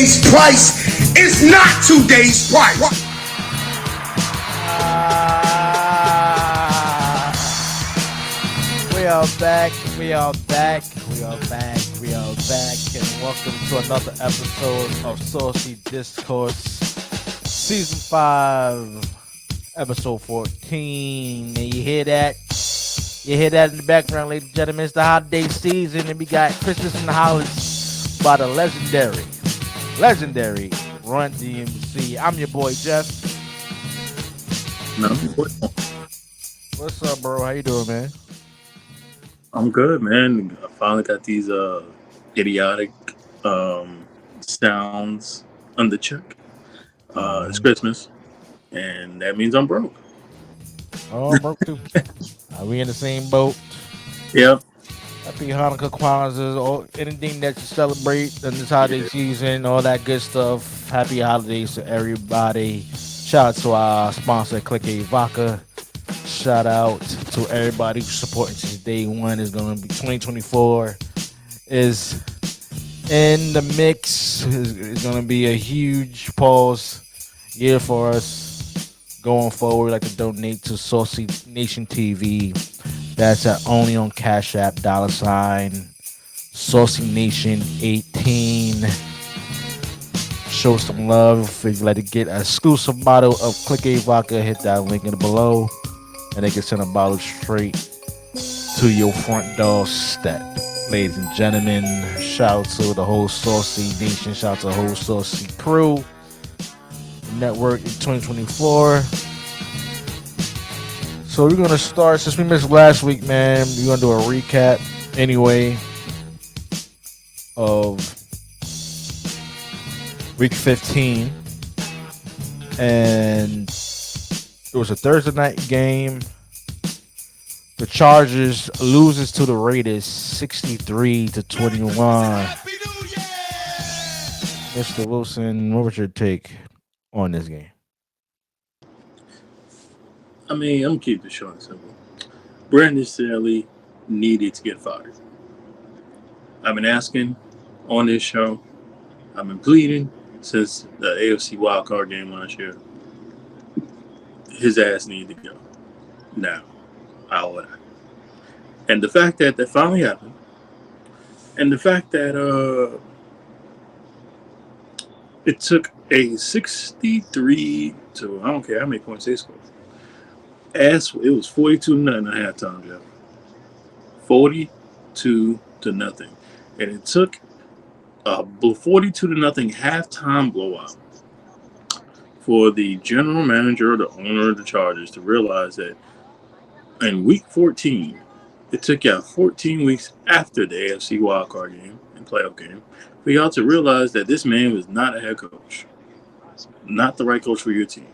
Yesterday's price is not today's price. We are back, and welcome to another episode of Saucy Discourse, Season 5, Episode 14. And you hear that? You hear that in the background, ladies and gentlemen? It's the holiday season, and we got Christmas in the House by the legendary Run DMC. I'm your boy, Jeff. No, What's up, bro? How you doing, man? I'm good, man. I finally got these idiotic sounds under check. It's Christmas, and that means I'm broke. Oh, I'm broke too. Are we in the same boat? Yep. Happy Hanukkah, Kwanzaa, or anything that you celebrate in this holiday season, all that good stuff. Happy holidays to everybody. Shout out to our sponsor, Click A Vodka. Shout out to everybody who's supporting since day one. Is going to be 2024 is in the mix. Is going to be a huge pause year for us going forward. We'd like to donate to Saucy Nation TV. That's only on Cash App, $ Saucy Nation 18. Show some love. If you'd like to get an exclusive bottle of Click A Vodka, hit that link in the below. And they can send a bottle straight to your front doorstep. Ladies and gentlemen, shout out to the whole Saucy Nation. Shout out to the whole Saucy crew. Network in 2024. So we're going to start, since we missed last week, man, we're going to do a recap anyway of week 15. And it was a Thursday night game. The Chargers loses to the Raiders 63-21. Mr. Wilson, what was your take on this game? I mean, I'm keeping it short and simple. Brandon Staley needed to get fired. I've been asking on this show. I've been pleading since the AFC wildcard game last year. His ass needed to go. Now, how would I? And the fact that that finally happened, and the fact that it took a 63 to, I don't care how many points they scored. It was 42-0 at halftime, Jeff. 42-0. And it took a 42-0 halftime blowout for the general manager or the owner of the Chargers to realize that in week 14, it took y'all 14 weeks after the AFC wildcard game and playoff game for y'all to realize that this man was not a head coach, not the right coach for your team.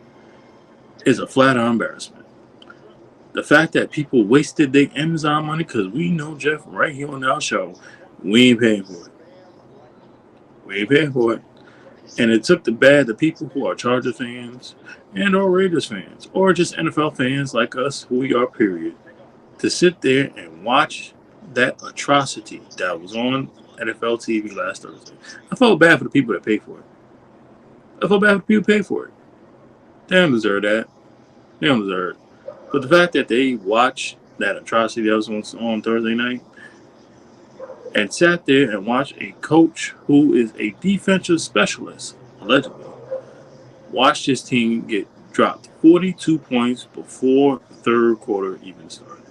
It's a flat-out embarrassment. The fact that people wasted their Amazon money, because we know, Jeff, right here on our show, we ain't paying for it. We ain't paying for it. And it took the people who are Charger fans and or Raiders fans or just NFL fans like us, who we are, period, to sit there and watch that atrocity that was on NFL TV last Thursday. I felt bad for the people that paid for it. I felt bad for the people who paid for it. They don't deserve that. They don't deserve it. But the fact that they watched that atrocity that was on Thursday night and sat there and watched a coach who is a defensive specialist, allegedly, watched his team get dropped 42 points before the third quarter even started.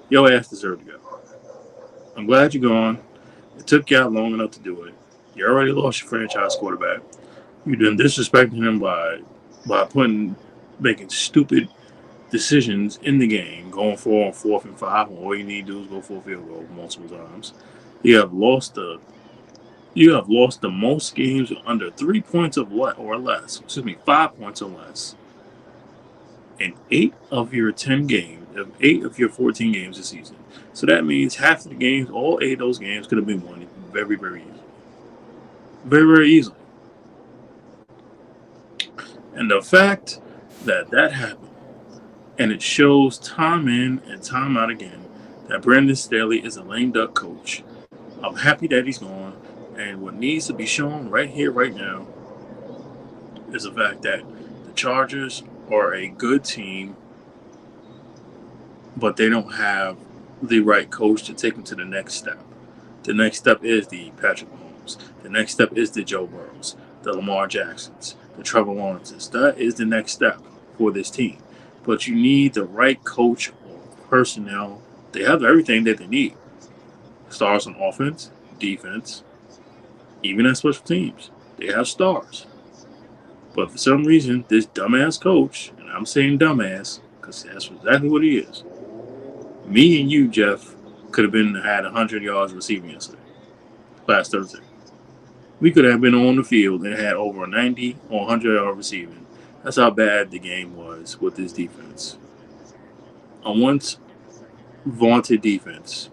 Your ass deserved to go. I'm glad you're gone. It took you out long enough to do it. You already lost your franchise quarterback. You done disrespecting him by making stupid decisions in the game, going for on 4th and 5, and all you need to do is go for a field goal multiple times. You have lost the most games under 3 points or less. 5 points or less. In 8 of your 10 games, 8 of your 14 games this season. So that means half of the games, all 8 of those games could have been won very, very easily. Very, very easily. And the fact that happened, and it shows time in and time out again that Brandon Staley is a lame duck coach. I'm happy that he's gone, And what needs to be shown right here, right now, is the fact that the Chargers are a good team, but they don't have the right coach to take them to the next step. The next step is the Patrick Mahomes. The next step is the Joe Burrows, the Lamar Jacksons, the Trevor Lawrences. That is the next step for this team. But you need the right coach or personnel. They have everything that they need. Stars on offense, defense, even at special teams. They have stars. But for some reason, this dumbass coach, and I'm saying dumbass because that's exactly what he is. Me and you, Jeff, could have been had 100 yards receiving yesterday, last Thursday. We could have been on the field and had over 90 or 100-yard receiving. That's how bad the game was with this defense. A once vaunted defense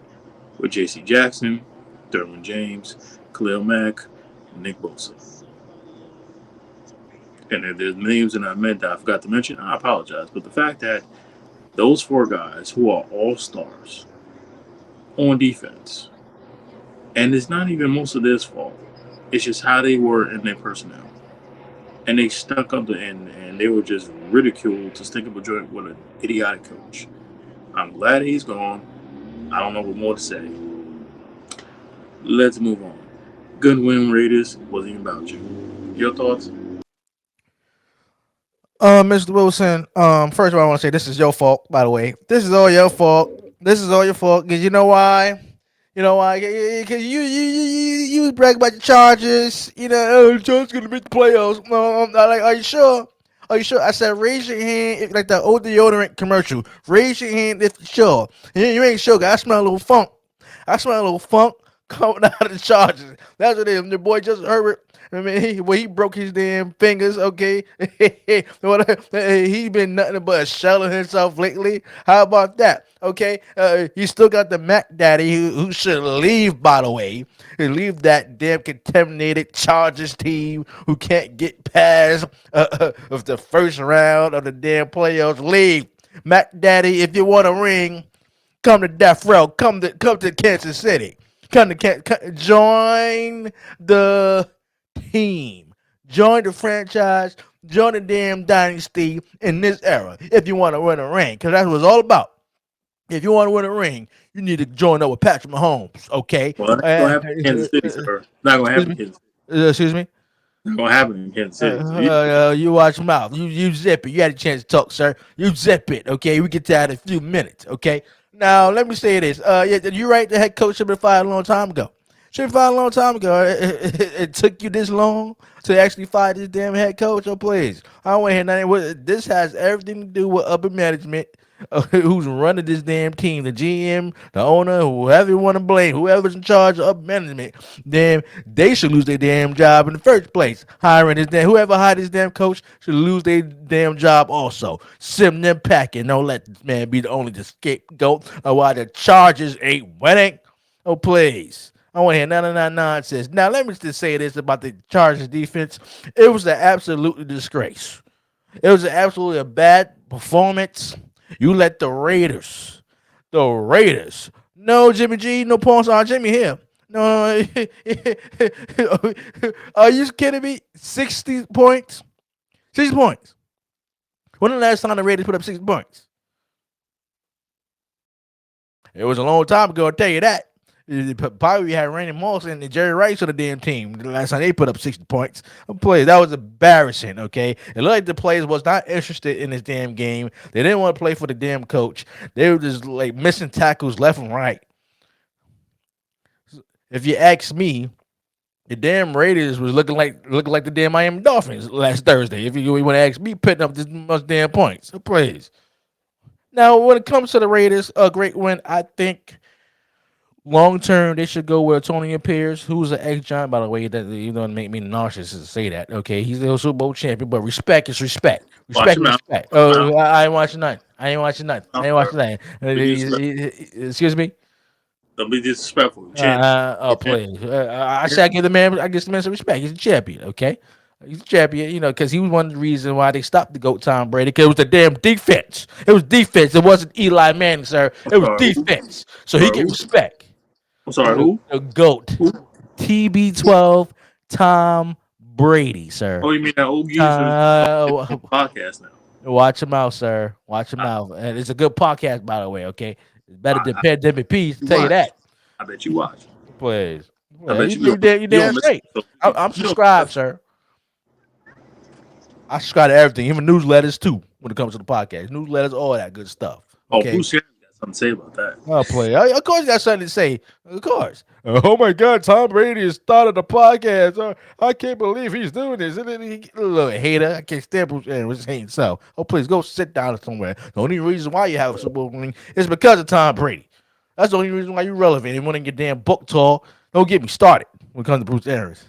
with J.C. Jackson, Derwin James, Khalil Mack, Nick Bosa. And if there's names that I meant that I forgot to mention, I apologize. But the fact that those four guys who are all stars on defense, and it's not even most of their fault, it's just how they were in their personnel. And they stuck up the end, and they were just ridiculed to stick up a joint with an idiotic coach. I'm glad he's gone. I don't know what more to say. Let's move on. Good win, Raiders. Wasn't even about you. Your thoughts? Mr. Wilson. First of all, I want to say this is your fault. By the way, this is all your fault. This is all your fault. Cause you know why? You know why? Cause you brag about the Chargers. You know, oh, the Chargers gonna make the playoffs. No, I'm not like, are you sure? Are you sure? I said, raise your hand like the old deodorant commercial. Raise your hand if you're sure. You ain't sure. 'Cause I smell a little funk. I smell a little funk coming out of the Chargers. That's what it is. The boy just Herbert. I mean, he broke his damn fingers. Okay, he been nothing but a shell of himself lately. How about that? Okay, you still got the Mac Daddy who should leave. By the way, leave that damn contaminated Chargers team who can't get past of the first round of the damn playoffs. Leave, Mac Daddy. If you want a ring, come to Death Row. Come to Kansas City. Join the team. Join the franchise. Join the damn dynasty in this era. If you want to win a ring, because that's what it's all about. If you want to win a ring, you need to join up with Patrick Mahomes. Okay. Well, that's going to happen in Kansas City, sir. Not going to happen in Kansas City. Excuse me. Not going to happen in Kansas City. You watch your mouth. You zip it. You had a chance to talk, sir. You zip it. Okay. We get to that in a few minutes. Okay. Now let me say this. Yeah, you're right. The head coach should have been fired a long time ago. Should have been fired a long time ago. It took you this long to actually fire this damn head coach. Oh please, I don't want to hear nothing. This has everything to do with upper management. Who's running this damn team? The GM, the owner, whoever you want to blame, whoever's in charge of upper management, then they should lose their damn job in the first place. Hiring this damn whoever hired this damn coach should lose their damn job also. Sim them packing. Don't let this man be the only scapegoat of why the Chargers ain't winning. Oh please. I want to hear none of that nonsense. Now, let me just say this about the Chargers defense. It was an absolute disgrace. It was absolutely a bad performance. You let the Raiders, no Jimmy G, no Paul Jimmy here. No, are you kidding me? 60 points? 60 points. When the last time the Raiders put up 60 points? It was a long time ago, I'll tell you that. Probably had Randy Moss and Jerry Rice on the damn team. The last time they put up 60 points. That was embarrassing, okay? It looked like the players was not interested in this damn game. They didn't want to play for the damn coach. They were just like missing tackles left and right. If you ask me, the damn Raiders was looking like the damn Miami Dolphins last Thursday. If you want to ask me, putting up this much damn points. So praise. Now, when it comes to the Raiders, a great win, I think. Long term, they should go with Antonio Pierce, who's an ex-Giant, by the way. That you don't make me nauseous to say that. Okay, he's the Super Bowl champion, but respect is respect. Respect is respect. Oh, I ain't watching nothing. I ain't watching nothing. Excuse me. Don't be disrespectful. Please. I say I give the man some respect. He's a champion. Okay. He's a champion, because he was one of the reasons why they stopped the GOAT Tom Brady, because it was the damn defense. It was defense. It wasn't Eli Manning, sir. It was defense. So he get respect. I'm sorry, who? The GOAT. Who? TB12, Tom Brady, sir. Oh, you mean that old geezer? Podcast now. Watch him out, sir. Watch him I, out. And it's a good podcast, by the way. Okay, it's better than I Pandemic Peace. you Tell you watch. that. I bet you watch. Please, I bet you don't. you You damn don't miss straight. it. I'm You don't subscribed, miss it. sir. I subscribe to everything, even newsletters too. When it comes to the podcast, newsletters, all that good stuff. Oh, Okay. Bruce Arians got something to say about that. I'll play. Of course, you got something to say. Of course. Oh my God, Tom Brady has started a podcast. I can't believe he's doing this. And then he, little hater. I can't stand Bruce Arians hating himself. Oh, please go sit down somewhere. The only reason why you have a Super Bowl ring is because of Tom Brady. That's the only reason why you're relevant. And want to get damn book tall. Don't get me started when it comes to Bruce Arians.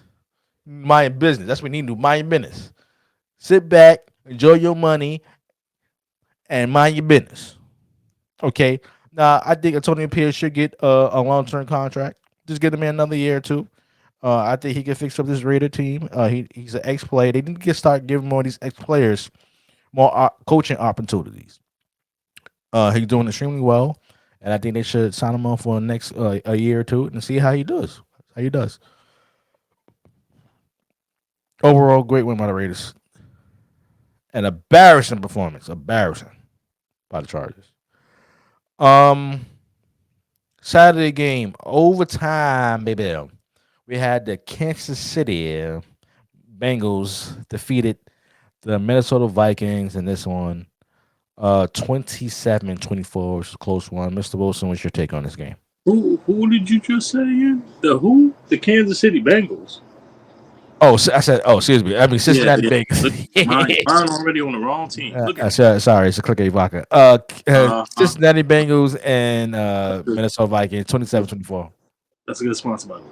Mind business. That's what we need to do. Mind business. Sit back, enjoy your money, and mind your business. Okay. Now, I think Antonio Pierce should get a long term contract. Just get him in another year or two. I think he can fix up this Raider team. He's an ex player. They need to start giving more of these ex players more coaching opportunities. He's doing extremely well, and I think they should sign him on for the next a year or two and see how he does. How he does. Overall, great win by the Raiders. An embarrassing performance. Embarrassing by the Chargers. Um, Saturday game, overtime, baby. We had the Kansas City Bengals defeated the Minnesota Vikings in this one, 27-24, which is a close one. Mr. Wilson, what's your take on this game? Who did you just say again? The who? The Kansas City Bengals. Oh, I said, excuse me. I mean, Cincinnati Look, Bengals. mine already on the wrong team. Look I at said, sorry, it's a click A vodka. uh-huh. Cincinnati Bengals and Minnesota Vikings, 27-24. That's a good sponsor, by the way.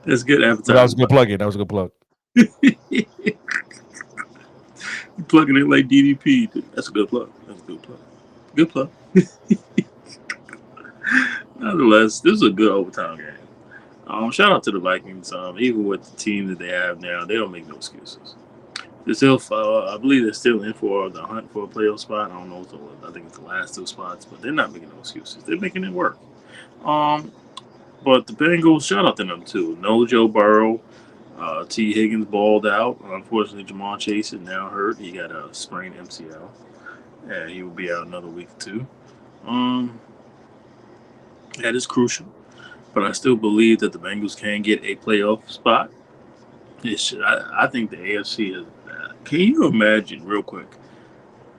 That's good advertising. That was a good plug in. That was a good plug. You plugging it like DDP. That's a good plug. That's a good plug. Good plug. Nonetheless, this is a good overtime game. Shout out to the Vikings. Even with the team that they have now, they don't make no excuses. They're still, I believe they're still in for the hunt for a playoff spot. I don't know. I think it's the last two spots, but they're not making no excuses. They're making it work. But the Bengals, shout out to them too. No Joe Burrow. T. Higgins balled out. Unfortunately, Jamar Chase is now hurt. He got a sprained MCL, and he will be out another week or two. That is crucial. But I still believe that the Bengals can get a playoff spot. I think the AFC is. Can you imagine, real quick?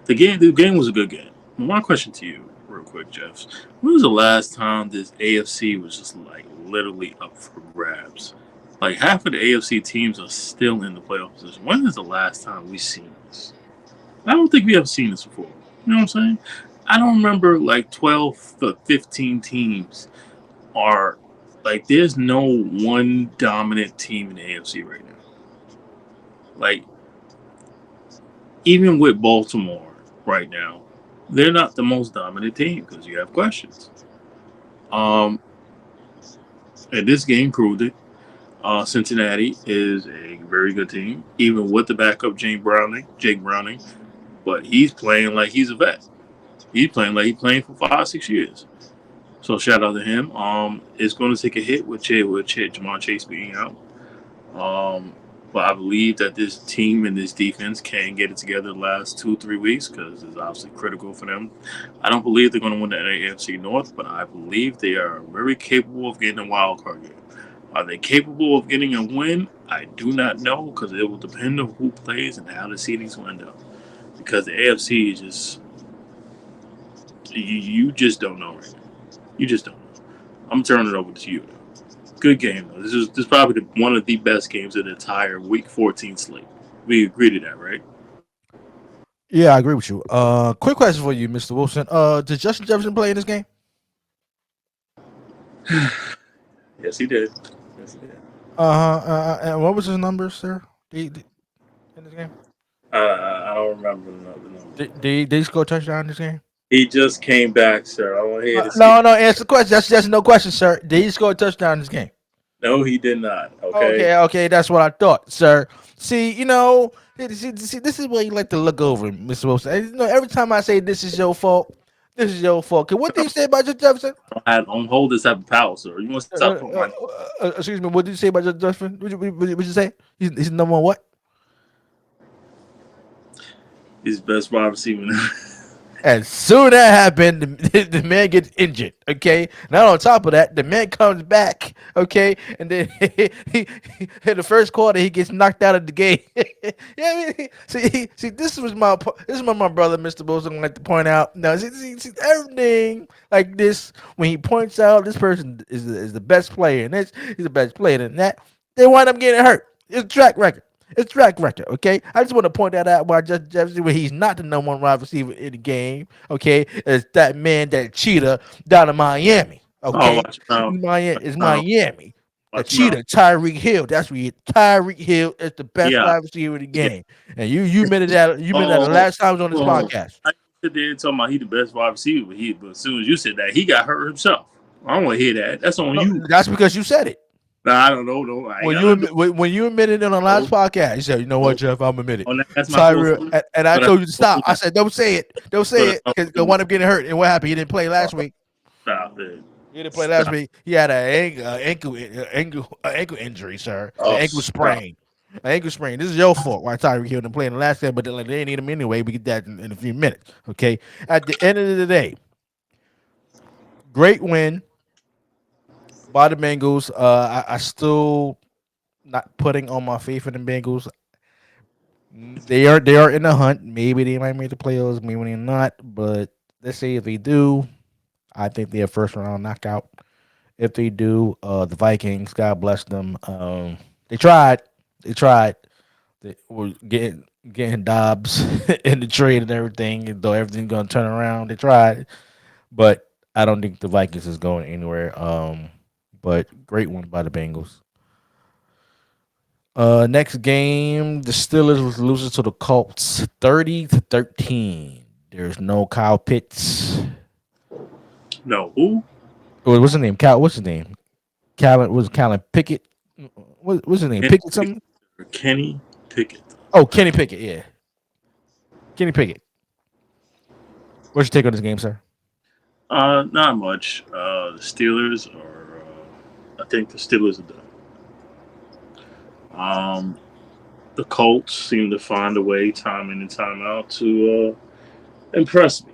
The game was a good game. My question to you, real quick, Jeff. When was the last time this AFC was just like literally up for grabs? Like half of the AFC teams are still in the playoff position. When is the last time we've seen this? I don't think we have seen this before. You know what I'm saying? I don't remember like 12 to 15 teams are like there's no one dominant team in the AFC right now. Like even with Baltimore right now, they're not the most dominant team because you have questions. And this game proved it. Cincinnati is a very good team, even with the backup Jake Browning. But he's playing like he's a vet. He's playing like he's playing for 5-6 years. So shout out to him. It's going to take a hit with Jamar Chase being out. But I believe that this team and this defense can get it together the last 2-3 weeks because it's obviously critical for them. I don't believe they're going to win the AFC North, but I believe they are very capable of getting a wild card game. Are they capable of getting a win? I do not know because it will depend on who plays and how the seedings will end up. Because the AFC is just you just don't know right now. You just don't know. I'm turning it over to you. Good game though. This is probably one of the best games of the entire Week 14 slate. We agree to that, right? Yeah, I agree with you. Quick question for you, Mr. Wilson. Did Justin Jefferson play in this game? Yes, he did. Yes, he did. And what was his number, sir? In this game? I don't remember the number. Did he score a touchdown in this game? He just came back, sir. I want to hear this. No. Answer the question. That's no question, sir. Did he score a touchdown in this game? No, he did not. Okay. Okay. That's what I thought, sir. See, this is where you like to look over, Mr. Wilson. Every time I say this is your fault, This is your fault. What did you say about Justin Jefferson? I don't hold this type of power, sir. You want to stop talking my Excuse me. What did you say about Justin Jefferson? What you say? He's number one what? his best wide receiver? As soon as that happened, the man gets injured. Okay. Now on top of that, the man comes back. Okay, and then in the first quarter he gets knocked out of the game. Yeah, I mean, see, this is what my brother Mr. Wilson like to point out. Now, see, everything like this when he points out this person is the best player and this he's the best player than that, they wind up getting hurt. It's a track record. It's track record, okay? I just want to point that out why Justin Jefferson, when he's not the number one wide receiver in the game, okay, is that man, that cheetah down in Miami, Oh, okay? watch your mouth. It's Miami. The Watch your mouth. cheetah, Tyreek Hill. That's where Tyreek Hill is the best Yeah. wide receiver in the Yeah. game. And you admitted that the Oh, last time I was on this oh. podcast. I sit there and talking about he the best wide receiver, but as soon as you said that, he got hurt himself. I don't want to hear that. That's on you. That's because you said it. Nah, I don't know. No, When you admitted in the last podcast, you said, "You know what, Jeff? I'm admitted." That's my Tyreek, and I told you to stop. I said, "Don't say it. Don't say it," because he'll wind up getting hurt. And what happened? He didn't play last week. Stop it. He didn't play last week. He had an ankle injury, sir. Oh, An ankle sprain. An ankle sprain. This is your fault. Why Tyreek Hill didn't play in the last game, but they didn't need him anyway. We get that in a few minutes. Okay. At the end of the day, great win by the Bengals. I still not putting all my faith in the Bengals. They are in the hunt. Maybe they might make the playoffs. Maybe they're not. But let's say if they do, I think they're first round knockout. If they do, the Vikings, God bless them. They tried. They tried. They were getting Dobbs in the trade and everything. And though everything's gonna turn around, they tried. But I don't think the Vikings is going anywhere. But great one by the Bengals. Next game, the Steelers was losing to the Colts 30-13. There's no Kyle Pitts. No, who? What's his name? What's his name? Callan Pickett? What's his name? Pickett something? Kenny Pickett. Oh, Kenny Pickett, yeah. Kenny Pickett. What's your take on this game, sir? Not much. The Steelers are. I think the Steelers are done. The Colts seem to find a way, time in and time out, to impress me.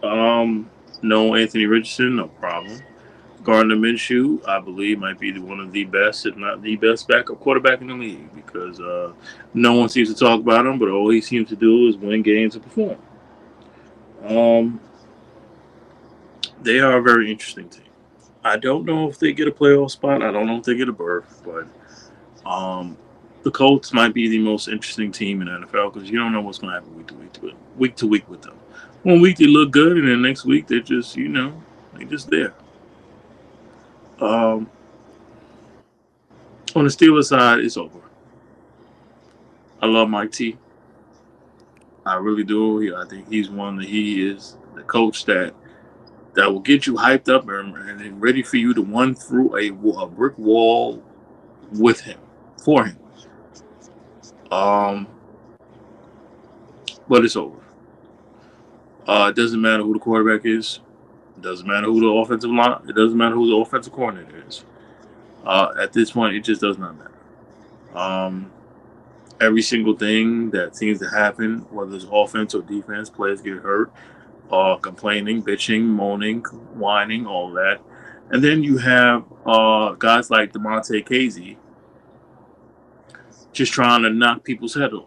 No Anthony Richardson, no problem. Gardner Minshew, I believe, might be one of the best, if not the best, backup quarterback in the league because no one seems to talk about him, but all he seems to do is win games and perform. They are a very interesting team. I don't know if they get a playoff spot. I don't know if they get a berth, but the Colts might be the most interesting team in the NFL because you don't know what's going to happen week to week with them. One week they look good, and then next week they're just, they're just there. On the Steelers side, it's over. I love Mike T. I really do. I think he is the coach that will get you hyped up and ready for you to run through a brick wall with him, for him. But it's over. It doesn't matter who the quarterback is. It doesn't matter who the offensive line. It doesn't matter who the offensive coordinator is. At this point, it just does not matter. Every single thing that seems to happen, whether it's offense or defense, players get hurt, complaining, bitching, moaning, whining, all that. And then you have guys like DeMonte Casey just trying to knock people's head off.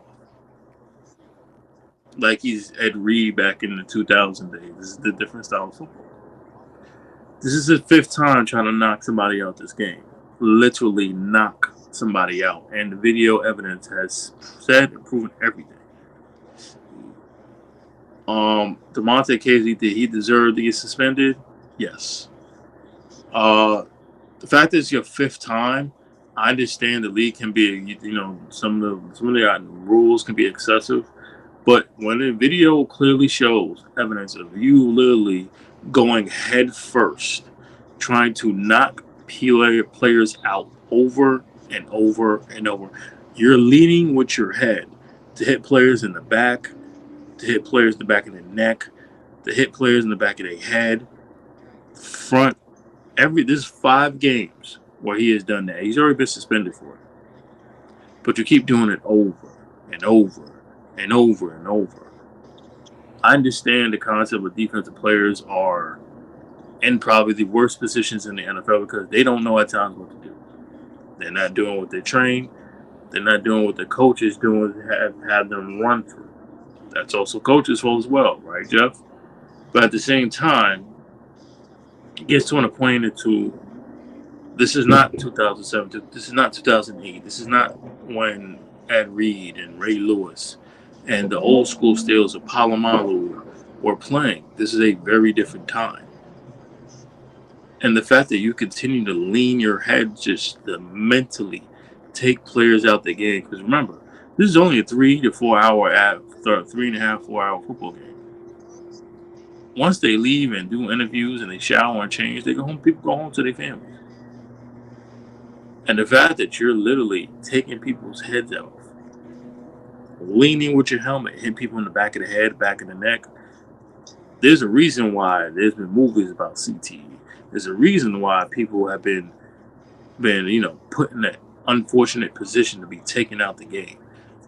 Like he's Ed Reed back in the 2000 days. This is the different style of football. This is his fifth time trying to knock somebody out this game. Literally knock somebody out. And the video evidence has said and proven everything. DeMonte Casey, did he deserve to get suspended? Yes. The fact that it's your fifth time, I understand the league can be, some of the rules can be excessive. But when the video clearly shows evidence of you literally going head first, trying to knock players out over and over and over, you're leaning with your head to hit players in the back, to hit players in the back of the neck. to hit players in the back of their head, front. This is 5 games where he has done that. He's already been suspended for it. But you keep doing it over and over and over and over. I understand the concept of defensive players are in probably the worst positions in the NFL because they don't know at times what to do. They're not doing what they're trained. They're not doing what the coaches doing have them run through. That's also coaches' fault as well, right, Jeff? But at the same time, it gets to an point into this is not 2007. This is not 2008. This is not when Ed Reed and Ray Lewis and the old school Steelers of Palomalu were playing. This is a very different time. And the fact that you continue to lean your head just to mentally take players out the game. Because remember, this is only a 3.5 4 hour football game. Once they leave and do interviews and they shower and change, they go home. People go home to their families. And the fact that you're literally taking people's heads off, leaning with your helmet, hitting people in the back of the head, back of the neck. There's a reason why there's been movies about CTE. There's a reason why people have been put in that unfortunate position to be taken out the game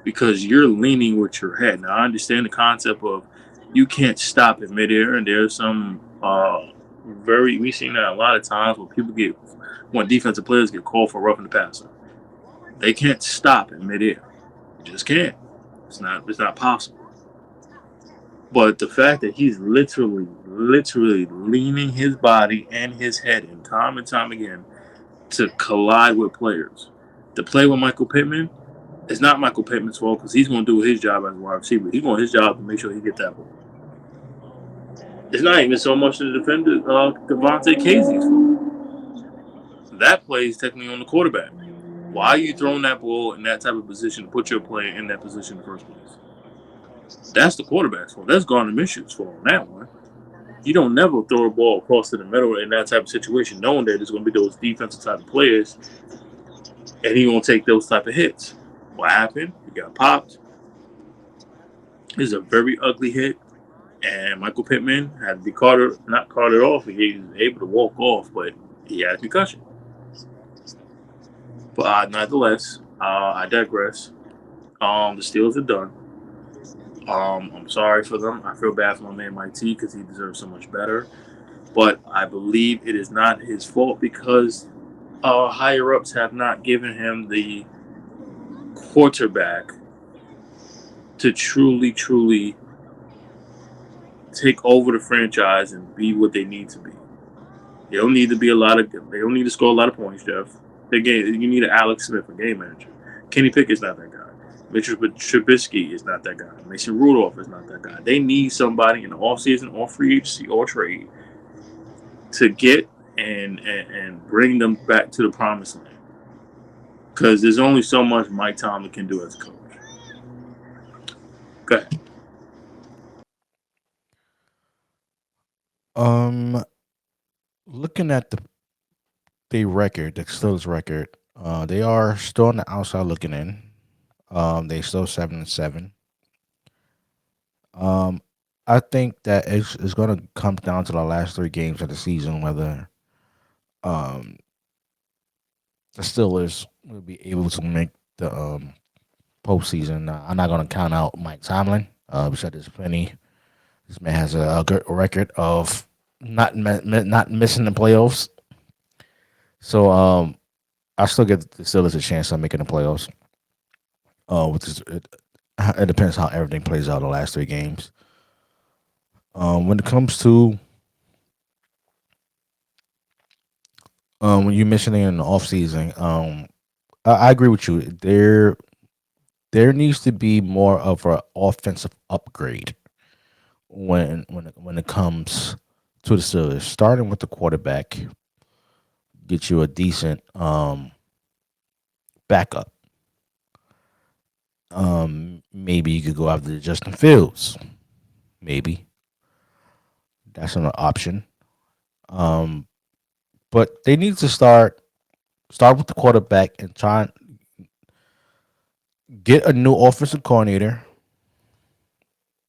because you're leaning with your head. Now I understand the concept of you can't stop in midair, and there's some we've seen that a lot of times when defensive players get called for roughing the passer. They can't stop in midair. You just can't. It's not possible. But the fact that he's literally leaning his body and his head in time and time again to collide with players. To play with Michael Pittman, it's not Michael Pittman's fault because he's going to do his job as a wide receiver. He's going his job to make sure he get that ball. It's not even so much the defender, Devontae Casey's fault. That play is technically on the quarterback. Why are you throwing that ball in that type of position to put your player in that position in the first place? That's the quarterback's fault. That's Gardner Minshew's fault on that one. You don't never throw a ball across to the middle in that type of situation, knowing that there's going to be those defensive type of players, and he won't take those type of hits. What happened? He got popped. It's a very ugly hit, and Michael Pittman had to be not carted off. He was able to walk off, but he had a concussion. But nonetheless, I digress. The Steelers are done. I'm sorry for them. I feel bad for my man Mike T because he deserves so much better. But I believe it is not his fault because higher ups have not given him the quarterback to truly take over the franchise and be what they need to be. They don't need to be they don't need to score a lot of points, Jeff. You need an Alex Smith, a game manager. Kenny Pickett's not that guy. Mitchell Trubisky is not that guy. Mason Rudolph is not that guy. They need somebody in the offseason or free agency or trade to get and bring them back to the promised land. Because there's only so much Mike Tomlin can do as a coach. Go ahead. Looking at the record, the Steelers record, they are still on the outside looking in. They still 7-7. Um, I think that it's going to come down to the last 3 games of the season whether um the Steelers will be able to make the postseason. I'm not going to count out Mike Tomlin. We said there's plenty. This man has a good record of not missing the playoffs. So I still give the Steelers a chance of making the playoffs. Which is it depends how everything plays out the last 3 games. When it comes to when you mentioning in the offseason, I agree with you. There needs to be more of an offensive upgrade when it comes to the Steelers. Starting with the quarterback, get you a decent backup. Maybe you could go after Justin Fields. Maybe that's an option. Um, but they need to start with the quarterback and try and get a new offensive coordinator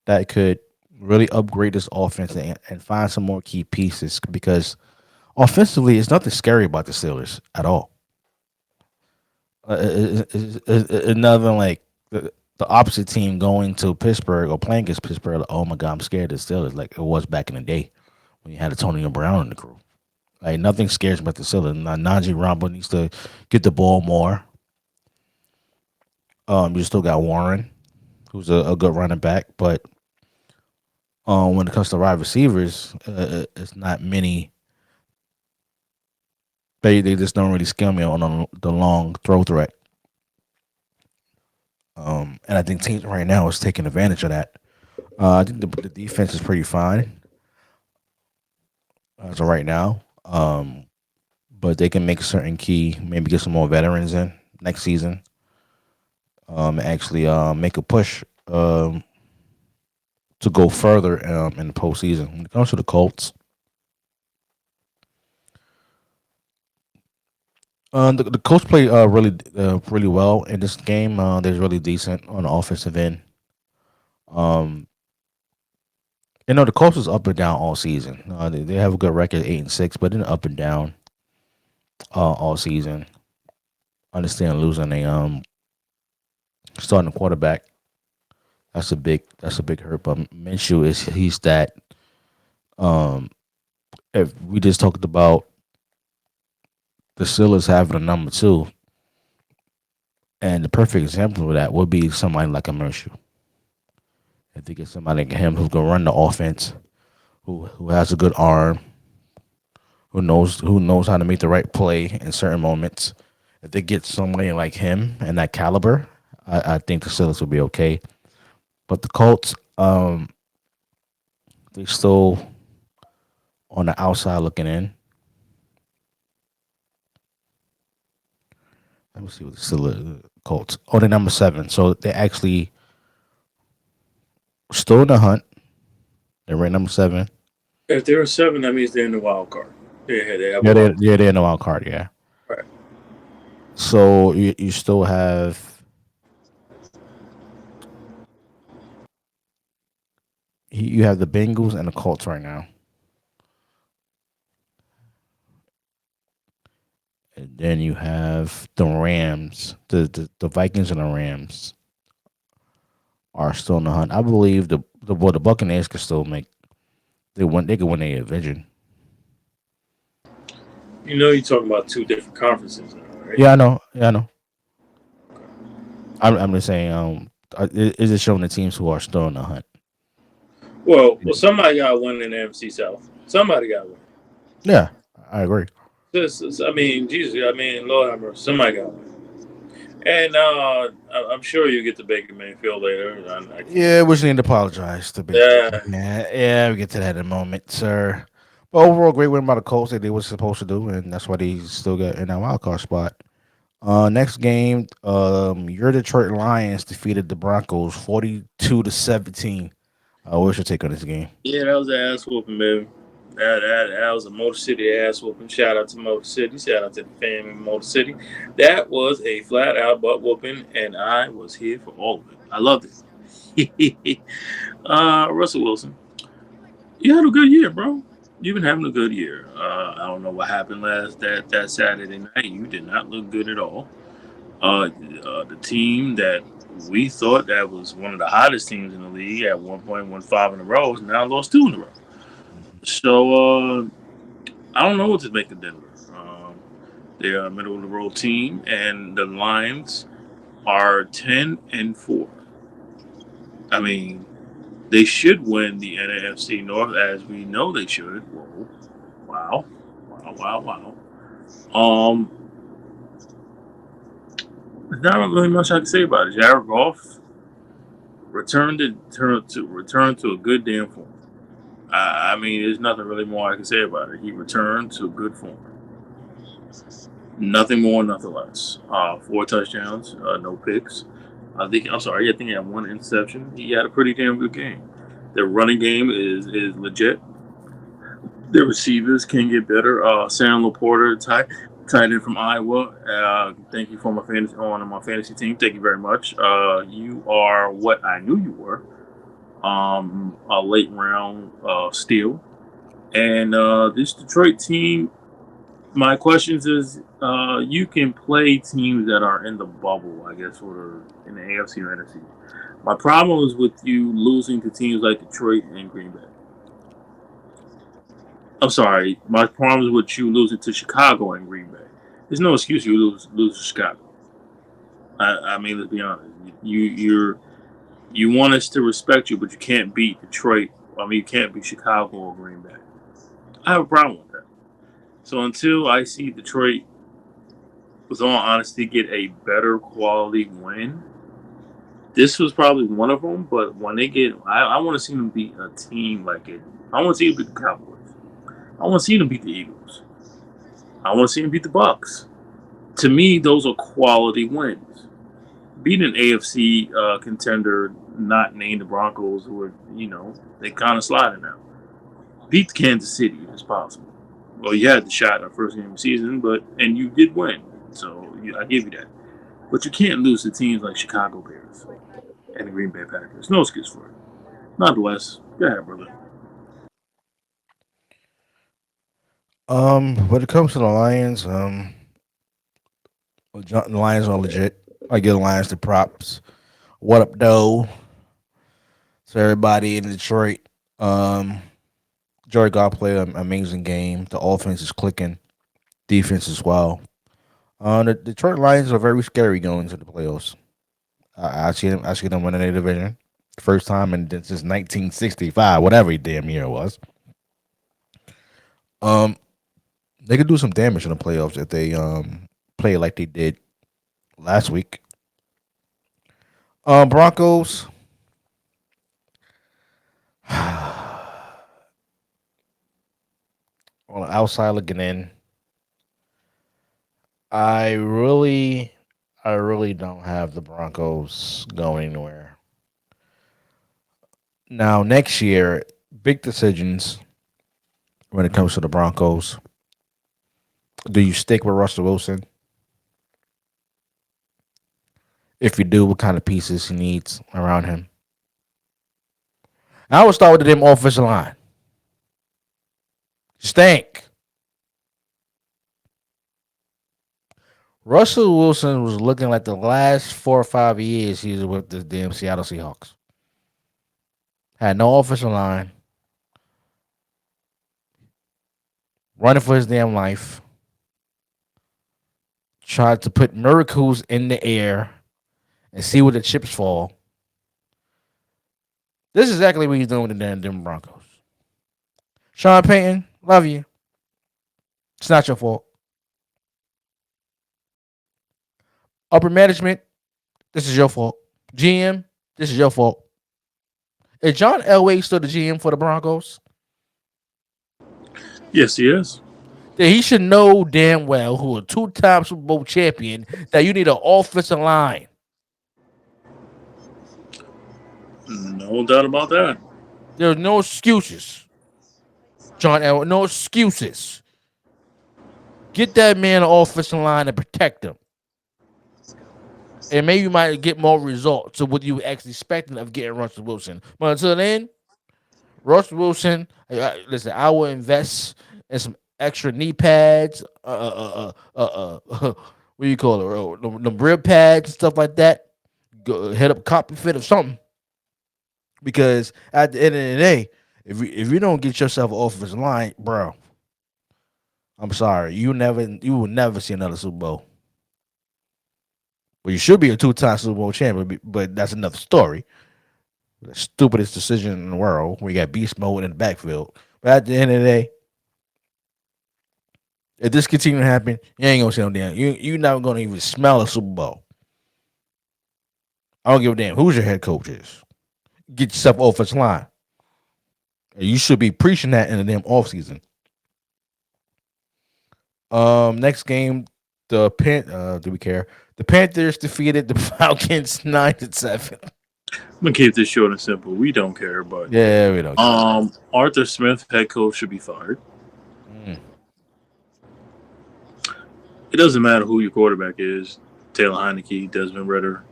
that could really upgrade this offense and find some more key pieces because offensively, it's nothing scary about the Steelers at all. Another like the opposite team going to Pittsburgh or playing against Pittsburgh. Like, oh my God, I'm scared of the Steelers, like it was back in the day when you had Antonio Brown in the crew. Like nothing scares me about the Steelers. Najee Rambo needs to get the ball more. You still got Warren, who's a good running back, but when it comes to wide receivers, it's not many. They just don't really scare me on the long throw threat. And I think teams right now is taking advantage of that. I think the defense is pretty fine as of right now. But they can make certain key, maybe get some more veterans in next season. Actually, make a push to go further in the postseason. When it comes to the Colts, the Colts play really well in this game. They're really decent on the offensive end. Um, the Colts is up and down all season. They have a good record, 8-6, but then up and down all season. Understand losing a starting quarterback. That's a big hurt. But Minshew he's that. Um, if we just talked about the Steelers having a number two, and the perfect example of that would be somebody like a Minshew. If they get somebody like him who can run the offense, who has a good arm, who knows how to make the right play in certain moments. If they get somebody like him and that caliber, I think the Steelers will be okay. But the Colts, they still on the outside looking in. Let me see what the Steelers Colts. Oh, they're number 7, so they actually still in the hunt. They're right number 7. If they're a seven, that means they're in the wild card. Yeah, they have a Yeah, wild they're in the wild card. Yeah. card. Right. So you still have you have the Bengals and the Colts right now, and then you have the Rams. The Vikings and the Rams are still in the hunt. I believe the Buccaneers can still make they could win a division. You know, you're talking about two different conferences now, right? Yeah, I know. Yeah, I know. I'm just saying. Is it showing the teams who are still in the hunt? Well, somebody got one in the NFC South. Somebody got one. Yeah, I agree. I mean, Jesus. I mean, Lord have mercy. Somebody got one. And I'm sure you get to Baker Mayfield later. I can't. Yeah, we just need to apologize to Baker. Yeah. Yeah, we get to that in a moment, sir. But overall, great win by the Colts. They did what they're supposed to do, and that's why they still got in that wild card spot. Next game, your Detroit Lions defeated the Broncos 42-17. What's your take on this game? Yeah, that was an ass whooping, baby. That was a Motor City ass whooping. Shout out to Motor City. Shout out to the family in Motor City. That was a flat out butt whooping, and I was here for all of it. I loved it. Russell Wilson, you had a good year, bro. You've been having a good year. I don't know what happened that Saturday night. You did not look good at all. The team that we thought that was one of the hottest teams in the league at one point won 5 in a row has now lost 2 in a row. So I don't know what to make of Denver. They're a middle of the road team, and the Lions are 10-4. I mean, they should win the NFC North as we know they should. Whoa. Wow. Wow, wow, wow. There's not really much I can say about it. Jared Goff returned to a good damn form. I mean, there's nothing really more I can say about it. He returned to good form. Nothing more, nothing less. 4 touchdowns, no picks. I'm sorry. I think he had 1 interception. He had a pretty damn good game. Their running game is legit. Their receivers can get better. Sam Laporta, tight end from Iowa. Thank you for my fantasy team. Thank you very much. You are what I knew you were. a late round steal. And this Detroit team, my questions is, you can play teams that are in the bubble, I guess, or in the AFC or NFC. My problem is with you losing to teams like Detroit and Green Bay. I'm sorry, my problem is with you losing to Chicago and Green Bay. There's no excuse you lose to Chicago. I mean, let's be honest. You want us to respect you, but you can't beat Detroit. I mean, you can't beat Chicago or Green Bay. I have a problem with that. So until I see Detroit, with all honesty, get a better quality win, this was probably one of them. But when they get, I want to see them beat a team like it. I want to see them beat the Cowboys. I want to see them beat the Eagles. I want to see them beat the Bucks. To me, those are quality wins. Beat an AFC contender, not named the Broncos, who are, they kind of sliding now. Beat Kansas City if it's possible. Well, you had the shot in the first game of the season, and you did win, so I give you that. But you can't lose to teams like Chicago Bears and the Green Bay Packers. No excuse for it. Nonetheless, go ahead, brother. When it comes to the Lions, the Lions are legit. I give the Lions the props. What up, though? To everybody in Detroit. Um, Jared Goff played an amazing game. The offense is clicking. Defense as well. The Detroit Lions are very scary going into the playoffs. I see them. I see them winning their division, first time since 1965, whatever damn year it was. Um, they could do some damage in the playoffs if they play like they did last week. Broncos. On the outside looking in, I really, I really don't have the Broncos going anywhere. Now next year, big decisions when it comes to the Broncos. Do you stick with Russell Wilson? If you do, what kind of pieces he needs around him? I would start with the damn offensive line. Stink. Russell Wilson was looking like the last 4 or 5 years he was with the damn Seattle Seahawks. Had no offensive line, running for his damn life. Tried to put miracles in the air and see where the chips fall. This is exactly what he's doing with the damn Denver Broncos. Sean Payton, love you. It's not your fault. Upper management, this is your fault. GM, this is your fault. Is John Elway still the GM for the Broncos? Yes, he is. Then he should know damn well, who a two-time Super Bowl champion, that you need an offensive line. No doubt about that. There's no excuses. John Elway, no excuses. Get that man an offensive line and protect him. And maybe you might get more results of what you actually expecting of getting Russell Wilson. But until then, Russell Wilson, listen, I will invest in some extra knee pads, what do you call it? The rib pads and stuff like that. Go head up copy fit or something. Because at the end of the day, if you don't get yourself an offensive line, bro, I'm sorry, you will never see another Super Bowl. Well, you should be a two-time Super Bowl champion, but that's another story. The stupidest decision in the world. We got beast mode in the backfield. But at the end of the day, if this continue to happen, you ain't gonna see no damn. You not gonna even smell a Super Bowl. I don't give a damn who's your head coach is. Get yourself offensive line. You should be preaching that in the damn offseason. Next game, do we care? The Panthers defeated the Falcons 9-7. I'm gonna keep this short and simple. We don't care, but Yeah, we don't. Arthur Smith, head coach, should be fired. Mm. It doesn't matter who your quarterback is. Taylor Heineke, Desmond Ritter.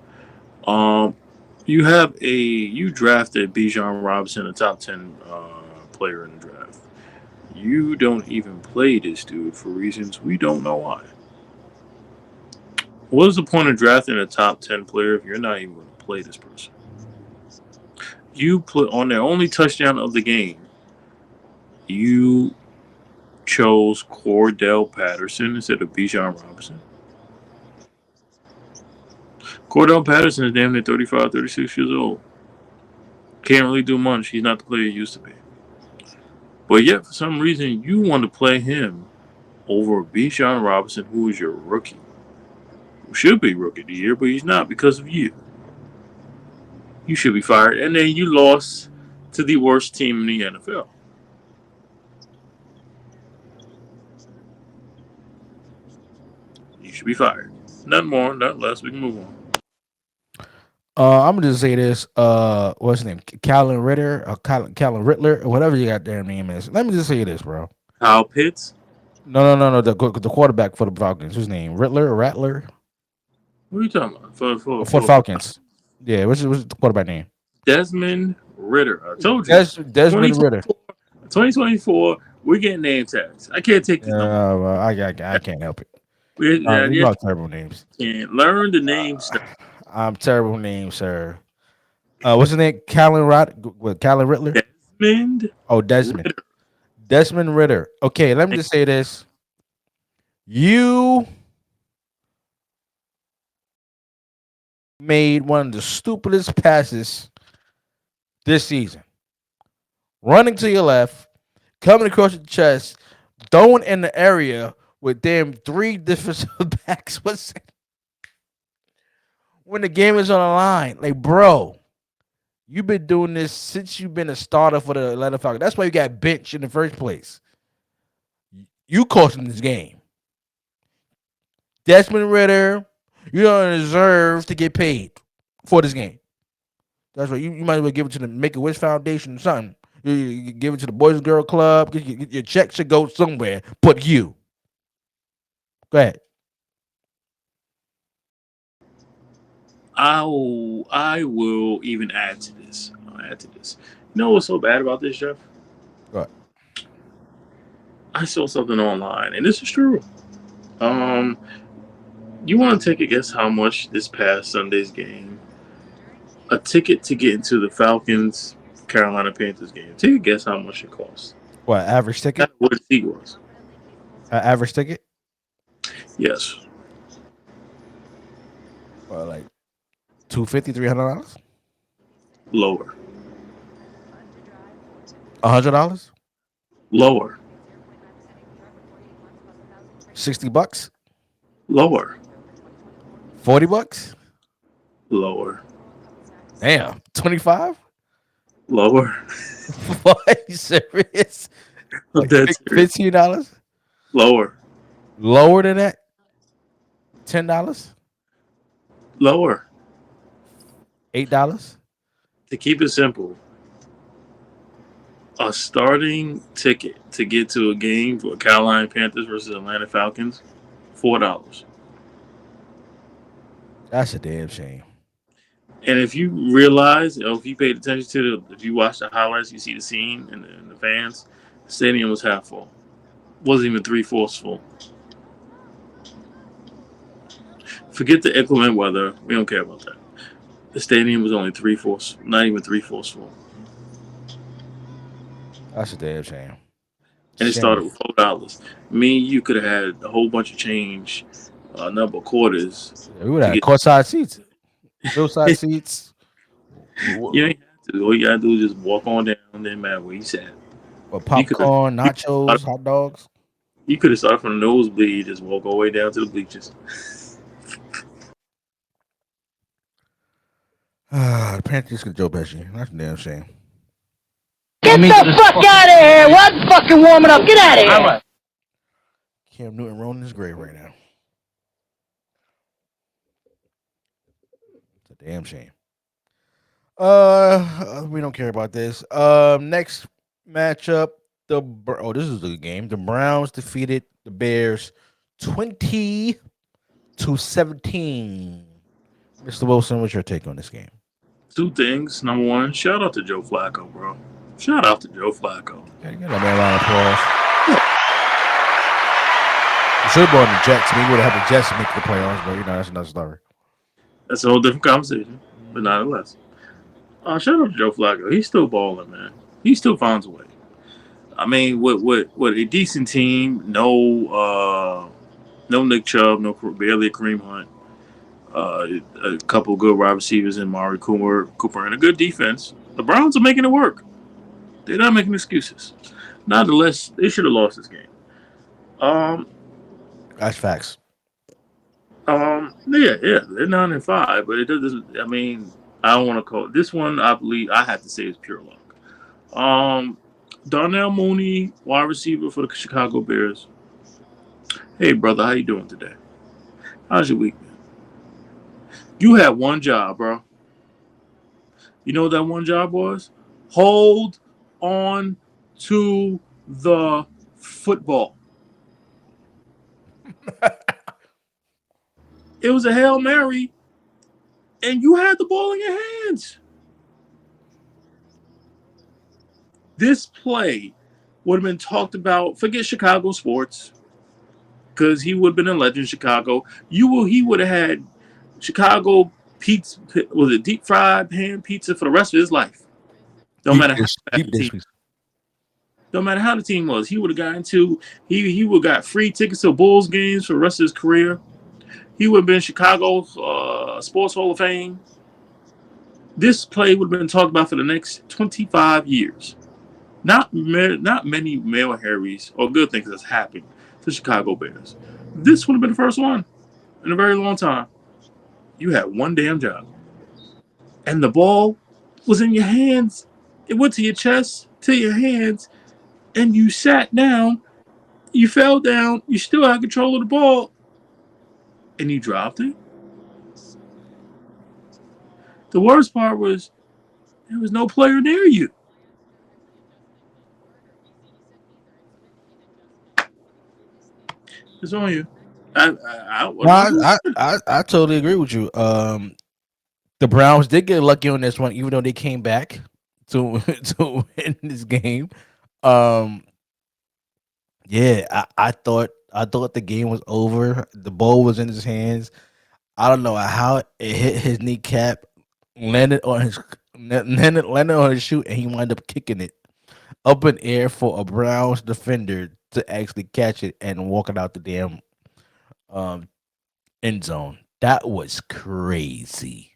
Um, You drafted Bijan Robinson, a top 10 player in the draft. You don't even play this dude for reasons we don't know why. What is the point of drafting a top 10 player if you're not even going to play this person? You put on their only touchdown of the game. You chose Cordell Patterson instead of Bijan Robinson. Cordell Patterson is damn near 35, 36 years old. Can't really do much. He's not the player he used to be. But yet, for some reason, you want to play him over Bijan Robinson, who is your rookie. Who should be rookie of the year, but he's not because of you. You should be fired. And then you lost to the worst team in the NFL. You should be fired. Nothing more, nothing less. We can move on. I'm gonna just say this. What's his name? Callan Ritter or Callan Rittler or whatever your goddamn name is. Let me just say this, bro. Kyle Pitts? No. The quarterback for the Falcons. Whose name? Rittler or Rattler? What are you talking about? For the Falcons. Yeah. What's the quarterback name? Desmond Ritter. I told you. Desmond Ritter. 2024, we're getting name tags. I can't take these numbers. Well, I can't help it. You Y'all terrible names. can't learn the name stuff. I'm terrible names, sir. What's his name? Callan Rittler? Desmond Oh, Desmond. Ritter. Desmond Ritter. Okay, let me just say this. You made one of the stupidest passes this season. Running to your left, coming across your chest, throwing in the area with damn three defensive backs. What's when the game is on the line? Like, bro, you've been doing this since you've been a starter for the Atlanta Falcons. That's why you got benched in the first place. You cost him this game. Desmond Ritter, you don't deserve to get paid for this game. That's right. You might as well give it to the Make a Wish Foundation or something. You give it to the Boys and Girl Club. Your check should go somewhere, but you. Go ahead. I will even add to this. I'll add to this. You know what's so bad about this, Jeff? Go ahead. I saw something online, and this is true. You want to take a guess how much this past Sunday's game, a ticket to get into the Falcons Carolina Panthers game? Take a guess how much it cost. What, average ticket? That's what the seat was. Average ticket? Yes. Well, like $250, $300? Lower. $100? Lower. $60? Lower. $40? Lower. Damn, 25? Lower. What? You serious? Like That's $15? lower. Lower than that? $10? Lower. $8? To keep it simple, a starting ticket to get to a game for Carolina Panthers versus Atlanta Falcons, $4. That's a damn shame. And if you realize, if you paid attention to if you watch the highlights, you see the scene and the fans, the stadium was half full. Wasn't even 3/4 full. Forget the inclement weather. We don't care about that. The stadium was only 3/4, not even 3/4 full. That's a damn shame. And it started with $4. Me, you could have had a whole bunch of change, number of quarters. We would have courtside seats, hillside seats. You ain't have to. All you gotta do is just walk on down. Didn't matter where you sat. Or popcorn, nachos, hot dogs. You could have started from the nosebleed, just walk all the way down to the bleachers. The Panthers could Joe Pesci. That's a damn shame. Get the fuck out of here! What fucking warming up? Get out of here! Cam Newton rolling his grave right now. It's a damn shame. We don't care about this. Next matchup, this is the game. The Browns defeated the Bears 20-17. Mr. Wilson, what's your take on this game? Two things. Number one, shout out to Joe Flacco, bro. Shout out to Joe Flacco. Okay, get that man a round of applause. We should have brought in the Jets. We would have had the Jets make the playoffs, but that's another story. That's a whole different conversation, but Mm. nonetheless. Shout out to Joe Flacco. He's still balling, man. He still finds a way. I mean, with a decent team, no Nick Chubb, no barely a Kareem Hunt, uh, a couple good wide receivers in Mari Cooper, and a good defense. The Browns are making it work. They're not making excuses. Nonetheless, they should have lost this game. Um, That's facts. yeah, they're 9-5, but it doesn't. I mean, I don't want to call it this one. I believe I have to say it's pure luck. Darnell Mooney, wide receiver for the Chicago Bears. Hey, brother, how you doing today? How's your week, man? You had one job, bro. You know what that one job was? Hold on to the football. It was a Hail Mary, and you had the ball in your hands. This play would have been talked about. Forget Chicago sports, because he would have been a legend in Chicago. He would have had Chicago pizza. Was it deep fried pan pizza for the rest of his life? Don't Deep matter how dish, bad deep the dish, team. please. Don't matter how the team was. He would have gotten to. He would have got free tickets to Bulls games for the rest of his career. He would have been Chicago's Sports Hall of Fame. This play would have been talked about for the next 25 years. Not many male Harrys or good things that's happened to Chicago Bears. This would have been the first one in a very long time. You had one damn job, and the ball was in your hands. It went to your chest, to your hands, and you sat down. You fell down. You still had control of the ball, and you dropped it. The worst part was there was no player near you. It's on you. No, I'm not going. I totally agree with you. The Browns did get lucky on this one, even though they came back to to win this game. Um, yeah, I thought the game was over. The ball was in his hands. I don't know how it hit his kneecap, landed on his shoe, and he wound up kicking it up in air for a Browns defender to actually catch it and walk it out the damn um end zone. That was crazy.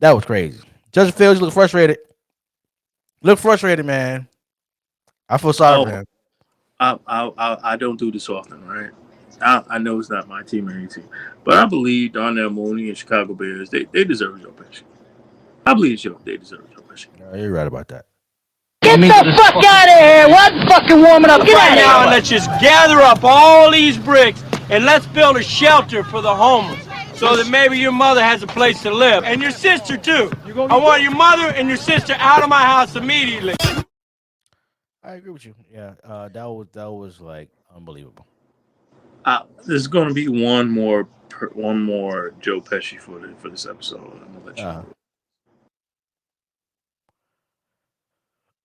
That was crazy. Justin Fields look frustrated. Look frustrated, man. I feel sorry for Oh, him. I don't do this often, right? I know it's not my team or any team, but I believe Darnell Mooney and Chicago Bears they deserve Joe Pesci. I believe they deserve Joe Pesci. You're right about that. Get the fuck out of here! What fucking warming up? Get out Right of now, here! let's just gather up all these bricks and let's build a shelter for the homeless so that maybe your mother has a place to live. And your sister, too. I want your mother and your sister out of my house immediately. I agree with you. Yeah, that was like unbelievable. There's going to be one more Joe Pesci for this episode. I'm gonna let you Uh,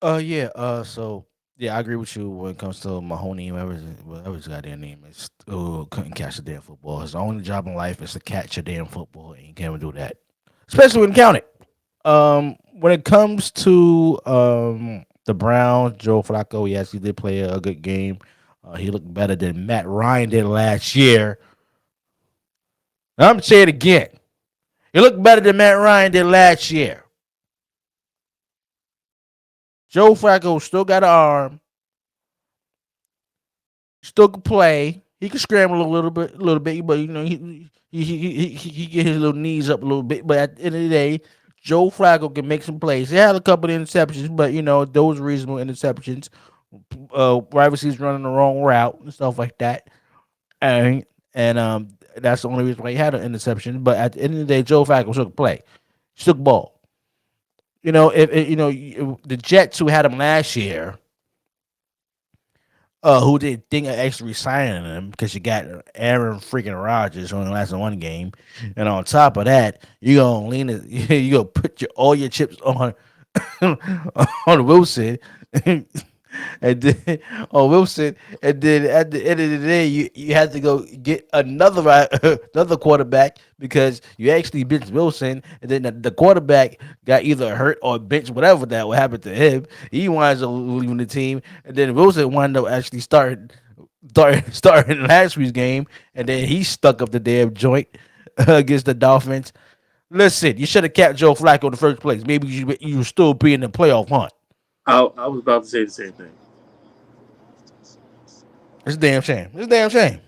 know. yeah. So yeah, I agree with you when it comes to Mahoney, whatever his goddamn name is. Couldn't catch a damn football. His only job in life is to catch a damn football, and he can't even do that, especially when counted. When it comes to the Browns, Joe Flacco, yes, he did play a good game. He looked better than Matt Ryan did last year. And I'm gonna say it again. He looked better than Matt Ryan did last year. Joe Flacco still got an arm, still can play. He can scramble a little bit, but he get his little knees up a little bit. But at the end of the day, Joe Flacco can make some plays. He had a couple of interceptions, but those reasonable interceptions. Wide receivers running the wrong route and stuff like that, and that's the only reason why he had an interception. But at the end of the day, Joe Flacco still can play, still can ball. If the Jets who had him last year, who did think of actually signing him because you got Aaron freaking Rodgers who only lasted one game, and on top of that, you gonna lean it, you gonna put all your chips on on Wilson, and then on Wilson, and then at the end of the day, you had to go get another another quarterback because you actually benched Wilson, and then the quarterback got either hurt or benched, whatever that would happen to him. He winds up leaving the team, and then Wilson wound up actually starting last week's game, and then he stuck up the damn joint against the Dolphins. Listen, you should have kept Joe Flacco in the first place. Maybe you would still be in the playoff hunt. I was about to say the same thing. It's a damn shame. It's a damn shame.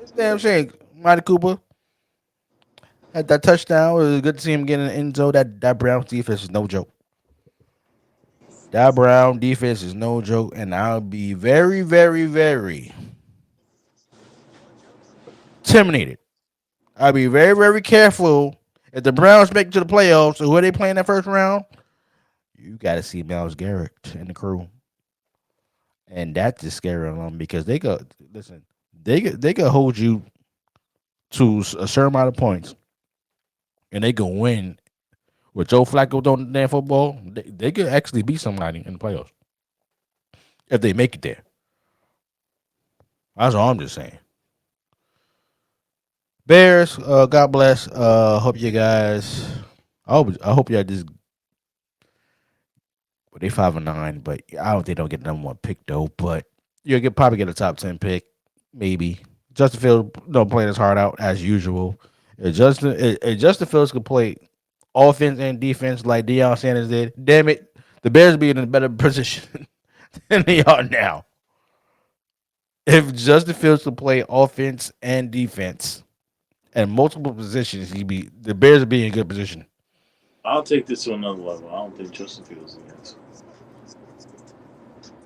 It's a damn shame. Marty Cooper had that touchdown. It was good to see him getting in the end zone. That Browns defense is no joke. That Brown defense is no joke, and I'll be very, very, very intimidated. I'll be very, very careful if the Browns make it to the playoffs. So who are they playing that first round? You got to see Miles Garrett and the crew, and that's just scary them because they go listen. They could hold you to a certain amount of points, and they can win with Joe Flacco throwing the damn football. They could actually beat somebody in the playoffs if they make it there. That's all I'm just saying. Bears, God bless. Hope you guys. I hope y'all just. Well, they 5-9, but I don't think they'll get number one pick though. But you'll probably get a top 10 pick, maybe. Justin Fields don't play his heart out as usual. If Justin Fields could play offense and defense like Deion Sanders did, damn it, the Bears be in a better position than they are now. If Justin Fields could play offense and defense at multiple positions, the Bears would be in a good position. I'll take this to another level. I don't think Justin Fields is the answer.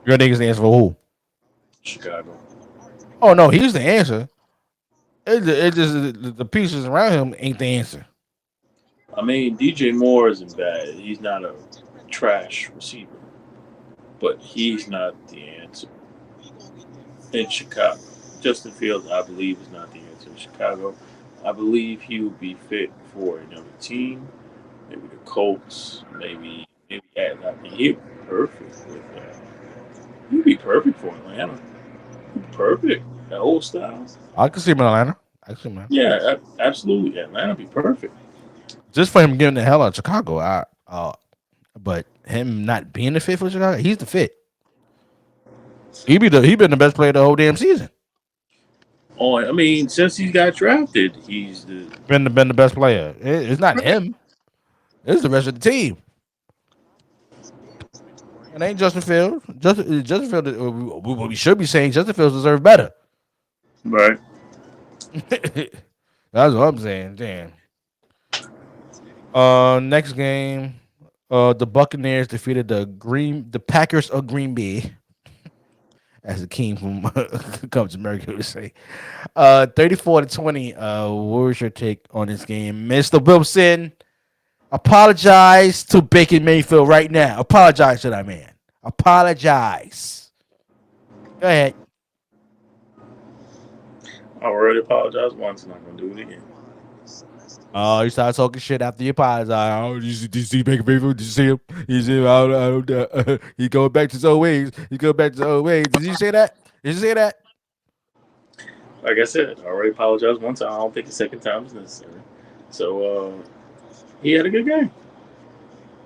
Your niggas the answer for who? Chicago. Oh no, he's the answer. It just the pieces around him ain't the answer. I mean, DJ Moore isn't bad. He's not a trash receiver, but he's not the answer in Chicago. Justin Fields, I believe, is not the answer in Chicago. I believe he would be fit for another team, maybe the Colts, maybe Atlanta. I mean, he'd be perfect with that. He'd be perfect for Atlanta. Perfect. That old style. I can see him in Atlanta. I can see him, man. Yeah, absolutely. Atlanta be perfect. Just for him getting the hell out of Chicago. But him not being the fit for Chicago, he's the fit. He been the best player the whole damn season. Oh, I mean, since he got drafted, he's Been the best player. It's not him. It's the rest of the team. It ain't Justin Fields. Justin Fields. What we should be saying, Justin Fields deserves better. right. That's what I'm saying. Damn. Next game, the Buccaneers defeated the Packers of Green Bay, as the king from Comes to America would say. 34-20. What was your take on this game, Mr. Wilson? Apologize to Baker Mayfield right now. Apologize to that man. Apologize. Go ahead. I already apologized once, and I'm gonna do it again. Oh, you started talking shit after you apologize. Oh, did you see Baker Mayfield? Did you see him? He said, he going back to his old ways. He going back to his old ways. Did you say that? Did you say that? Like I said, I already apologized one time. I don't think the second time is necessary. So he had a good game.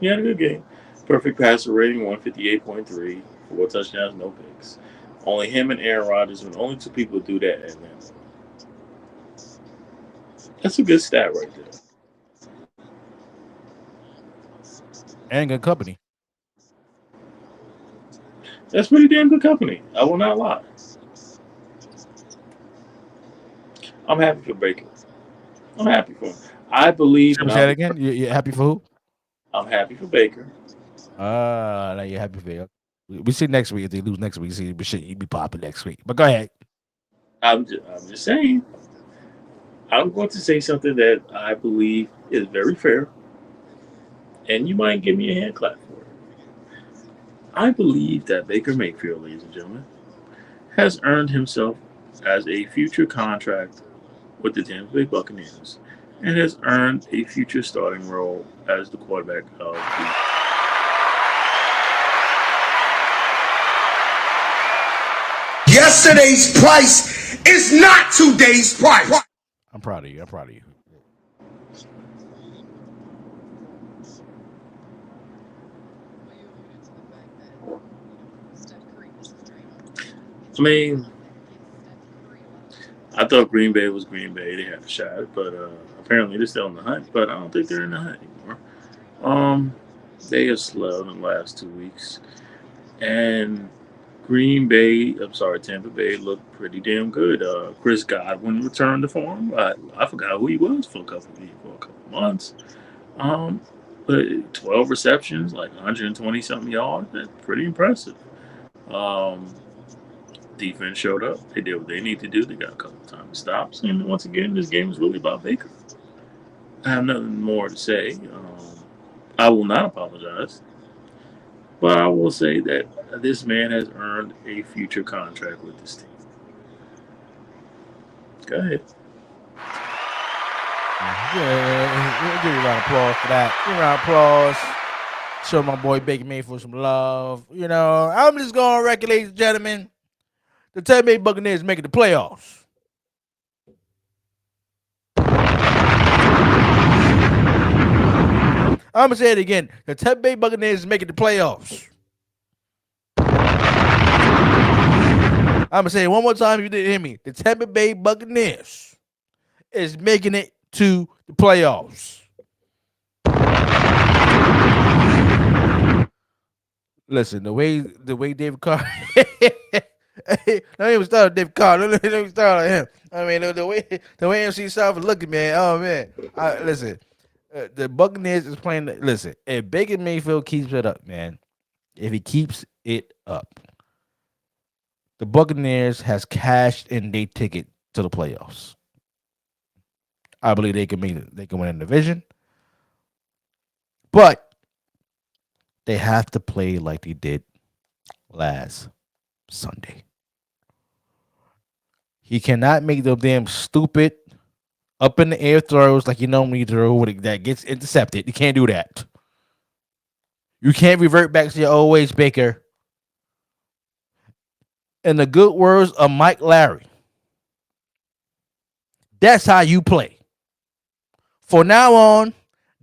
He had a good game. Perfect passer rating, 158.3. 4 touchdowns, no picks. Only him and Aaron Rodgers were the only two people to do that at Atlanta. That's a good stat right there. And good company. That's pretty damn good company. I will not lie. I'm happy for Baker. I'm happy for him. I believe in. Say that again. You happy for who? I'm happy for Baker. Now you're happy for you. We see next week if they lose next week. See, but shit, you be popping next week. But go ahead. I'm just saying. I'm going to say something that I believe is very fair, and you might give me a hand clap for it. I believe that Baker Mayfield, ladies and gentlemen, has earned himself as a future contract with the Tampa Bay Buccaneers and has earned a future starting role as the quarterback of the. Yesterday's price is not today's price. I'm proud of you. I'm proud of you. I mean, I thought Green Bay was Green Bay. They had a shot, but apparently they're still in the hunt. But I don't think they're in the hunt anymore. Um, they have slowed in the last 2 weeks, and Green Bay, I'm sorry, Tampa Bay looked pretty damn good. Chris Godwin returned to form. I forgot who he was for a couple months. Um, but 12 receptions, like 120 something yards. That's pretty impressive. Um, defense showed up. They did what they need to do. They got a couple time stops, and once again, this game is really about Baker. I have nothing more to say. I will not apologize, but I will say that this man has earned a future contract with this team. Go ahead. Yeah, we'll give you a round of applause for that. Give you a round of applause. Show my boy Baker Mayfield some love. You know, I'm just going on record, ladies and gentlemen. The Tampa Bay Buccaneers making the playoffs. I'm going to say it again. The Tampa Bay Buccaneers is making the playoffs. I'm going to say it one more time if you didn't hear me. The Tampa Bay Buccaneers is making it to the playoffs. Listen, the way David Carr don't even start with David Carr. Don't even start on him. I mean, the way MC South is looking, man. Oh man, listen. The Buccaneers is playing. Listen, if Baker Mayfield keeps it up, man. If he keeps it up, the Buccaneers has cashed in their ticket to the playoffs. I believe they can win the division, but they have to play like they did last Sunday. He cannot make those damn stupid up in the air throws like you normally throw that gets intercepted. You can't do that. You can't revert back to your old ways, Baker. In the good words of Mike Larry, that's how you play. For now on,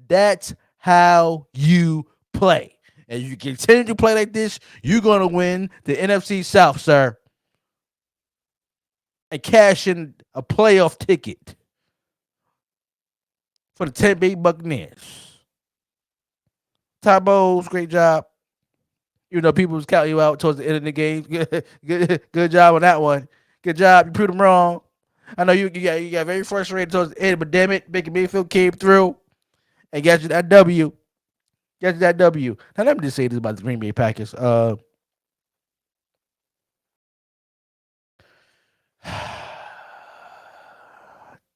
that's how you play. And you continue to play like this, you're going to win the NFC South, sir. And cash in a playoff ticket for the Tampa Bay Buccaneers. Ty Bowles, great job. You know, people was counting you out towards the end of the game. Good job on that one. Good job. You proved them wrong. I know you got very frustrated towards the end, but damn it, Baker Mayfield came through and got you that W. Got you that W. Now let me just say this about the Green Bay Packers.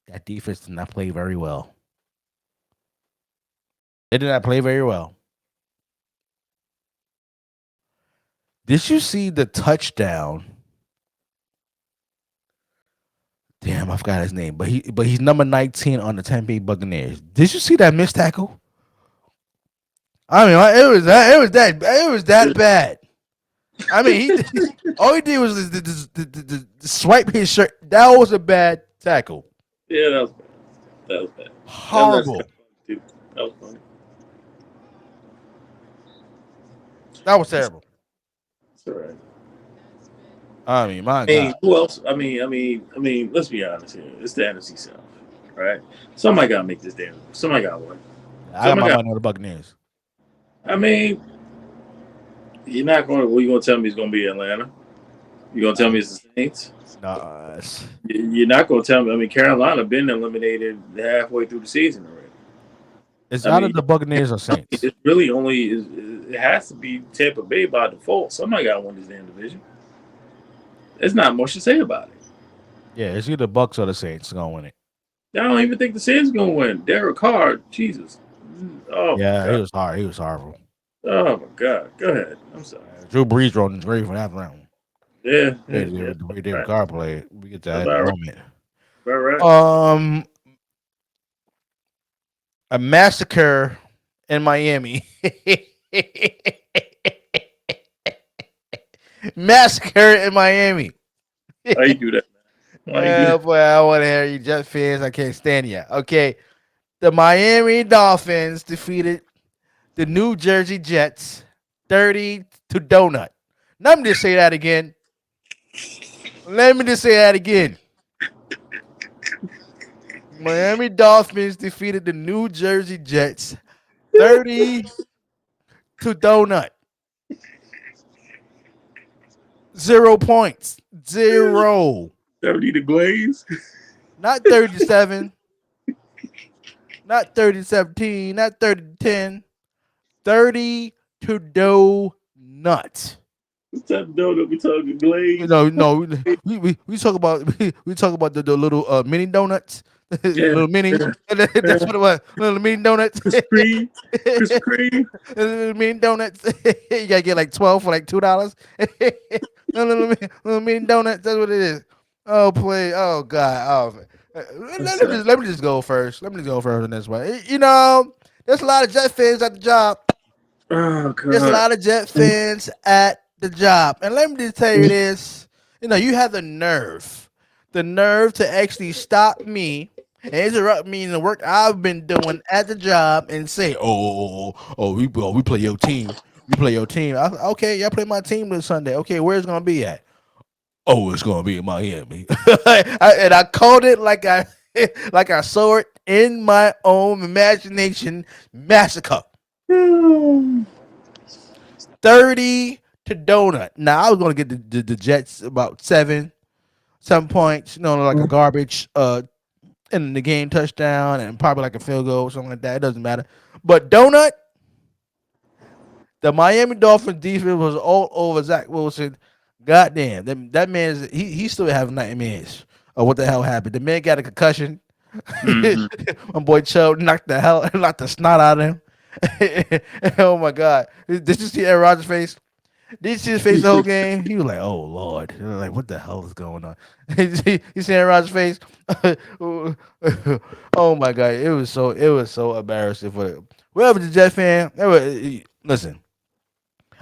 That defense did not play very well. They did not play very well. Did you see the touchdown? Damn, I forgot his name, but he's number 19 on the Tampa Bay Buccaneers. Did you see that missed tackle? I mean, it was that bad. I mean, all he did was the swipe his shirt. That was a bad tackle. Yeah, that was bad. That was bad. Horrible. That was funny. That was terrible. It's all right. I mean, my I mean, God. who else? I mean. Let's be honest here. It's the NFC South, right? Somebody got to make this damn. Somebody got to win. I got my money on the Buccaneers. I mean, you're not going to. What you going to tell me it's going to be Atlanta? You going to tell me it's the Saints? No, You're not going to tell me. I mean, Carolina been eliminated halfway through the season already. it's either the Buccaneers or Saints. It's really only. It has to be Tampa Bay by default. Somebody got to win this damn division. There's not much to say about it. Yeah, it's either Bucks or the Saints gonna win it. I don't even think the Saints gonna win. Derek Carr, Jesus. Oh Yeah, God. it was hard. He was horrible. Oh my God. Go ahead. I'm sorry. Drew Brees rolling his grave for that round. Yeah, Yeah, yeah, yeah. the way David Right. Carr played. We get to That's that in a about right. moment. About right. Um, a massacre in Miami. Massacre in Miami. Why you do that, man? Why you do Oh that? boy, I want to hear you Jet fans. I can't stand you. Okay, the Miami Dolphins defeated the New Jersey Jets 30 to donut. Let me just say that again. Let me just say that again. Miami Dolphins defeated the New Jersey Jets 30 to donut. 0 points. Zero. 70 the glaze. Not 37. Not 30-17. Not 30-10. 30 to donut. What type of donut we talking? Glaze? No. We talk about we talk about the little mini donuts, Yeah, little mini. yeah, That's yeah. what it was. Little mini donuts. Krispy Kreme. Krispy Kreme. Little mini donuts. You gotta get like 12 for like $2. Little mini donuts. That's what it is. Oh play. Oh god. Oh. I'm sorry. Let me just go first. Let me just go first on this one. You know, there's a lot of Jet fans at the job. Oh There's a God. lot of Jet fans at the job. And let me just tell you this. You know, you have the nerve to actually stop me and interrupt me in the work I've been doing at the job and say, we play your team. We play your team. Okay, y'all play my team this Sunday. Okay, where's it going to be at? Oh, it's going to be in Miami. And I called it like I like I saw it in my own imagination massacre. 30 to donut. Now I was gonna get the Jets about 7 points, you know, like a garbage in the game touchdown and probably like a field goal or something like that. It doesn't matter. But donut, the Miami Dolphins defense was all over Zach Wilson. Goddamn, that man's he still having nightmares of what the hell happened. The man got a concussion. Mm-hmm. My boy Chubb knocked the snot out of him. Oh my god. Did you see Aaron Rodgers' face? Did you see his face the whole game? He was like, "Oh Lord!" Like, what the hell is going on? You see Aaron Rodgers' face? Oh my God! It was so embarrassing for whoever the Jet fan. Listen,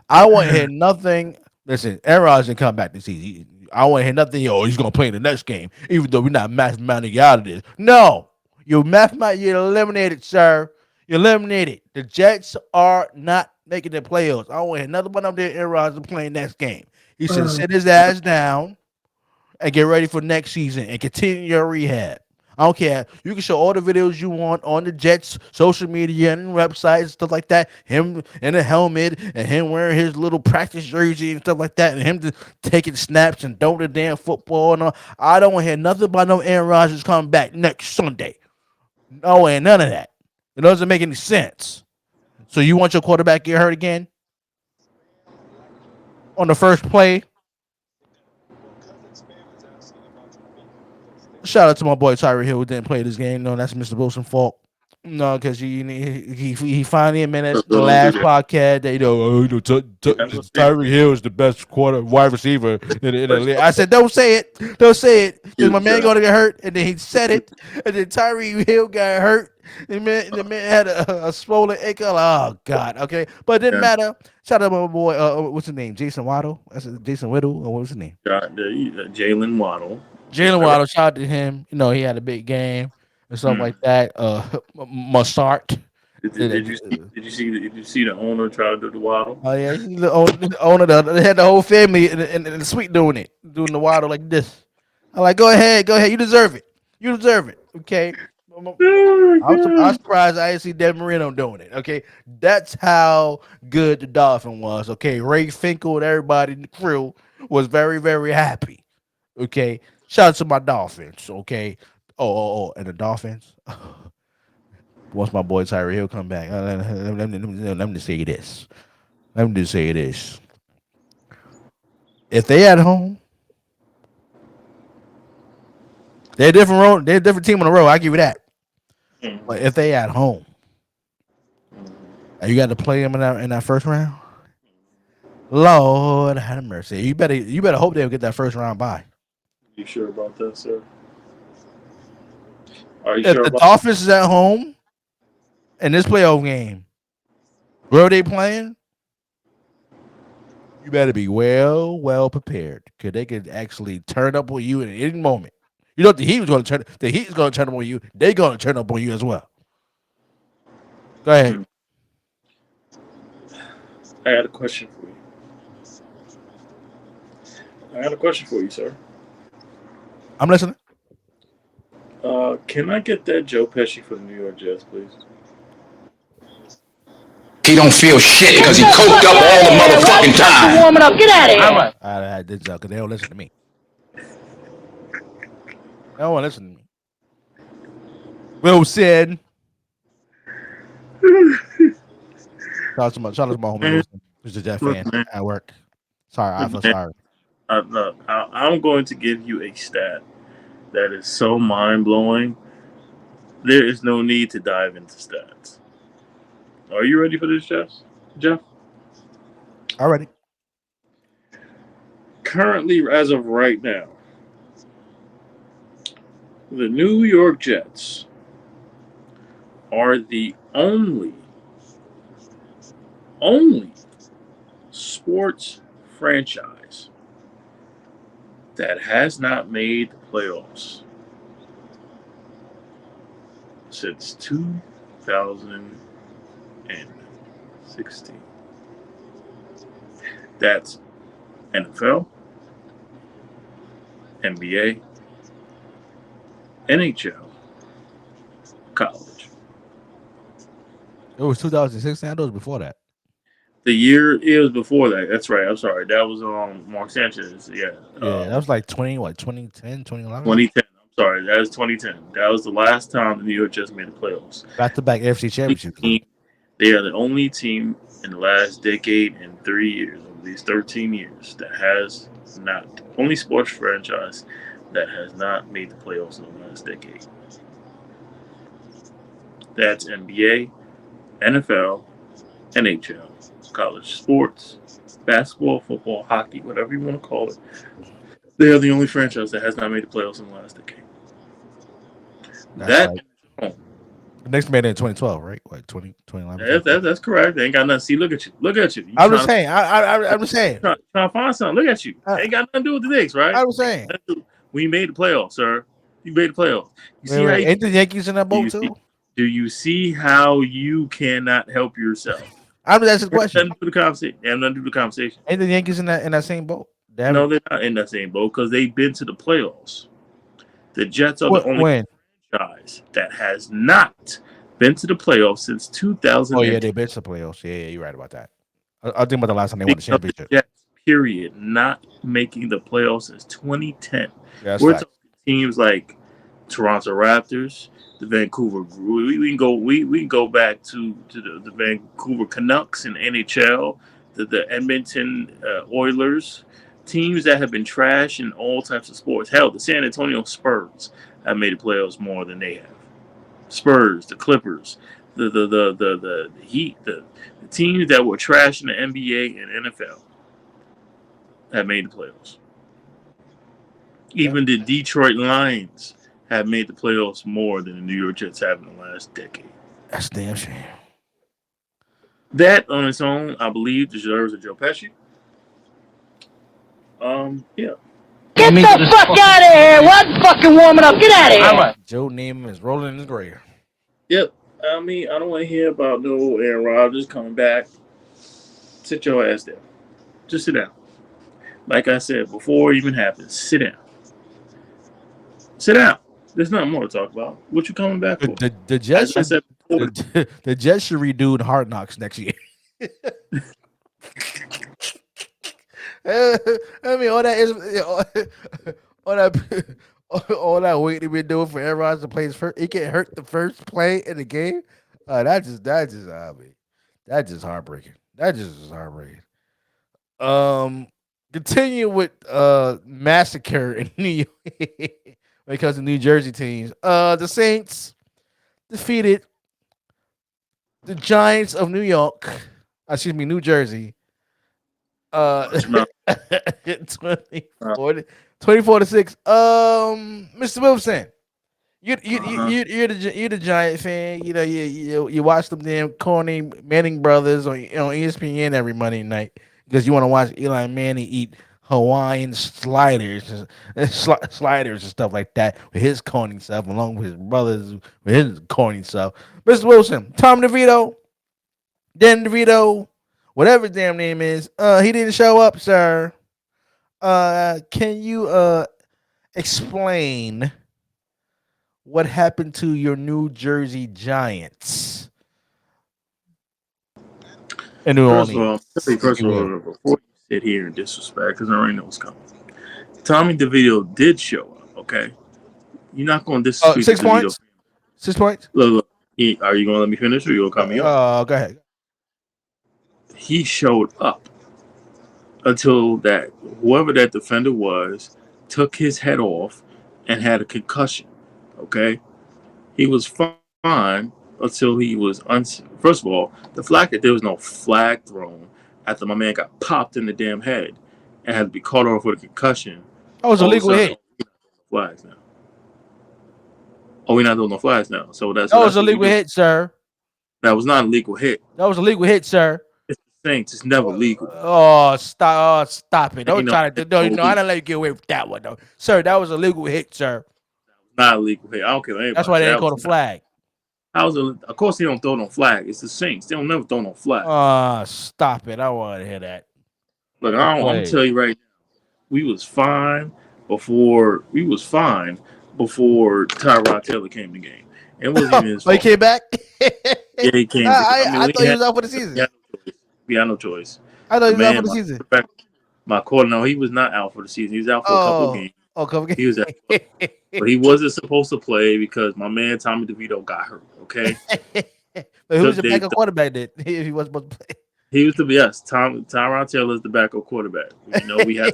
I want to hear nothing. Listen, Aaron Rodgers didn't come back this season. I want to hear nothing. Yo, he's gonna play in the next game, even though we're not mathematically out of this. No, you're eliminated, sir. You're eliminated. The Jets are not making the playoffs. I don't want to hear nothing but up there. Aaron Rodgers playing next game. He should sit his ass down and get ready for next season and continue your rehab. I don't care. You can show all the videos you want on the Jets social media and websites, stuff like that. Him in a helmet and him wearing his little practice jersey and stuff like that, and him just taking snaps and throwing the damn football. And all. I don't want to hear nothing about no Aaron Rodgers coming back next Sunday. No, and none of that. It doesn't make any sense. So you want your quarterback to get hurt again on the first play? Shout out to my boy Tyreek Hill who didn't play this game. No, that's Mr. Wilson's fault. No, because he finally admitted So the don't do last that. podcast that Yeah, that's what they Tyreek Hill is the best wide receiver in the first league. off, I said, don't say it, because my you, man John. going to get hurt, and then he said it, and then Tyreek Hill got hurt. The man had a swollen ankle. Oh God, okay, but it didn't Yeah, matter. Shout out to my boy, what's his name? Jason Waddle. That's Jason Whittle, or what was his name? Jalen Waddle. Jalen I read, Waddle, shout out to him. You know, he had a big game and stuff like mm. that. Massart. Did you see the owner try to do the Waddle? Oh yeah, he's the owner. They had the whole family in the suite doing the waddle like this. I'm like, go ahead. You deserve it. You deserve it. Okay. Oh I'm my surprised I didn't see Dan Marino doing it. Okay, that's how good the Dolphin was. Okay, Ray Finkel and everybody in the crew was very very happy. Okay, shout out to my Dolphins. Okay, and the Dolphins. Once my boy Tyree Hill come back, let me just say this. Let me just say this. If they at home, they're a different road. They're a different team on the road. I give you that. God. But if they at home, And you got to play them in that first round. Lord have mercy. You better hope they'll get that first round bye. You sure about that, sir? Are you If sure the about? Dolphins is at home in this playoff game, where they playing, you better be well prepared because they could actually turn up on you at any moment. You know the Heat was going to turn. The Heat is going to turn up on you. They're going to turn up on you as well. Go ahead. Hmm. I got a question for you. I got a question for you, sir. I'm listening. Can I get that Joe Pesci for the New York Jets, please? He don't feel shit because he coked up all the motherfucking time. Warming up. Get out of here. I did so because they don't listen to me. They don't want to listen to me. Will said. Shout out to my homie Man, Wilson, who's a Jet look, fan man, at work. Sorry, I look, feel man. sorry. Look, I'm going to give you a stat that is so mind blowing. There is no need to dive into stats. Are you ready for this, Jeff? Jeff? Already. Currently, as of right now, the New York Jets are the only sports franchise that has not made the playoffs since 2016. That's NFL, NBA, NHL, college. It was 2016. I thought it was before that. The year it was before that. That's right. I'm sorry. That was Mark Sanchez. Yeah. Yeah, that was like 2010, 2011. 2010. I'm sorry. That was 2010. That was the last time the New York Jets made the playoffs. Back to back AFC championships. They are the only team in the last decade and 3 years, of these 13 years, that has not, only sports franchise that has not made the playoffs in the last decade. That's NBA, NFL, NHL, college sports, basketball, football, hockey, whatever you want to call it. They are the only franchise that has not made the playoffs in the last decade. That's That like the next made it in 2012, right? Like 2011. that's correct. They ain't got nothing. See, look at you. Look at you. You I'm just trying saying. I'm just saying. trying to find something. Look at you. Ain't got nothing to do with the Knicks, right? I was saying. We made the playoffs, sir. You made the playoffs. You see how Wait. Ain't the Yankees in that do boat you see, too? do you see how you cannot help yourself? I'm just asking a Nothing question. to do with the conversation. They have nothing to do with the conversation. Ain't the Yankees in that same boat? They No, haven't. they're not in that same boat because they've been to the playoffs. The Jets are the only When? franchise that has not been to the playoffs since Oh yeah, 2010. they been to playoffs. Yeah, you're right about that. I think about the last time they won the Speaking of the championship. Jets, period, not making the playoffs since 2010. Yeah, that's We're talking facts. teams like Toronto Raptors, the Vancouver. We can go. We can go back to the Vancouver Canucks in NHL, the Edmonton Oilers, teams that have been trash in all types of sports. Hell, the San Antonio Spurs have made the playoffs more than they have. Spurs, the Clippers, the Heat, the teams that were trash in the NBA and NFL have made the playoffs. Even the Detroit Lions have made the playoffs more than the New York Jets have in the last decade. That's damn shame. That on its own, I believe, deserves a Joe Pesci. Yeah. Get the fuck out of here. What fucking warming up? Get out of here. Joe Namath is rolling in his grave. Yep. I mean, I don't want to hear about no Aaron Rodgers coming back. Sit your ass down. Just sit down. Like I said, before it even happens, sit down. Sit down. There's nothing more to talk about. What you coming back for? The Jets As I should said before, the Jets should redo the Hard Knocks next year. I mean, all that is all that all that waiting they've been doing for Aaron Rodgers to play his first. He get hurt the first play in the game. I mean, that's just heartbreaking. That just is heartbreaking. Continue with massacre in New York when it comes to New Jersey teams. The Saints defeated The Giants of New York, excuse me, New Jersey, uh, Watch your mouth. 24, 24-6. Mr. Wilson, Uh-huh. you're the Giant fan. You know you watch them damn corny Manning brothers on ESPN every Monday night because you want to watch Eli Manning eat Hawaiian sliders, sliders and stuff like that with his corny stuff, along with his brothers with his corny stuff. Mr. Wilson, Tom DeVito, Dan DeVito, whatever his damn name is, he didn't show up, sir. Can you explain what happened to your New Jersey Giants in New First of Orleans, all, if first you of will? all, before you sit here and disrespect, because I already know what's coming. Tommy DeVito did show up. Okay, you're not going to Oh, disrespect the six DeVito. points. 6 points. Look, are you going to let me finish, or you going to cut me off? Go ahead. He showed up until that whoever that defender was took his head off and had a concussion. Okay, he was fine until he was first of all, the flag that there was no flag thrown after my man got popped in the damn head and had to be caught off with a concussion. That was a All of a legal sudden, hit. flags now. Oh, we're not doing no flags now. So that's That was a what we legal do. hit, sir. That was not a legal hit. That was a legal hit, sir. It's the Saints. It's never legal. Oh, stop! Oh, stop it! Don't Ain't no, try to. ain't No, no no, I legal. don't let you get away with that one, though, sir. That was a legal hit, sir. Not a legal hit. I don't care what That's anybody why say. they ain't That called was a not. flag. Of course, they don't throw no flag. It's the Saints. They don't never throw no flag. Stop it! I want to hear that. Look, I'm Go gonna ahead. tell you right now. We was fine before. We was fine before Tyrod Taylor came in the game. It wasn't even his Oh, he fault. came back. Yeah, he came. I mean, I thought he was out for the we season. had no choice. We had no choice. I thought The he was out for man, the season. my quarter. No, he was not out for the season. He was out for a couple of Oh, games. come again. He was out, but he wasn't supposed to play because my man Tommy DeVito got hurt. Okay, But who's took the they. backup quarterback then? If he wasn't supposed to play. He was the yes. Tyrod Taylor is the backup quarterback. You know we have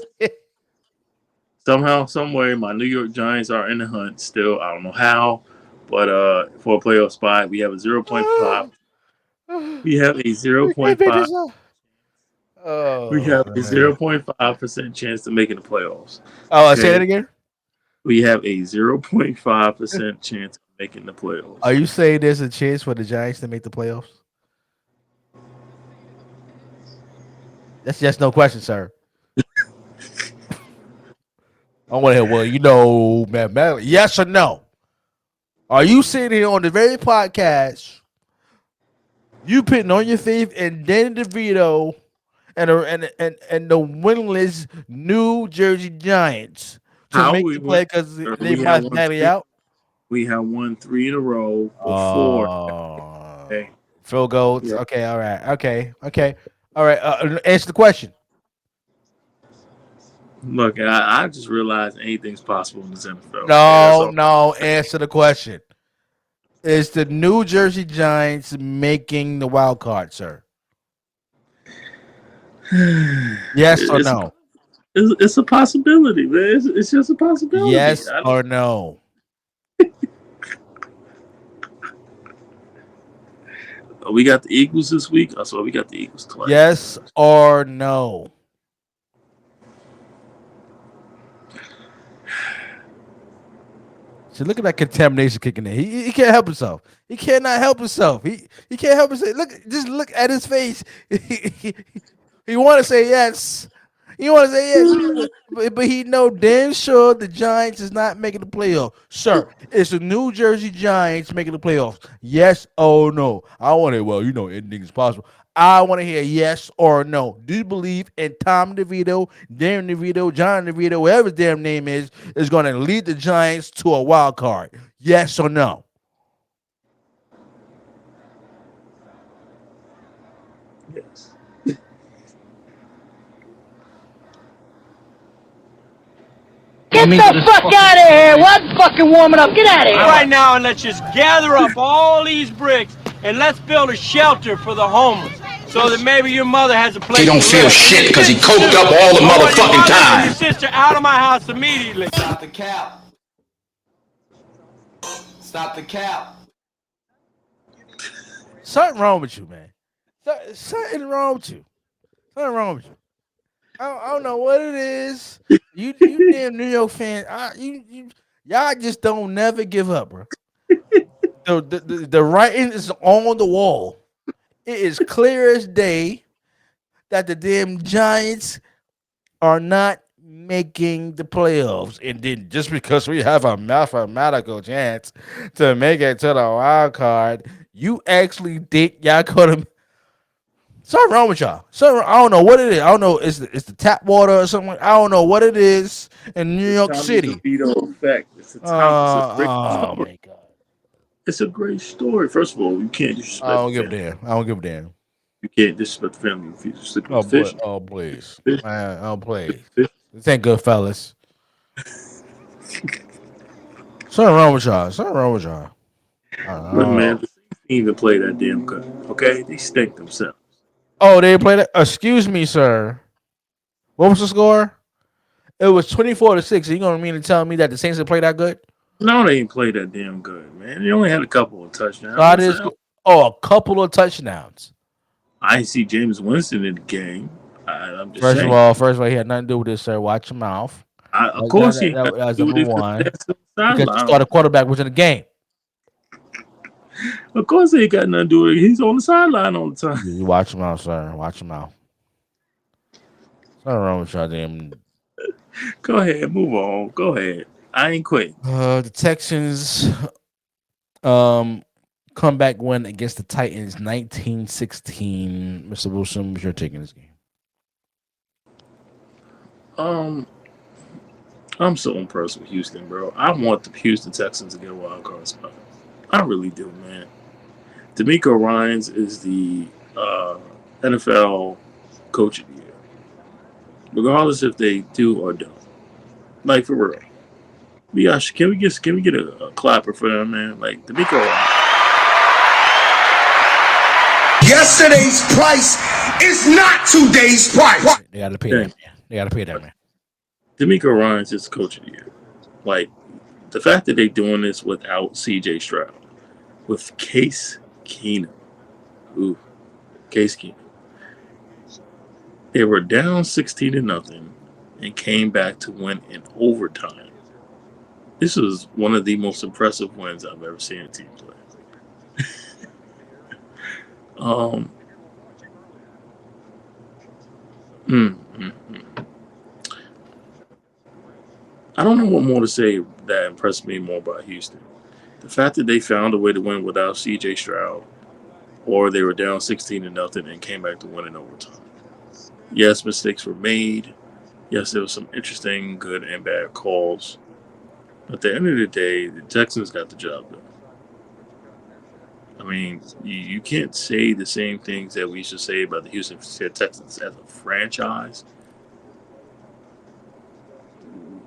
somehow, some way, my New York Giants are in the hunt still. I don't know how, but for a playoff spot, we have a 0.5. We have a zero We can't point make 0.5. this up. We Oh have a man. 0.5% chance to make it the playoffs. Oh, I say that Okay, again. we have a 0.5% chance of making the Are playoffs. you saying there's a chance for the Giants to make the playoffs? That's just no question, sir. I want to hear. Well, man, yes or no? Are you sitting here on the very podcast? You putting on your faith in Danny DeVito and the winless New Jersey Giants to How make we the play went? because they We have might won badly three. out. We have won three in a row before. Oh, Okay. Phil Golds. Yeah. Okay, all right. Okay. All right. Answer the question. Look, I just realized anything's possible in this NFL. Okay, that's No, all. no. Answer the question. Is the New Jersey Giants making the wild card, sir? Yes or it's, a, no? it's a possibility, man. It's just a possibility. Yes or no? We got the Eagles this week. I saw we got the Eagles twice. Yes or no? So look at that contamination kicking in. He can't help himself. He cannot help himself. He can't help himself. Just look at his face. He want to say yes. He want to say yes, but he know damn sure the Giants is not making the playoff. Sir, it's the New Jersey Giants making the playoffs. Yes or no? I want to. Well, anything is possible. I want to hear yes or no. Do you believe in Tom DeVito, Darren DeVito, John DeVito, whatever his damn name is going to lead the Giants to a wild card? Yes or no? Yes. Get the fuck out of here! What fucking warming up? Get out of here! Right now, and let's just gather up all these bricks and let's build a shelter for the homeless. So that maybe your mother has a place He don't to feel live. shit because he And coked your up all the I want your motherfucking mother and time. your sister out of my house immediately. Stop the cap. Stop the cap. Something wrong with you, man. Something wrong with you. Something wrong with you. I don't know what it is. You damn New York fan. Y'all just don't never give up, bro. The writing is on the wall. It is clear as day that the damn Giants are not making the playoffs. And then just because we have a mathematical chance to make it to the wild card, you actually think y'all gonna something wrong with y'all. Something I don't know what it is. I don't know. It's the tap water or something. I don't know what it is in New The York Tommy City. DeVito effect. It's a great Oh story. my god. It's a great story. First of all, you can't I disrespect the don't give a family. damn. I don't give a damn. You can't disrespect the family if you're sleeping Oh with boy. fish. Oh please. Fish, Man, oh please. fish. This ain't good, fellas. Something wrong with y'all. Something wrong with y'all. Look, man, Oh. the Saints didn't even play that damn cut. Okay, they stink themselves. Oh, they played it. Excuse me, sir. What was the score? It was 24-6. You gonna mean to tell me that the Saints didn't play that good? No, they ain't played that damn good, man. They only had a couple of So I touchdowns. did score. Oh, a couple of touchdowns. I ain't see James Winston in the game. I'm just First of saying. all, he had nothing to do with this, sir. Watch your mouth. Of course, he had That to was do number this because one. that's the Because the sideline. starting quarterback was in the game. Of course, he ain't got nothing to do with it. He's on the sideline all the time. You watch your mouth, sir. Watch your mouth. Something wrong with y'all, damn. Go ahead, move on. Go ahead. I ain't quitting. The Texans um comeback win against the Titans 19-16. Mr. Wilson, you're taking this game. Um, I'm so impressed with Houston, bro. I want the Houston Texans to get a wild card spot. I really do, man. D'Amico Ryans is the NFL Coach of the Year, regardless if they do or don't. Like for real. Can we get a clapper for them, man? Like D'Amico Ryans. Yesterday's price is not today's price. They gotta pay that Thank man. They gotta pay that man. D'Amico Ryans is Coach of the Year. Like the fact that they're doing this without C.J. Stroud, with Case Keenum. Ooh, Case Keenum. They were down 16-0 and came back to win in overtime. This was one of the most impressive wins I've ever seen a team play. Um, mm, mm, mm. I don't know what more to say that impressed me more about Houston. The fact that they found a way to win without C.J. Stroud, or they were down 16-0 and came back to win in overtime. Yes, mistakes were made. Yes, there was some interesting, good and bad calls. But at the end of the day, the Texans got the job done. I mean, you can't say the same things that we used to say about the Houston Texans as a franchise.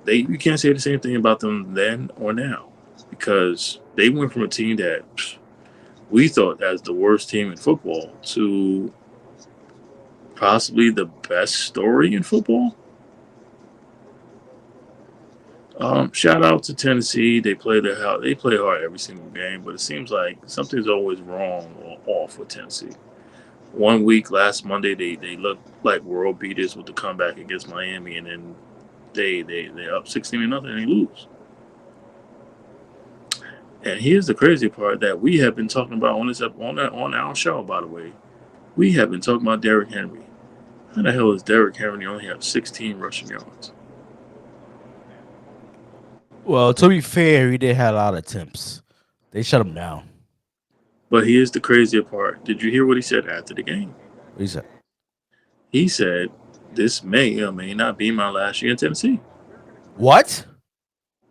You can't say the same thing about them then or now, because they went from a team that we thought as the worst team in football to possibly the best story in football. Shout out to Tennessee. They play hard every single game, but it seems like something's always wrong or off with Tennessee. One week last Monday they looked like world beaters with the comeback against Miami, and then they up 16-0 and they lose. And here's the crazy part that we have been talking about on our show. By the way, we have been talking about Derrick Henry. How the hell is Derrick Henry only have 16 rushing yards? Well, to be fair, he did have a lot of attempts. They shut him down. But here's the crazier part. Did you hear what he said after the game? What he said? He said, "This may or may not be my last year in Tennessee." What?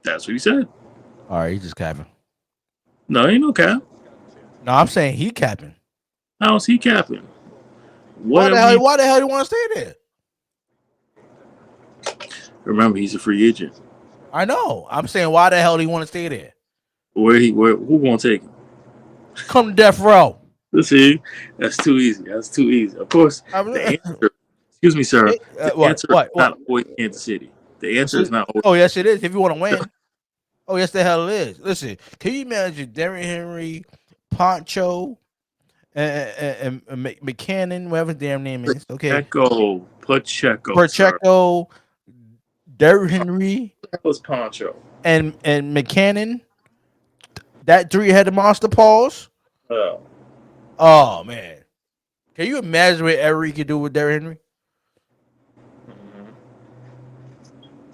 That's what he said. All right, he just capping. No, ain't no cap. No, I'm saying he capping. How's he capping? Why the Whatever. hell? Why the hell do you want to stay there? Remember, he's a free agent. I know. I'm saying why the hell do you want to stay there? Who gonna take him? Come to death row. Let's see. That's too easy. That's too easy. Of course, the answer. Excuse me, sir. The answer is not always Kansas City. The answer is not always. Oh yes, it is. If you want to win. Oh yes, the hell it is. Listen, can you imagine Derrick Henry, Poncho, and McCannon, whatever his damn name is. Okay, Pacheco, sir. Pacheco, Derrick Henry, That was Poncho. and McCannon. That three headed monster pause. Oh, Oh man, can you imagine what Eric could do with Derrick Henry?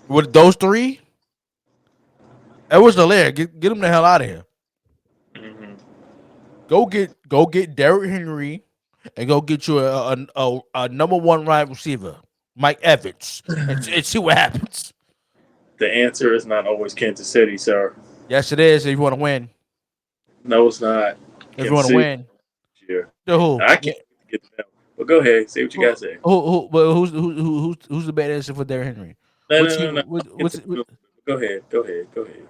With those three, it was the lair. Get him the hell out of here. mm-hmm. Go get Derrick Henry, and go get you a number one wide receiver, Mike Evans, and see what happens. The answer is not always Kansas City, sir. Yes, it is. If you want to win, No, it's not. if you Kansas want to City win, this year. to who? I can't get to them. But go ahead, say what you got to say. But who's the better answer for Derrick Henry? No, What's no, he? no, no. What, Go ahead. Go ahead. Go ahead.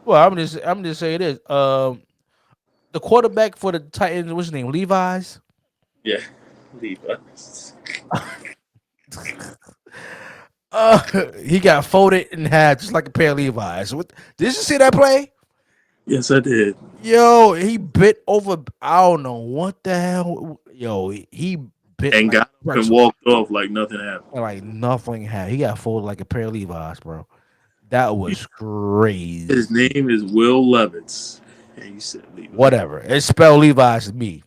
well, I'm just saying this. The quarterback for the Titans, what's his name? Levi's. Yeah. Leave us. He got folded in half just like a pair of Levi's. What? Did you see that play? Yes, I did. Yo, he bit over. I don't know what the hell. Yo, he bit And like got up and pretzel, walked off like nothing happened. like nothing happened. He got folded like a pair of Levi's, bro. That was crazy. His name is Will Levitz. And you said Levi. Whatever. It's spelled Levi's to me.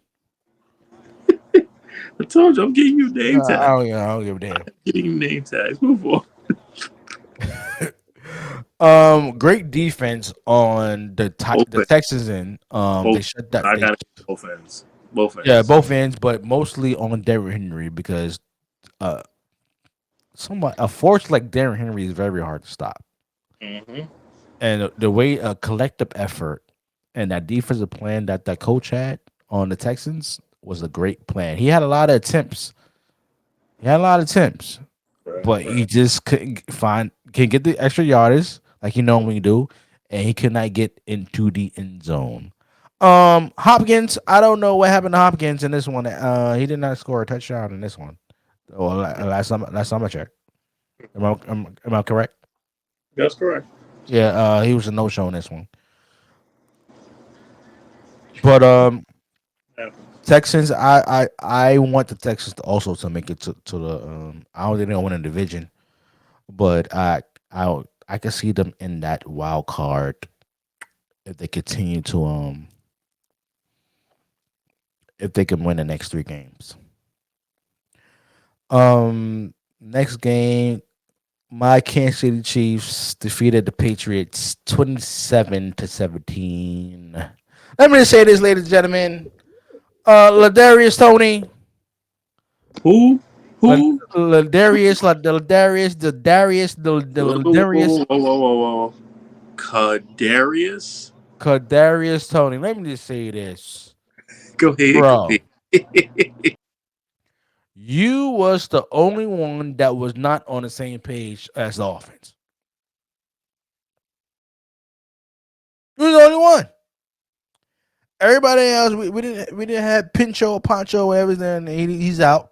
I told you I'm getting you name tags. I don't give a damn. Getting you name tags. Move on. Great defense on the Texans end. They shut that. I got both ends. Both ends. Yeah, both ends, but mostly on Derrick Henry because a force like Derrick Henry is very hard to stop. Mm-hmm. And the way a collective effort and that defensive plan that that coach had on the Texans was a great plan. He had a lot of attempts. But he just couldn't get the extra yardage like he normally do, and he could not get into the end zone. Hopkins, I don't know what happened to Hopkins in this one. He did not score a touchdown in this one. Or last time I checked. Am I correct? That's correct. Yeah, he was a no show in this one. But Texans, I want the Texans to also to make it to the I don't think they'll win a division, but I can see them in that wild card if they continue to if they can win the next three games. Next game, my Kansas City Chiefs defeated the Patriots 27-17. Let me just say this, ladies and gentlemen. Ladarius Tony. Who? Ladarius. Whoa. Kadarius? Kadarius Tony. Let me just say this. Go ahead. Bro. You was the only one that was not on the same page as the offense. You was the only one. Everybody else, we didn't have Pincho or Pancho, whatever, then he's out.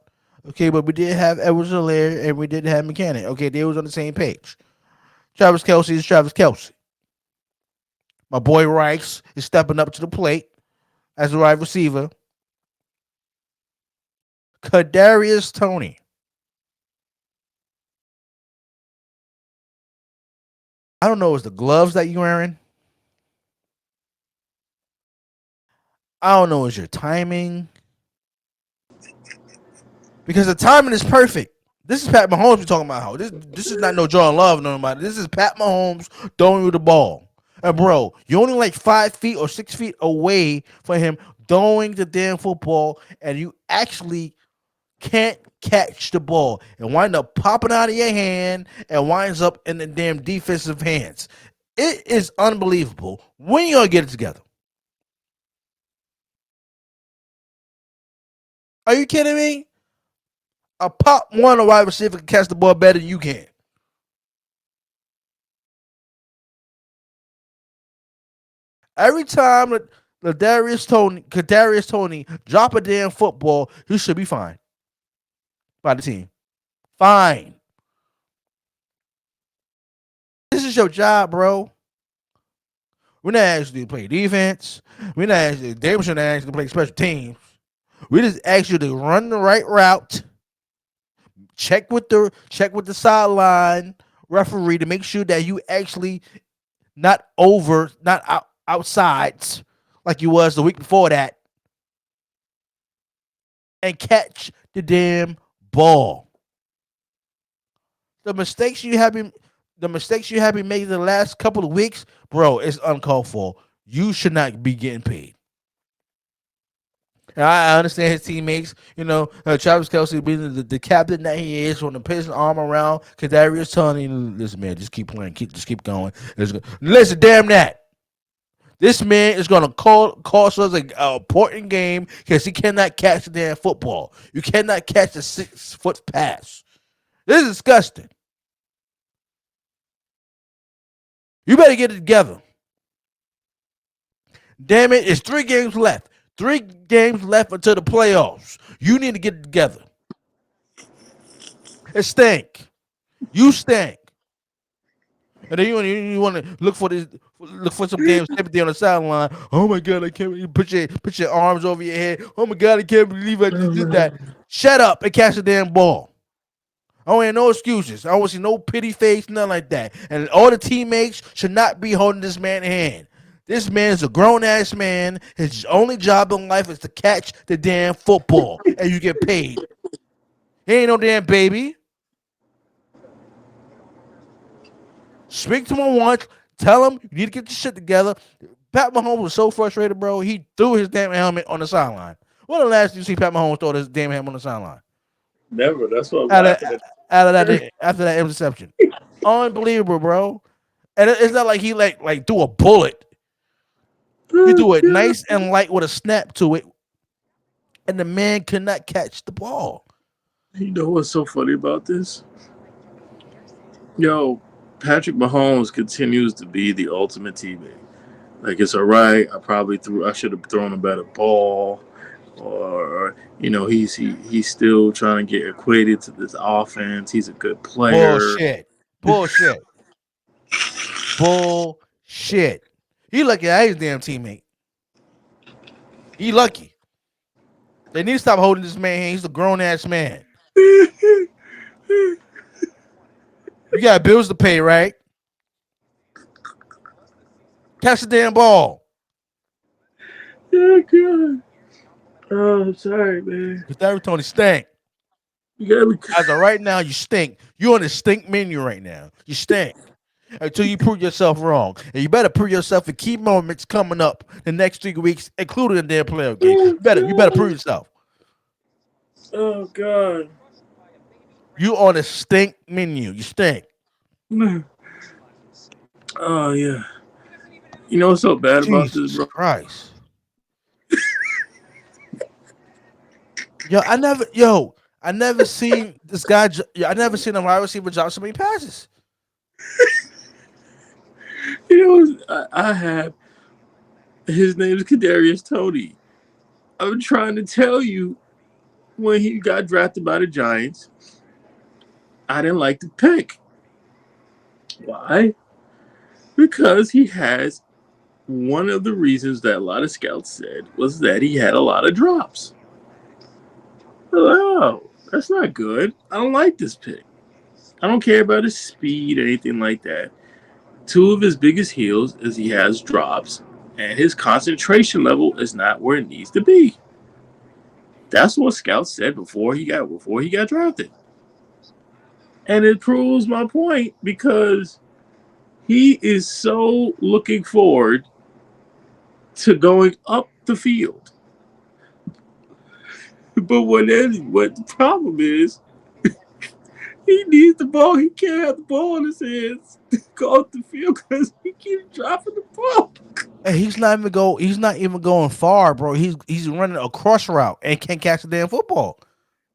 Okay, but we did have Edwards Helaire and we did have McCannon. Okay, they was on the same page. Travis Kelce is Travis Kelce. My boy Rice is stepping up to the plate as a wide receiver. Kadarius Tony. I don't know, is the gloves that you're wearing? I don't know, is your timing? Because the timing is perfect. This is Pat Mahomes we're talking about. How this is not no Jordan Love, no nobody. This is Pat Mahomes throwing you the ball. And bro, you're only like 5 feet or 6 feet away from him throwing the damn football, and you actually can't catch the ball and wind up popping out of your hand and winds up in the damn defensive hands. It is unbelievable. When you gonna get it together? Are you kidding me? A pop one wide receiver can catch the ball better than you can. Every time Kadarius Tony drop a damn football, he should be fine by the team. Fine. This is your job, bro. We're not asking you to play defense. We're not asking. They shouldn't ask you to play special teams. We just ask you to run the right route. Check with the sideline referee to make sure that you actually not outside like you was the week before that, and catch the damn ball. The mistakes you have been the mistakes you have been making the last couple of weeks, bro, is uncalled for. You should not be getting paid. And I understand his teammates, Travis Kelsey being the captain that he is, from the put his arm around Kadarius Toney. Listen, man, just keep playing, keep going. Listen, damn that. This man is gonna cost us an important game because he cannot catch the damn football. You cannot catch a 6-foot pass. This is disgusting. You better get it together. Damn it, it's 3 games left. 3 games left until the playoffs. You need to get it together. It stink. You stink. And then you want to look for some damn sympathy on the sideline. Oh my God, I can't believe put your arms over your head. Oh my God, I can't believe I just did that. Shut up and catch the damn ball. I don't hear no excuses. I don't see no pity face, nothing like that. And all the teammates should not be holding this man's hand. This man is a grown-ass man. His only job in life is to catch the damn football, and you get paid. He ain't no damn baby. Speak to him once. Tell him you need to get your shit together. Pat Mahomes was so frustrated, bro. He threw his damn helmet on the sideline. When the last you see Pat Mahomes throw his damn helmet on the sideline? Never. That's what I'm Out laughing at. of that after that interception, unbelievable, bro. And it's not like he like threw a bullet. He threw it nice and light with a snap to it, and the man could not catch the ball. You know what's so funny about this? Yo, Patrick Mahomes continues to be the ultimate teammate. Like, it's all right. I should have thrown a better ball, or he's still trying to get equated to this offense. He's a good player. Bullshit. He lucky I his damn teammate. He lucky. They need to stop holding this man hand. He's a grown ass man. You got bills to pay, right? Catch the damn ball. Yeah, God. Oh, I'm sorry, man. Because Tony stink. You gotta be. As of right now, you stink. You on the stink menu right now. You stink. Until you prove yourself wrong. And you better prove yourself in key moments coming up the next 3 weeks, including the damn playoff game. You better prove yourself. Oh, God. You on the stink menu. You stink. Oh, yeah. You know what's so bad about this, bro? Christ. I never seen this guy. I never seen a wide receiver drop so many passes. I have. His name is Kadarius Toney. I'm trying to tell you, when he got drafted by the Giants, I didn't like the pick. Why? Because he has one of the reasons that a lot of scouts said was that he had a lot of drops. Oh, that's not good. I don't like this pick. I don't care about his speed or anything like that. 2 of his biggest heals is he has drops, and his concentration level is not where it needs to be. That's what scouts said before he got drafted. And it proves my point because he is so looking forward to going up the field. But what the problem is, he needs the ball. He can't have the ball in his hands to go up the field because he keeps dropping the ball. And he's not even going far, bro. He's running a cross route and can't catch the damn football.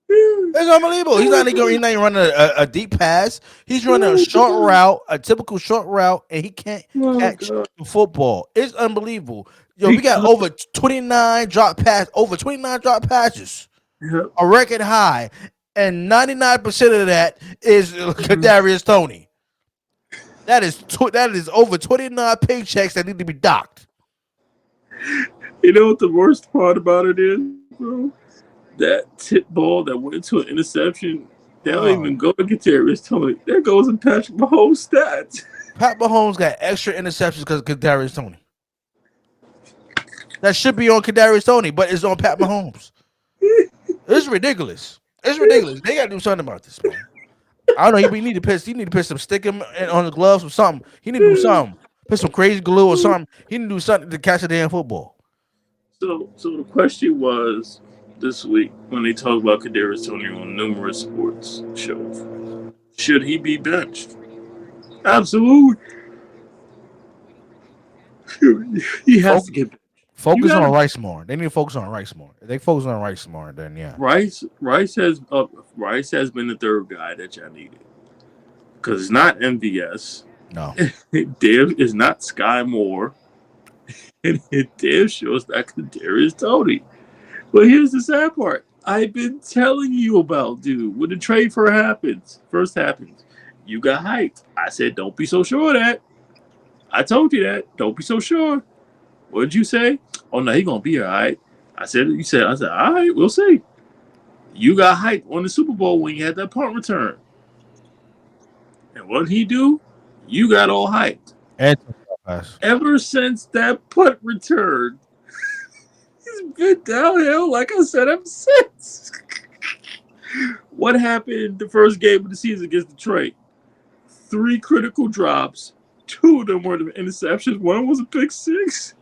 It's unbelievable. He's not even running a deep pass. He's running a short route, a typical short route, and he can't catch the football. It's unbelievable. Yo, we got over 29 drop passes. Yep. A record high, and 99% of that is Kadarius Toney. That is over 29 paychecks that need to be docked. You know what the worst part about it is, bro? That tip ball that went to an interception, they don't Oh, even go to Kadarius Tony. There goes in Patrick Mahomes' stats. Pat Mahomes got extra interceptions because of Kadarius Tony. That should be on Kadarius Tony, but it's on Pat Mahomes. It's ridiculous. It's ridiculous. They got to do something about this, man. I don't know. He need to piss. He need to put some stick him on the gloves or something. He need to do something. Put some crazy glue or something. He need to do something to catch a damn football. So the question was this week when they talk about Kadarius Tony on numerous sports shows, should he be benched? Absolutely. He has to get benched. You Focus got on to Rice more. They need to focus on Rice more. If they focus on Rice more, then yeah. Rice has been the third guy that y'all needed because it's not MVS. No. Dave is not Sky Moore, and it damn sure it's not Kadarius Tony. But here's the sad part. I've been telling you about, dude. When the trade first happens, you got hyped. I said, don't be so sure of that. I told you that. Don't be so sure. What did you say? Oh no, he gonna be all right. I said, all right, we'll see. You got hyped on the Super Bowl when you had that punt return. And what did he do? You got all hyped. And Ever since that punt return, he's been downhill, like I said, ever since. What happened the first game of the season against Detroit? 3 critical drops. 2 of them were the interceptions. One was a pick six.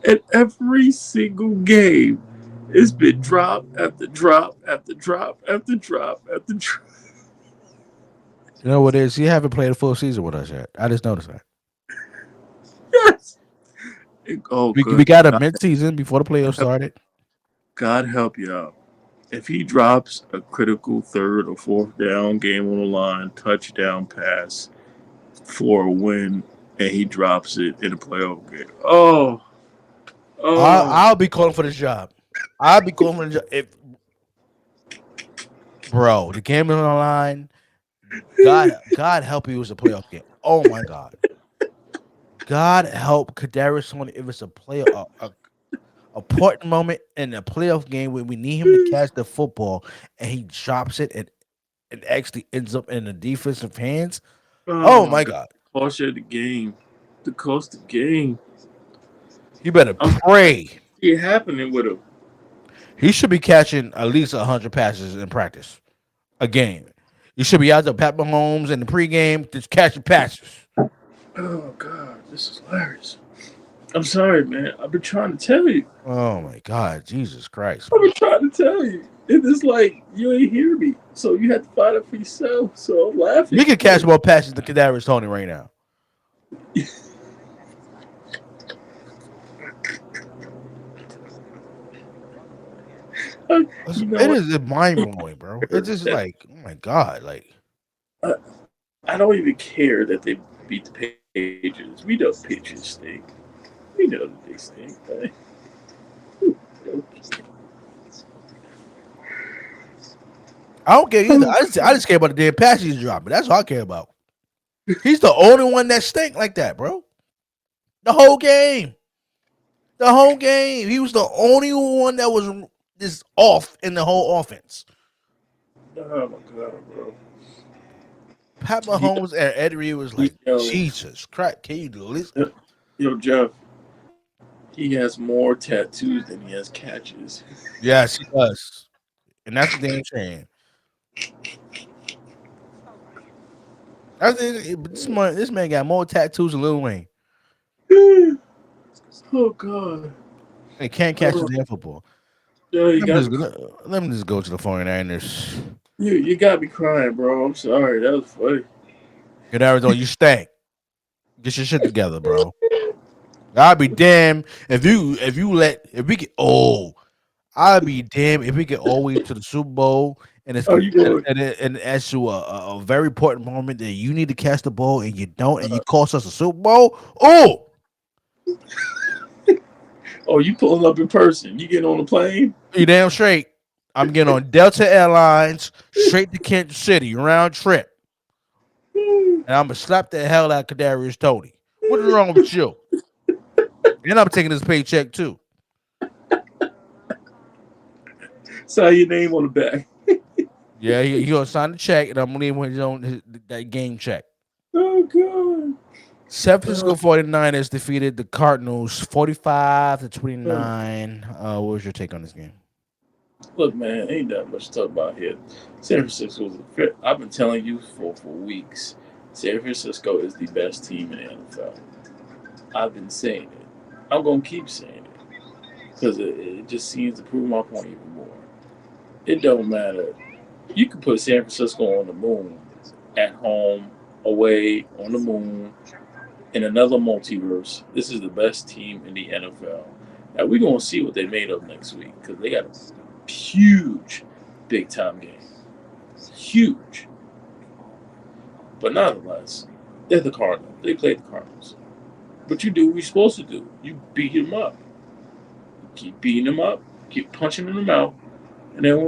And every single game, it's been drop after drop after drop after drop after drop. you know what it is? He haven't played a full season with us yet. I just noticed that. Yes. Oh, We good. got a mid season before the playoffs started. God help you out. If he drops a critical third or fourth down, game on the line, touchdown pass for a win, and he drops it in a playoff game. I'll be calling for this job. I'll be calling for the job. Bro, the game is on the line. God help you, it was a playoff game. Oh my God. God help Kadarius Tony if it's a important moment in a playoff game where we need him to catch the football and he drops it and it actually ends up in the defensive hands. Oh my God. Cost you the game. The cost of the game. You better pray. It happening with him. He should be catching at least 100 passes in practice a game. You should be out there, Pat Mahomes in the pregame, just catching passes. Oh God, this is hilarious. I'm sorry, man. I've been trying to tell you. Oh my God, Jesus Christ! I've been trying to tell you. And it's like you ain't hear me, so you have to find it for yourself. So I'm laughing. You can catch more passes than Kadarius Tony right now. It is mind blowing, bro. It's just like, oh my God, like I don't even care that they beat the Patriots. We know the Patriots stink. We know that they stink. Right? I don't care either. I just care about the damn passes he's dropping. That's all I care about. He's the only one that stink like that, bro. The whole game. The whole game. He was the only one that was this off in the whole offense. Oh my God, bro. Pat Mahomes and Ed Reed was like, Jesus Christ, can you listen? Yo, Jeff, he has more tattoos than he has catches. Yes, he does. And that's the damn shame. This man got more tattoos than Lil Wayne. Oh God. They can't catch the damn football. Yo, let me just go to the 49ers. You got me crying, bro. I'm sorry. That was funny. Good Arizona, you stank. Get your shit together, bro. I'll be damned if we get I'll be damned if we get all the way to the Super Bowl and it's and as to a very important moment that you need to catch the ball and you don't and you cost us a Super Bowl. Oh, you pulling up in person. You getting on the plane? You damn straight. I'm getting on Delta Airlines straight to Kansas City, round trip. And I'm gonna slap the hell out of Kadarius Tony. What's wrong with you? And I'm taking this paycheck too. Sign your name on the back. Yeah, he gonna sign the check, and I'm gonna leave him his own that game check. Oh God. San Uh, Francisco 49ers defeated the Cardinals 45 to uh, 29. What was your take on this game? Look, man, ain't that much to talk about here. San Francisco is I've been telling you for weeks. San Francisco is the best team in the NFL. I've been saying it. I'm gonna keep saying it because it just seems to prove my point even more. It don't matter. You can put San Francisco on the moon, at home, away, on the moon, in another multiverse. This is the best team in the NFL. Now we're gonna see what they made of next week because they got a huge, big time game. Huge, but nonetheless, they're the Cardinals. They played the Cardinals. But you do what you're supposed to do. You beat them up. You keep beating them up. Keep punching them in the mouth. And then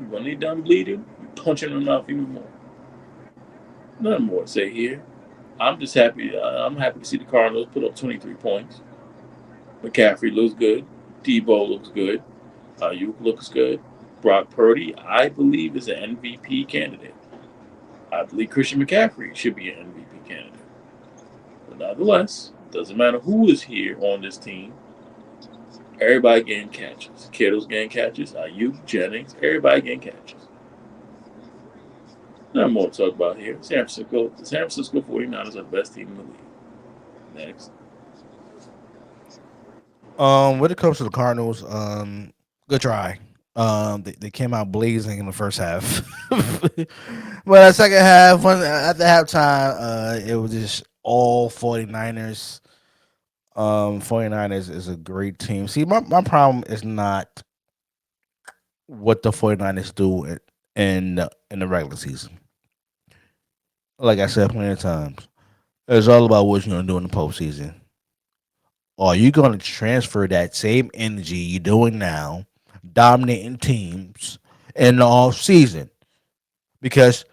when they done bleeding, you punch them in the mouth even more. Nothing more to say here. I'm just happy. I'm happy to see the Cardinals put up 23 points. McCaffrey looks good. Debo looks good. Ayuk looks good. Brock Purdy, I believe, is an MVP candidate. I believe Christian McCaffrey should be an MVP candidate. But nonetheless, doesn't matter who is here on this team. Everybody getting catches. Kittle's getting catches. Ayuk, Jennings, everybody getting catches. Nothing more to talk about here. The San Francisco 49ers are the best team in the league. Next. When it comes to the Cardinals, good try. They came out blazing in the first half, but the second half, when at the halftime, it was just all 49ers. 49ers is a great team. See, my problem is not what the 49ers do in the regular season. Like I said plenty of times, it's all about what you're gonna do in the postseason. Are you gonna transfer that same energy you're doing now, dominating teams in the off season? Because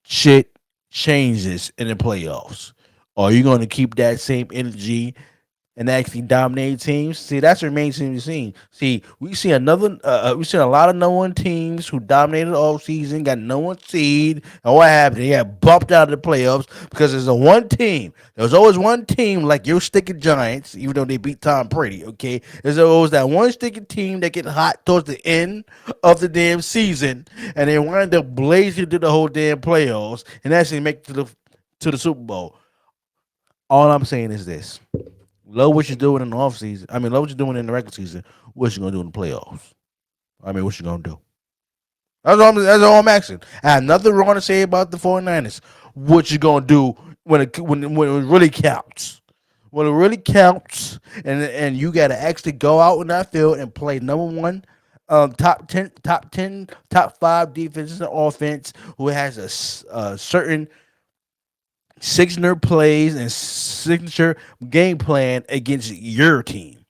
shit changes in the playoffs. Are you gonna keep that same energy and actually dominate teams? See, that's the main thing we've seen. See, we seen a lot of no one teams who dominated all season, got no one seed, and what happened? They got bumped out of the playoffs because there's a one team. There's always one team like your sticky Giants, even though they beat Tom Brady. Okay, there's always that one sticky team that get hot towards the end of the damn season, and they wind up blazing through the whole damn playoffs and actually make it to the Super Bowl. All I'm saying is this. Love what you're doing in the off season. I mean, love what you're doing in the regular season. What you gonna do in the playoffs? I mean, what you gonna do? That's all I'm asking. I have nothing wrong to say about the 49ers. What you gonna do when it really counts? When it really counts, and you gotta actually go out in that field and play number one, top 10, top five defenses and offense who has a certain signature plays and signature game plan against your team.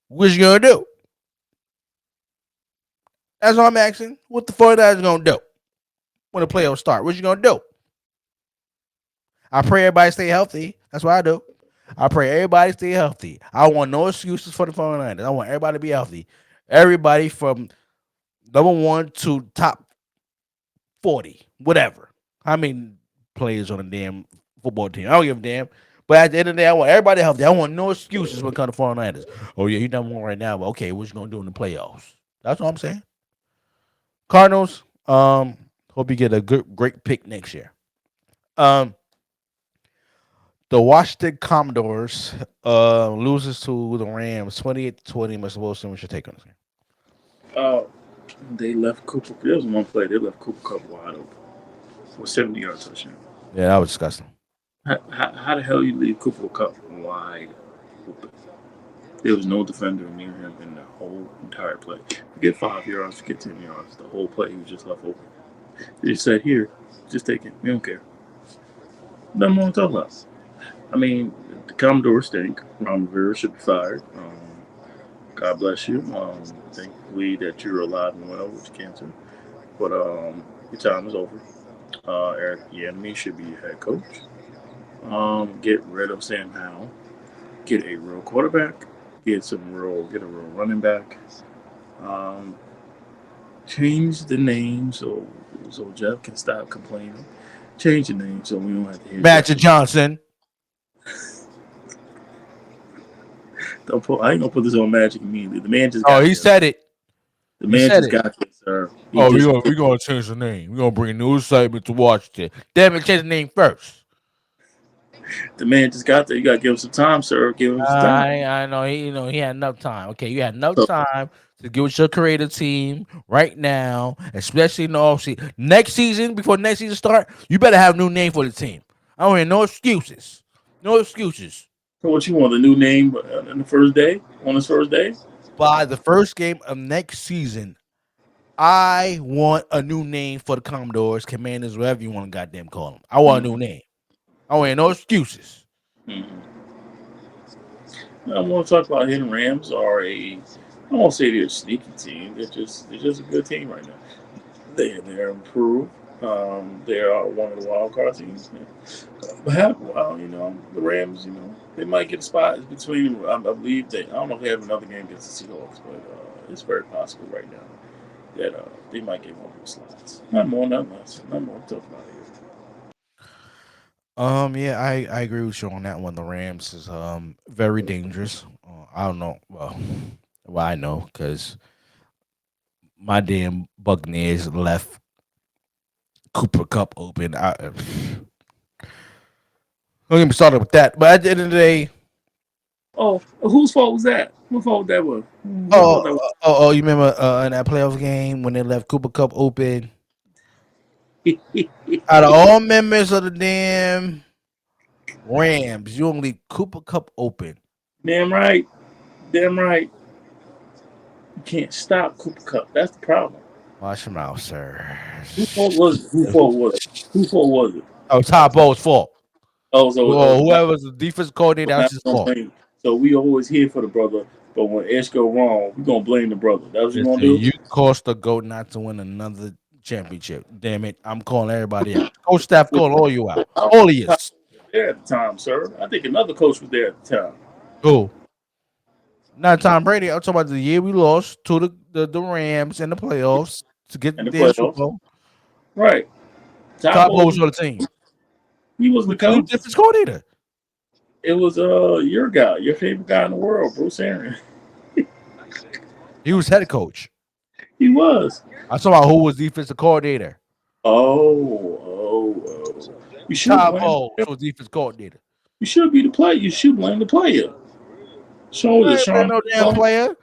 What you gonna do? That's all I'm asking. What the 49ers gonna do when the playoffs start? What you gonna do? I pray everybody stay healthy. That's what I do. I pray everybody stay healthy. I want no excuses for the 49ers. I want everybody to be healthy. Everybody from number one to top 40, whatever. How many players on a damn football team? I don't give a damn. But at the end of the day, I want everybody healthy. I want no excuses when it comes to 49ers. Oh, yeah, he's number one right now. But okay, what you going to do in the playoffs? That's what I'm saying. Cardinals, hope you get a great pick next year. Um, the Washington Commodores loses to the Rams 28-20. Mr. Wilson, what's your take on this game? uh, they left Cooper. There was one play. They left Cooper Cup wide open for 70-yard touchdown. Yeah, that was disgusting. How the hell you leave Cooper Cup wide open? There was no defender near him in the whole entire play. Get 5 yards, get 10 yards. The whole play he was just left open. They just said, "Here, just take it. We don't care." Nothing more to talk about. I mean, the Commodores stink. Ron Rivera should be fired. God bless you. Thankfully that you're alive and well with cancer. But your time is over. Eric Bieniemy should be your head coach. Get rid of Sam Howell. Get a real quarterback. Get a real running back. Um, Change the name so Jeff can stop complaining. Change the name so we don't have to hear Jeff. Magic Johnson. I ain't gonna put this on Magic immediately. The man just Oh, got he there. said it. The He man said just it. got there, sir. He Oh, just we gonna change the name. We gonna bring a new excitement to Washington. Damn it, change the name first. the man just got there. You gotta give him some time, sir. Give him some time. I know he had enough time. Okay, you had enough So, time to get with your creative team right now, especially in the offseason. Next season, before next season start, you better have a new name for the team. I don't hear no excuses. No excuses. so what you want? The new name on the first day? On his first day? By the first game of next season, I want a new name for the Commodores, Commanders, whatever you want to goddamn call them. I want a new name. I don't hear no excuses. Mm-hmm. I want to talk about hidden Rams are a. I won't say they're a sneaky team. They're just a good team right now. They're improved. They are one of the wild card teams. But the Rams, they might get a spot between. I believe I don't know if they have another game against the Seahawks, but it's very possible right now that they might get one of those slots. Not more, not less. Not more to talk about here. Yeah, I agree with you on that one. The Rams is very dangerous. I don't know. Well, I know because my damn Buccaneers left Cooper Cup open. Don't get me started with that. But at the end of the day, Oh, whose fault was that? Whose fault that was? Whose fault that was? you remember in that playoff game when they left Cooper Cup open? Out of all members of the damn Rams, you only leave Cooper Cup open. Damn right. Damn right. You can't stop Cooper Cup. That's the problem. Watch your mouth, sir. Whose fault was it? Whose fault was it? Whose fault was it? Oh, Todd Bowles' fault. Oh, Whoever's the defense coordinator, that was his fault. So we always here for the brother, but when Ish go wrong, we gonna blame the brother. That's what you gonna do? You cost the GOAT not to win another championship. Damn it. I'm calling everybody out. Coach staff calling all you out. All of you. There at the time, sir. I think another coach was there at the time. Who? Not Tom Brady. I'm talking about the year we lost to the Rams in the playoffs to get the Super Bowl. Right. Todd Bowles on the team. He was the coach. Defense coordinator. It was your guy, your favorite guy in the world, Bruce Arians. He was head coach. He was. I saw about who was defensive coordinator. Oh. You should Todd Bowles was defense coordinator. You should be the player. You should blame the player. Sean player.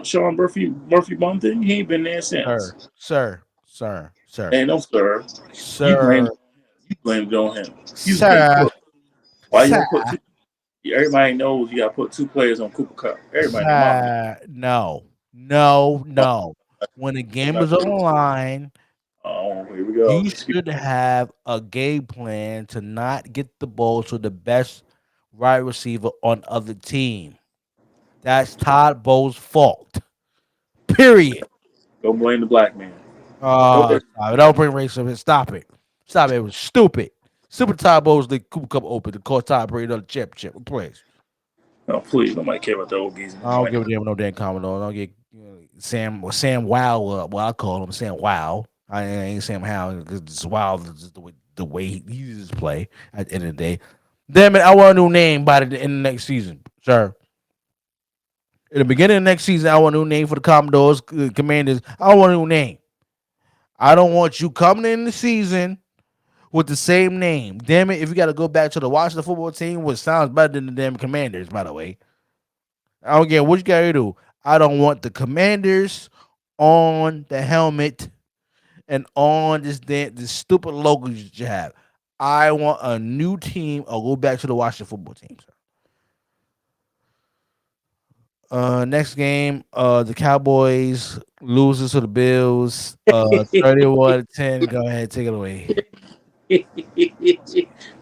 Sean Murphy Bunting. He ain't been there since. Sir. Hey, no, sir. Sir. You blamed it on him. Sir. Why you put two? Everybody knows you got to put two players on Cooper Cup. Everybody No. When the game is on the line, here we go. You should have a game plan to not get the ball to the best wide receiver on other team. That's Todd Bowles' fault. Period. Don't blame the black man. Don't bring racism. Stop it. It was stupid. Super Todd Bowles the Cooper Cup open to cause Todd Brady another championship. Please. No, please. Nobody care about the old geezer. I don't give a damn no damn Commodore. I don't get Sam Wow. Well, I call him Sam Wow. I ain't Sam Howell because it's wild. The way he uses play at the end of the day. Damn it! I want a new name by the end of next season, sir. In the beginning of next season, I want a new name for the Commodores, Commanders. I want a new name. I don't want you coming in the season with the same name. Damn it! If you got to go back to the Washington football team, which sounds better than the damn Commanders, by the way. I don't get what you got to do. I don't want the Commanders on the helmet and on this stupid logo that you have. I want a new team. I'll go back to the Washington football team. Next game, the Cowboys loses to the Bills. 31-10. Go ahead, take it away.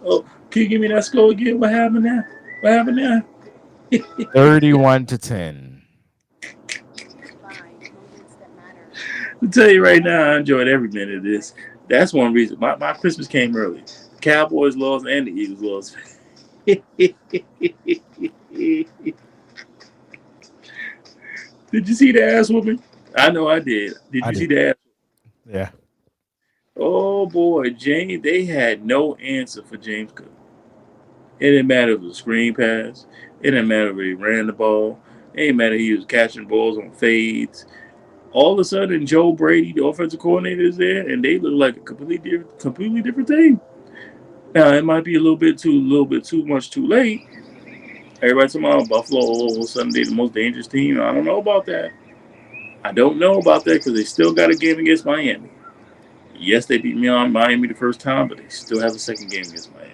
Oh, can you give me that score again? What happened now? 31-10. I'll tell you right now, I enjoyed every minute of this. That's one reason. My Christmas came early. Cowboys lost and the Eagles lost. Did you see the ass whooping? I know I did. Did I you see did. that? Yeah. Oh boy, James, they had no answer for James Cook. It didn't matter if it was a screen pass. It didn't matter if he ran the ball. It didn't matter if he was catching balls on fades. All of a sudden, Joe Brady, the offensive coordinator, is there, and they look like a completely different team. Now it might be a little bit too much too late. Everybody talking about Buffalo all of a sudden they the most dangerous team. I don't know about that. I don't know about that because they still got a game against Miami. Yes, they beat me on Miami the first time, but they still have a second game against Miami.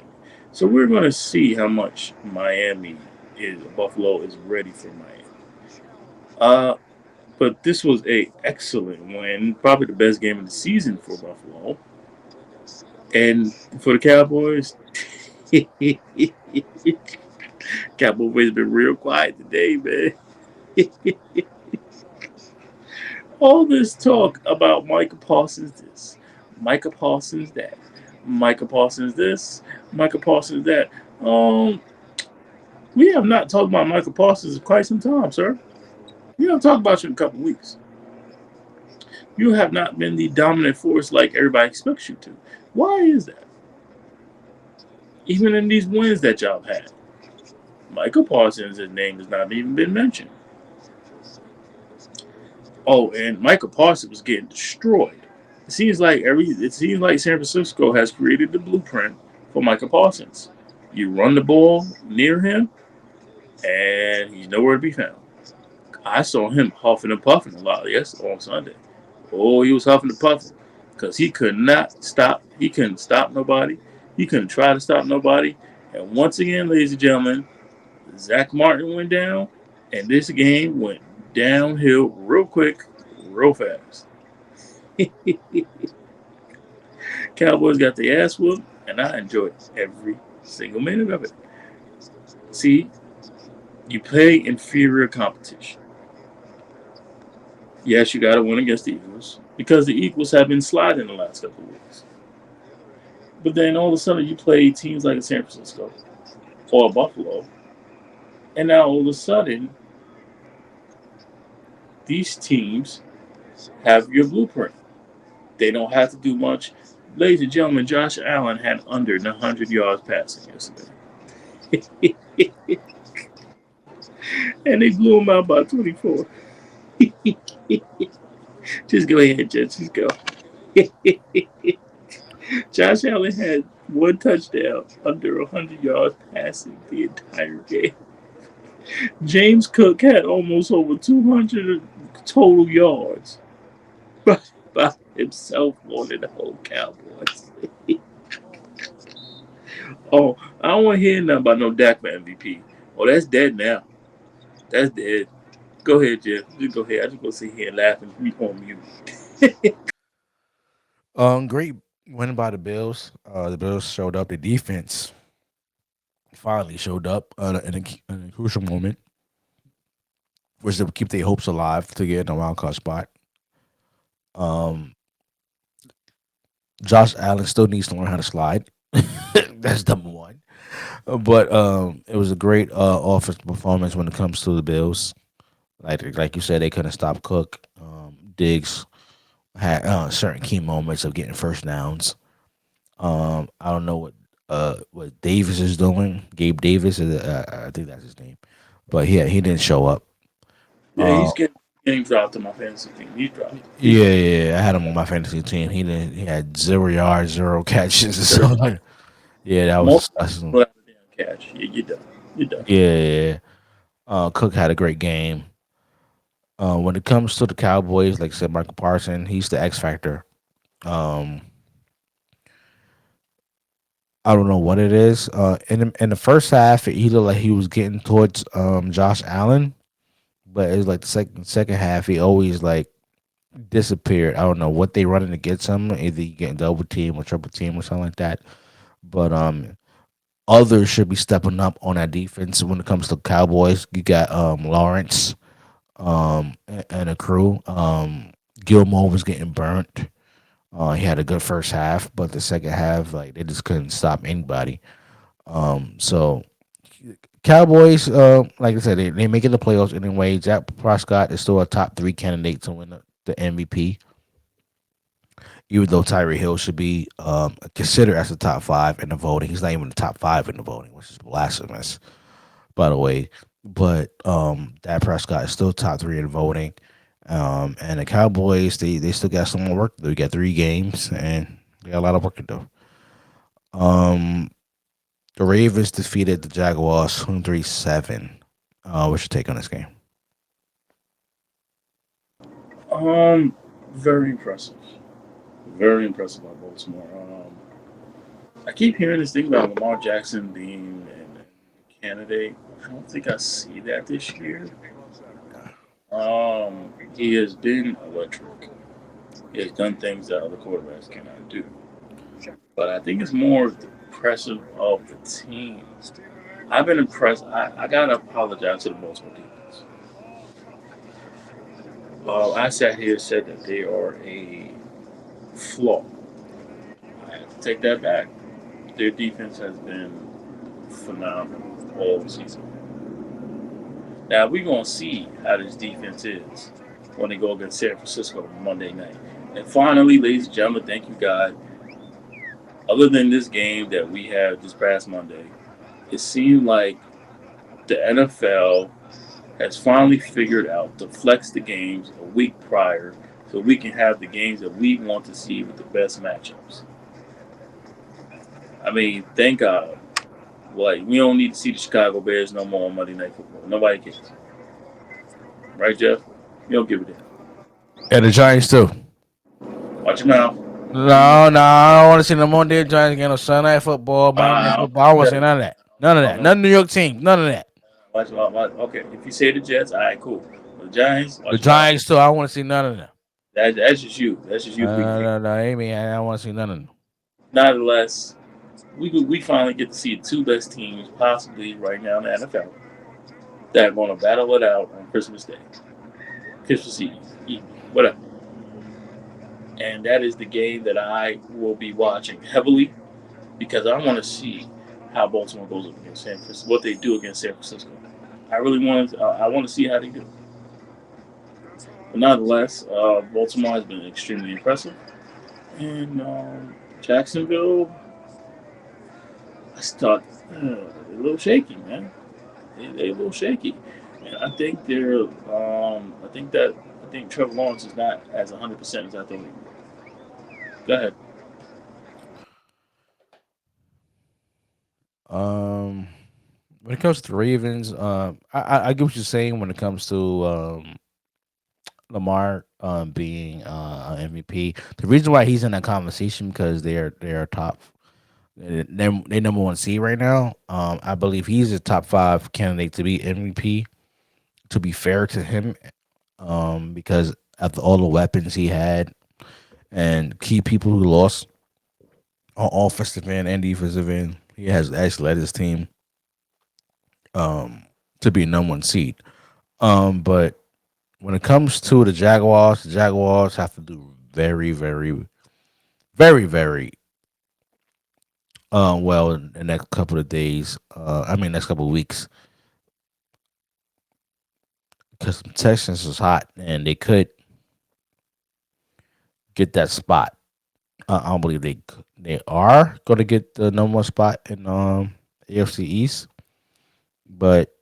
So we're going to see how much Buffalo is ready for Miami. Uh, but this was a excellent win, probably the best game of the season for Buffalo, and for the Cowboys. Cowboys been real quiet today, man. All this talk about Micah Parsons this, Micah Parsons that, Micah Parsons this, Micah Parsons that. Um, we have not talked about Michael Parsons in quite some time, sir. We haven't talked about you in a couple of weeks. You have not been the dominant force like everybody expects you to. Why is that? Even in these wins that y'all had, Michael Parsons' name has not even been mentioned. Oh, and Michael Parsons was getting destroyed. It seems like San Francisco has created the blueprint for Michael Parsons. You run the ball near him, and he's nowhere to be found. I saw him huffing and puffing a lot yesterday on Sunday. Oh, he was huffing and puffing because he could not stop. He couldn't stop nobody. He couldn't try to stop nobody. And once again, ladies and gentlemen, Zach Martin went down, and this game went downhill real quick, real fast. Cowboys got the ass whooped, and I enjoyed every single minute of it. See, you play inferior competition. Yes, you got to win against the Eagles because the Eagles have been sliding the last couple of weeks. But then all of a sudden, you play teams like San Francisco or Buffalo, and now all of a sudden, these teams have your blueprint. They don't have to do much. Ladies and gentlemen, Josh Allen had under 100 yards passing yesterday. And they blew him out by 24. Just go ahead, Just go. Josh Allen had one touchdown under 100 yards passing the entire game. James Cook had almost over 200 total yards by himself more than the whole Cowboys. Oh, I don't want to hear nothing about no Dak for MVP. Oh, that's dead now. That's dead. Go ahead, Jeff. Just go ahead. I just go sit here and laugh and be on mute. Great win by the Bills. The Bills showed up. The defense finally showed up in a crucial moment, which to keep their hopes alive to get in the wild card spot. Um, Josh Allen still needs to learn how to slide. That's number one. But it was a great offensive performance when it comes to the Bills. Like you said, they couldn't stop Cook. Diggs had certain key moments of getting first downs. I don't know what Davis is doing. Gabe Davis is I think that's his name, but he didn't show up. Yeah, Uh, he's getting dropped to my fantasy team. He's dropped. He's yeah, dropped. yeah, I had him on my fantasy team. He didn't. He had 0 yards, zero catches. So Zero. like, yeah, that was Multiple disgusting. damn catch. Yeah, you're done. You're done. Yeah, yeah, yeah. Cook had a great game. When it comes to the Cowboys, like I said, Michael Parson, he's the X factor. Um, I don't know what it is. In the first half, he looked like he was getting towards Josh Allen, but it was like the second half, he always like disappeared. I don't know what they running against him. Either you getting double team or triple team or something like that. But others should be stepping up on that defense when it comes to Cowboys. You got Lawrence and a crew. Gilmore was getting burnt. He had a good first half, but the second half, like they just couldn't stop anybody. So Cowboys, like I said, they making the playoffs anyway. Jack Prescott is still a top 3 candidate to win the MVP, even though Tyree Hill should be considered as the top five in the voting. He's not even the top five in the voting, which is blasphemous, by the way. But Dak Prescott is still top three in voting. And the Cowboys, they still got some more work to do. We got 3 games, and they got a lot of work to do. Um, the Ravens defeated the Jaguars 23-7. What's your take on this game? Um, very impressive. Very impressive by Baltimore. I keep hearing this thing about Lamar Jackson being a candidate. I don't think I see that this year. He has been electric. He has done things that other quarterbacks cannot do. But I think it's more impressive of the team. I've been impressed. I gotta apologize to the Baltimore defense. I sat here and said that they are a flaw. I have to take that back. Their defense has been phenomenal all season. Now we're gonna see how this defense is when they go against San Francisco Monday night. And finally, ladies and gentlemen, thank you God. Other than this game that we had this past Monday, it seemed like the NFL has finally figured out to flex the games a week prior so we can have the games that we want to see with the best matchups. I mean, thank God. Like, we don't need to see the Chicago Bears no more on Monday Night Football. Nobody cares. Right, Jeff? You don't give a damn. And the Giants too. Watch your mouth. No, no, I don't want to see no more damn Giants game on Sunday Night Football, Monday Night Football. I don't want to see none of that. None of that. None of New York team. None of that. Watch your mouth. Okay, if you say the Jets, all right, cool. The Giants, The watch your mouth. Giants too. I don't want to see none of them. That's just you. That's just you. No, Amy, I don't want to see none of them. Nonetheless, we finally get to see the 2 best teams possibly right now in the NFL that are going to battle it out on Christmas Day, Christmas Eve, whatever. And that is the game that I will be watching heavily because I want to see how Baltimore goes up against San Francisco, what they do against San Francisco. I really want to. I want to see how they do. But nonetheless, Baltimore has been extremely impressive, and Jacksonville, I thought they're a little shaky, man. They're a little shaky, and I think they're. I think Trevor Lawrence is not as 100% as I thought he would. Go ahead. Um, when it comes to the Ravens, I get what you're saying when it comes to Lamar being MVP. The reason why he's in that conversation because they're top, they number one seed right now. I believe he's a top five candidate to be MVP. To be fair to him, because after all the weapons he had and key people who lost on offensive end and defensive end, he has actually led his team to be number one seed. But when it comes to the Jaguars have to do very, very, very, very well in the next couple of days. Next couple of weeks, because Texans is hot and they could get that spot. I don't believe they are going to get the number one spot in AFC East, but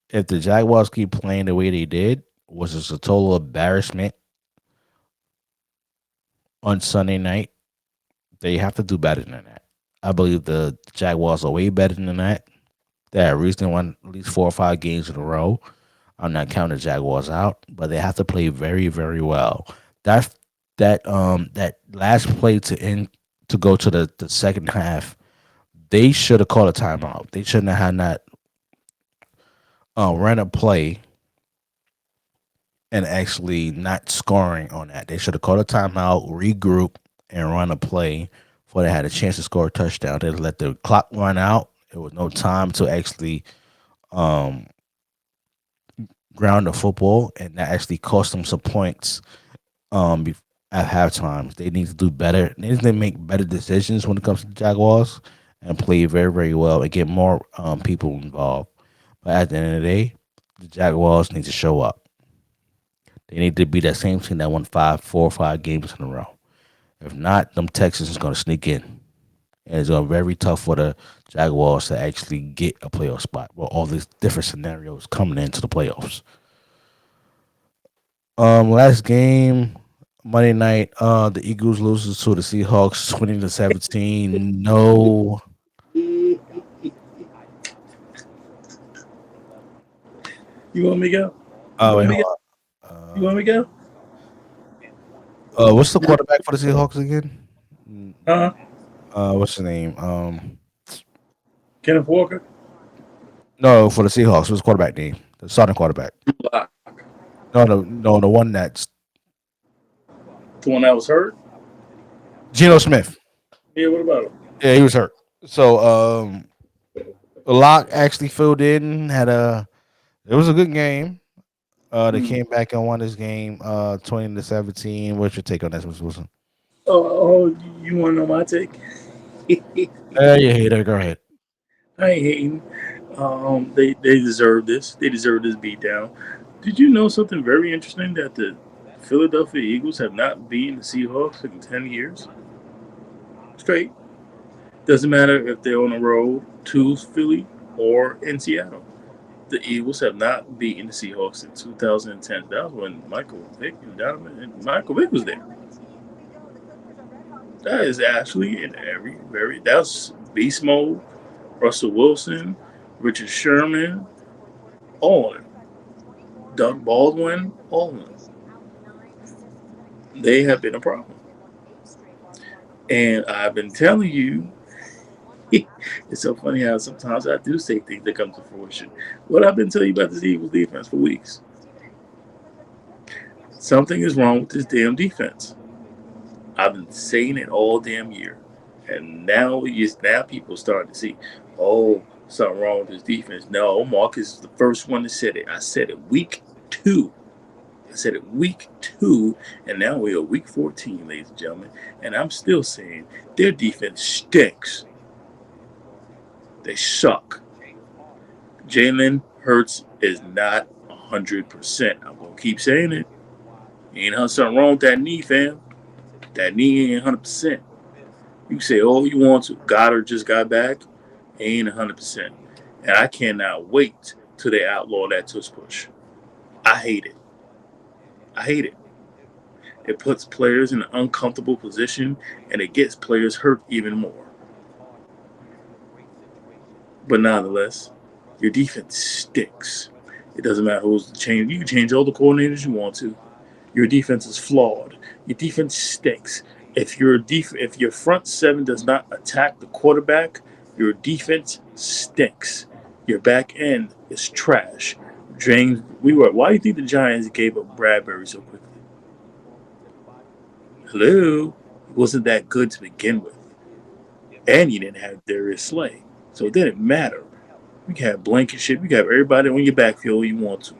if the Jaguars keep playing the way they did, which is a total embarrassment on Sunday night, they have to do better than that. I believe the Jaguars are way better than that. They have recently won at least 4 or 5 games in a row. I'm not counting the Jaguars out, but they have to play very, very well. That that last play to go to the second half, they should have called a timeout. They shouldn't have had that run a play and actually not scoring on that. They should have called a timeout, regroup, and run a play before they had a chance to score a touchdown. They let the clock run out. There was no time to actually um, ground the football, and that actually cost them some points um, at halftime. They need to do better. They need to make better decisions when it comes to the Jaguars and play very, very well and get more people involved. But at the end of the day, the Jaguars need to show up. They need to be that same team that won 4 or 5 games in a row. If not, them Texans is going to sneak in, and it's going to be very tough for the Jaguars to actually get a playoff spot. With all these different scenarios coming into the playoffs. Last game, Monday night, the Eagles loses to the Seahawks 20-17. No, You want me to go? You oh want wait, me to hold go? You on. want me to go? What's the quarterback for the Seahawks again? Huh? What's his name? Kenneth Walker? No, for the Seahawks, what's the quarterback name? The starting quarterback. Lock. No, the one that's The one that was hurt? Geno Smith. Yeah, what about him? Yeah, he was hurt. So, Locke actually filled in. It was a good game. They Hmm. came back and won this game, 20-17. What's your take on that, Mr. Wilson? Oh, you want to know my take? Yeah, hater. Go ahead. I ain't hating. They deserve this. They deserve this beatdown. Did you know something very interesting that the Philadelphia Eagles have not beaten the Seahawks in 10 years straight? Doesn't matter if they're on the road to Philly or in Seattle. The Eagles have not beaten the Seahawks in 2010. That was when Michael Vick and Donovan and Michael Vick was there. That is actually in every very that's beast mode. Russell Wilson, Richard Sherman, all of them. Doug Baldwin, all of them. They have been a problem. And I've been telling you, it's so funny how sometimes I do say things that come to fruition. What I've been telling you about this Eagles defense for weeks. Something is wrong with this damn defense. I've been saying it all damn year. And now people starting to see, oh, something wrong with this defense. No, Marcus is the first one that said it. I said it week 2. I said it week 2, and now we are week 14, ladies and gentlemen. And I'm still saying their defense stinks. They suck. Jalen Hurts is not 100%. I'm going to keep saying it. Ain't something wrong with that knee, fam. That knee ain't 100%. You can say all you want to. Goddard just got back. Ain't 100%. And I cannot wait till they outlaw that tush push. I hate it. I hate it. It puts players in an uncomfortable position, and it gets players hurt even more. But nonetheless, your defense stinks. It doesn't matter who's the change. You can change all the coordinators you want to. Your defense is flawed. Your defense stinks. If your front seven does not attack the quarterback, your defense stinks. Your back end is trash. James, why do you think the Giants gave up Bradbury so quickly? Hello, he wasn't that good to begin with, and you didn't have Darius Slay, so it didn't matter. You can have Blankenship, you can have everybody on your backfield you want to.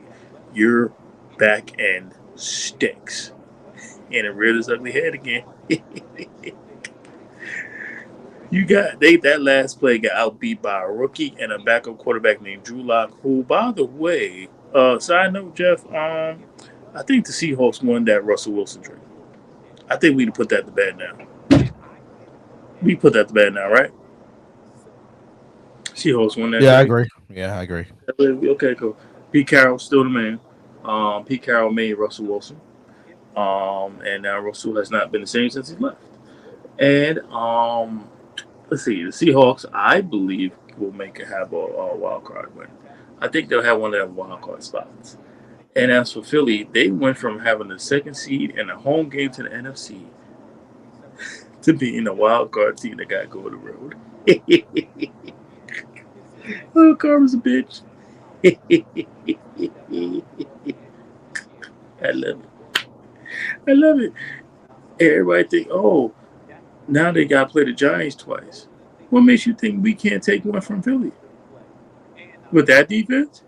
Your back end stinks, and it reared its ugly head again. That last play got outbeat by a rookie and a backup quarterback named Drew Lock, who, by the way, side note, Jeff, I think the Seahawks won that Russell Wilson trade. I think we need to put that to bed now. We put that to bed now, right? Seahawks won that Yeah, I trade. agree. Yeah, I agree. Okay, cool. Pete Carroll's still the man. Pete Carroll made Russell Wilson, and now Russell has not been the same since he left. And let's see, the Seahawks, I believe, will have a wild card win. I think they'll have one of them wild card spots. And as for Philly, they went from having the second seed and a home game to the NFC to being a wild card team that got to go on the road. Oh, Karma's a bitch. I love it. I love it. Everybody think, oh, now they got to play the Giants twice. What makes you think we can't take one from Philly? With that defense?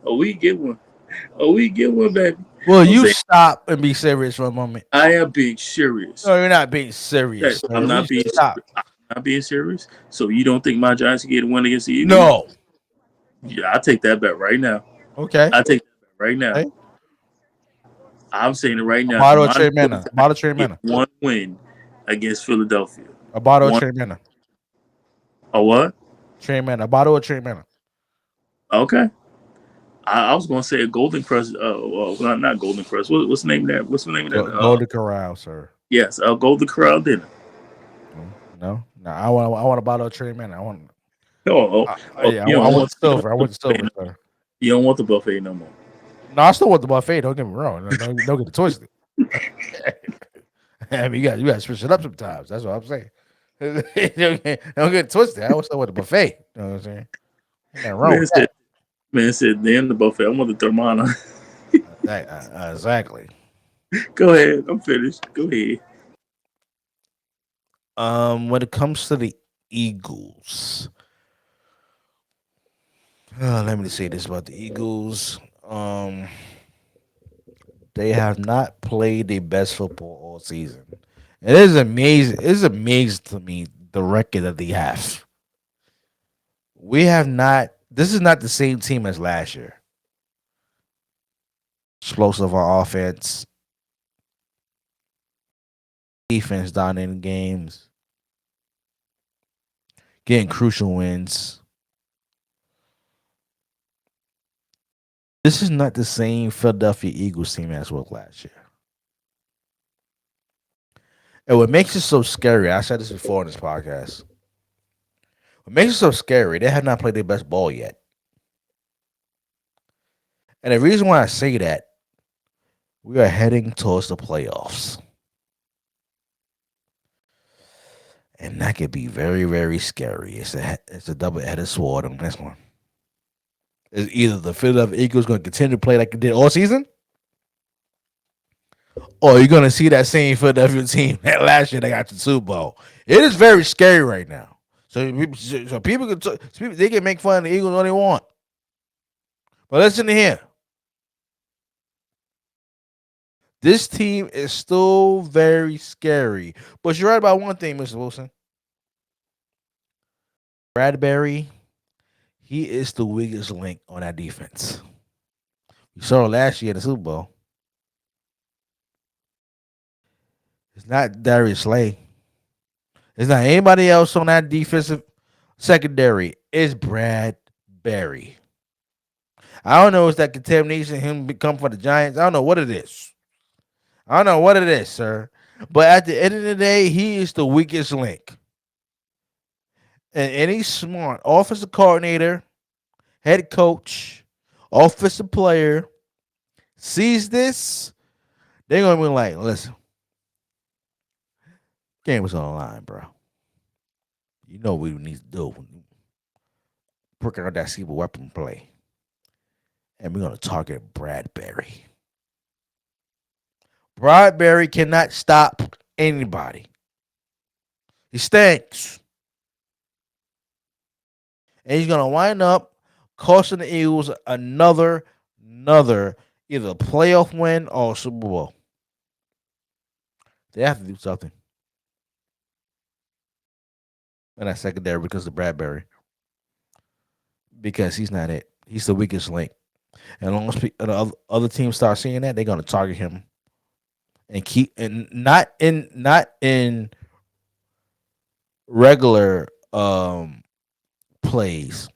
Oh, we get one. Oh, we get one, baby. Well, I'm you saying stop and be serious for a moment. I am being serious. No, you're not being serious. Sir. I'm We not being stop. I'm not being serious. So you don't think my Giants can get a win against the Eagles? No. Yeah, I take that bet right now. Okay. I take that bet right now. Okay. I'm saying it right A now. The bottle of Miami Trey Mana. A bottle of Trey get Mana. one win against Philadelphia. A bottle of One Trey Mana. a what? Trey Mana. A bottle of Trey Mana. Okay. I was gonna say a Golden Crust. Well, not Golden Crust. What's the name of that? What's the name of that? Golden Corral, sir. Yes, a Golden Corral dinner. No. I want a bottle of Trey Mana. I want. Oh, Yeah. you I don't want want the silver. I want the buffet silver, no- sir. you don't want the buffet no more. No, I still want the buffet. Don't get me wrong. Don't get it twisted. I mean, you got to switch it up sometimes. That's what I'm saying. Don't get it twisted. I still want the buffet. You know what I'm saying? Ain't nothing wrong Man with said, man said, damn the buffet. I want the thermana. that. Exactly. Go ahead. I'm finished. Go ahead. When it comes to the Eagles, let me say this about the Eagles. They have not played their best football all season. It is amazing. It's amazing to me the record that they have. We have not. This is not the same team as last year. Explosive on offense, defense down in games, getting crucial wins. This is not the same Philadelphia Eagles team as was last year. And what makes it so scary, I said this before in this podcast. What makes it so scary, they have not played their best ball yet. And the reason why I say that, we are heading towards the playoffs. And that could be very, very scary. It's a double-headed sword on this one. Is either the Philadelphia Eagles going to continue to play like they did all season, or you're going to see that same Philadelphia team that last year they got the Super Bowl. It is very scary right now. So people they can make fun of the Eagles all they want. But listen to here. This team is still very scary. But you're right about one thing, Mr. Wilson. Bradbury, he is the weakest link on that defense. We saw it last year in the Super Bowl. It's not Darius Slay. It's not anybody else on that defensive secondary. It's Bradbury. I don't know if that contamination him become for the Giants. I don't know what it is. I don't know what it is, sir. But at the end of the day, he is the weakest link. And any smart offensive coordinator, head coach, offensive player sees this, they're gonna be like, listen, game was on the line, bro. You know what we need to do. Work out that secret weapon play. And we're gonna target Bradbury. Bradbury cannot stop anybody. He stinks. And he's gonna wind up costing the Eagles another either playoff win or Super Bowl. They have to do something. And that secondary because of Bradbury. Because he's not it. He's the weakest link. And as long as the other teams start seeing that, they're gonna target him and keep and not in regular plays.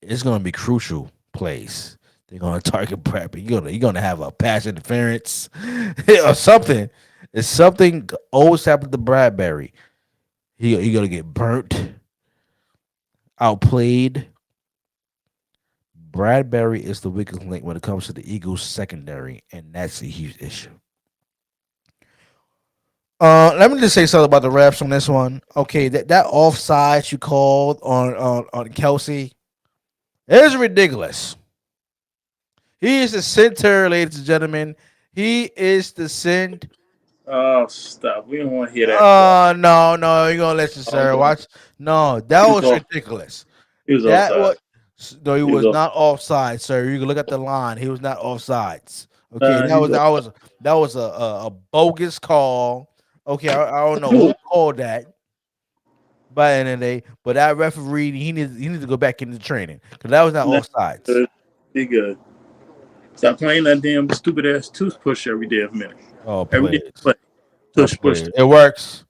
It's gonna be crucial plays. They're gonna target Bradbury. You're gonna have a pass interference or something. It's something always happens to Bradbury. He gonna get burnt, outplayed. Bradbury is the weakest link when it comes to the Eagles secondary, and that's a huge issue. Let me just say something about the refs on this one. Okay, that offside you called on Kelsey is ridiculous. He is the center, ladies and gentlemen. He is the center. Oh, stop. We don't want to hear that. Oh no, you're gonna listen, sir. Watch. No, that He was was off. ridiculous. He was That offside. was no, he He was was off. not offside, sir. You can look at the line. He was not offsides. Okay, He was that was a bogus call. Okay, I don't know who called that by the end of the day, but that referee he needs to go back into training because that was not offsides. Be good. Stop playing that damn stupid ass tush push every damn minute. Oh, Every day please. play Oh, tush push. please. It works.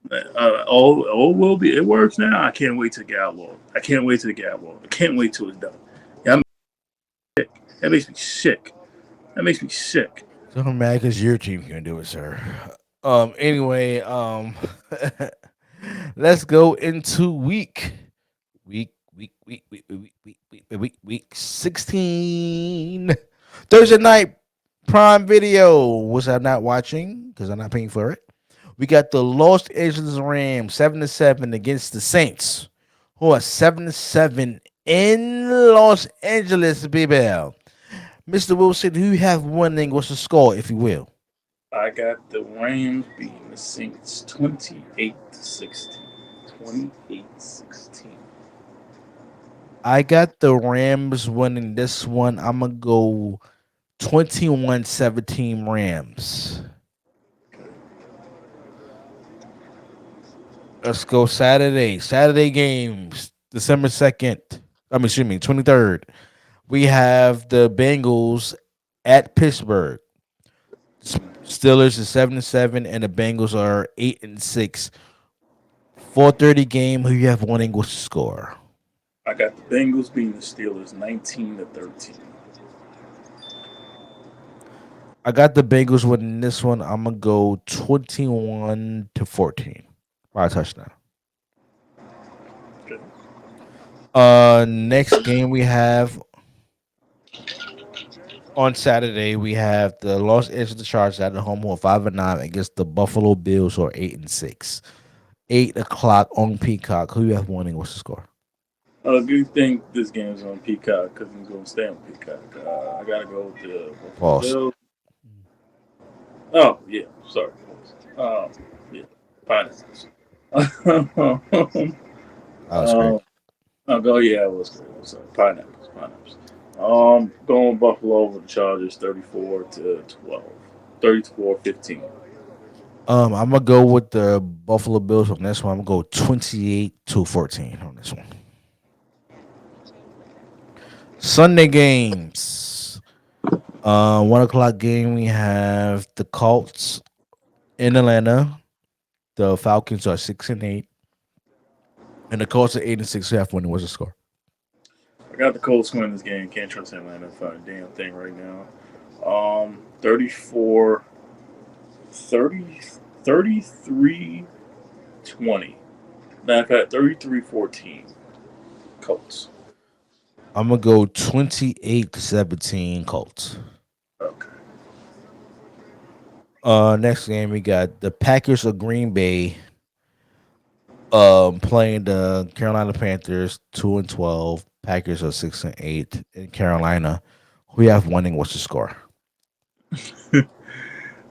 Will be. It works now. I can't wait to get outlawed. I can't wait to get outlawed. I can't wait till it's done. Yeah, that makes me sick. That makes me sick. So I'm mad because your team can do it, sir. Anyway, let's go into week 16. Thursday night Prime Video. Was I not watching because I'm not paying for it? We got the Los Angeles Rams 7-7 against the Saints, who are 7-7 in Los Angeles, baby. Mr. Wilson, who you have winning? What's the score, if you will? I got the Rams beating the Saints 28-16. 28-16. I got the Rams winning this one. I'm going to go 21-17 Rams. Let's go Saturday. Saturday games, December 2nd. Excuse me, 23rd. We have the Bengals at Pittsburgh. Steelers is 7-7, and the Bengals are 8-6. 4:30 game. Who you have winning? What's the score? I got the Bengals beating the Steelers 19-13. I got the Bengals winning this one. I'm gonna go 21-14 by a touchdown. Okay. Next game we have on Saturday. We have the Los Angeles Chargers at the home of 5-9 against the Buffalo Bills, who are 8-6. 8 o'clock on Peacock. Who you have winning? What's the score? Good thing this game's on Peacock because I'm going to stay on Peacock. I got to go with the Buffalo False. Bills. Oh, yeah. Sorry. Yeah. Pineapples. That was great. I'll go, yeah, it was great. Sorry. Pineapples. Going Buffalo over the Chargers 34-12. 34-15. I'm gonna go with the Buffalo Bills on this one. I'm gonna go 28-14 on this one. Sunday games. 1 o'clock game. We have the Colts in Atlanta. The Falcons are 6-8, and the Colts are 8-6. Half winning. What's the score? I got the Colts winning this game. Can't trust Atlanta for a damn thing right now. 33-20. Matter of fact, 33-14. Colts. I'm gonna go 28-17 Colts. Okay. Next game we got the Packers of Green Bay playing the Carolina Panthers 2-12. Packers are 6-8 in Carolina. Who you have winning? What's the score?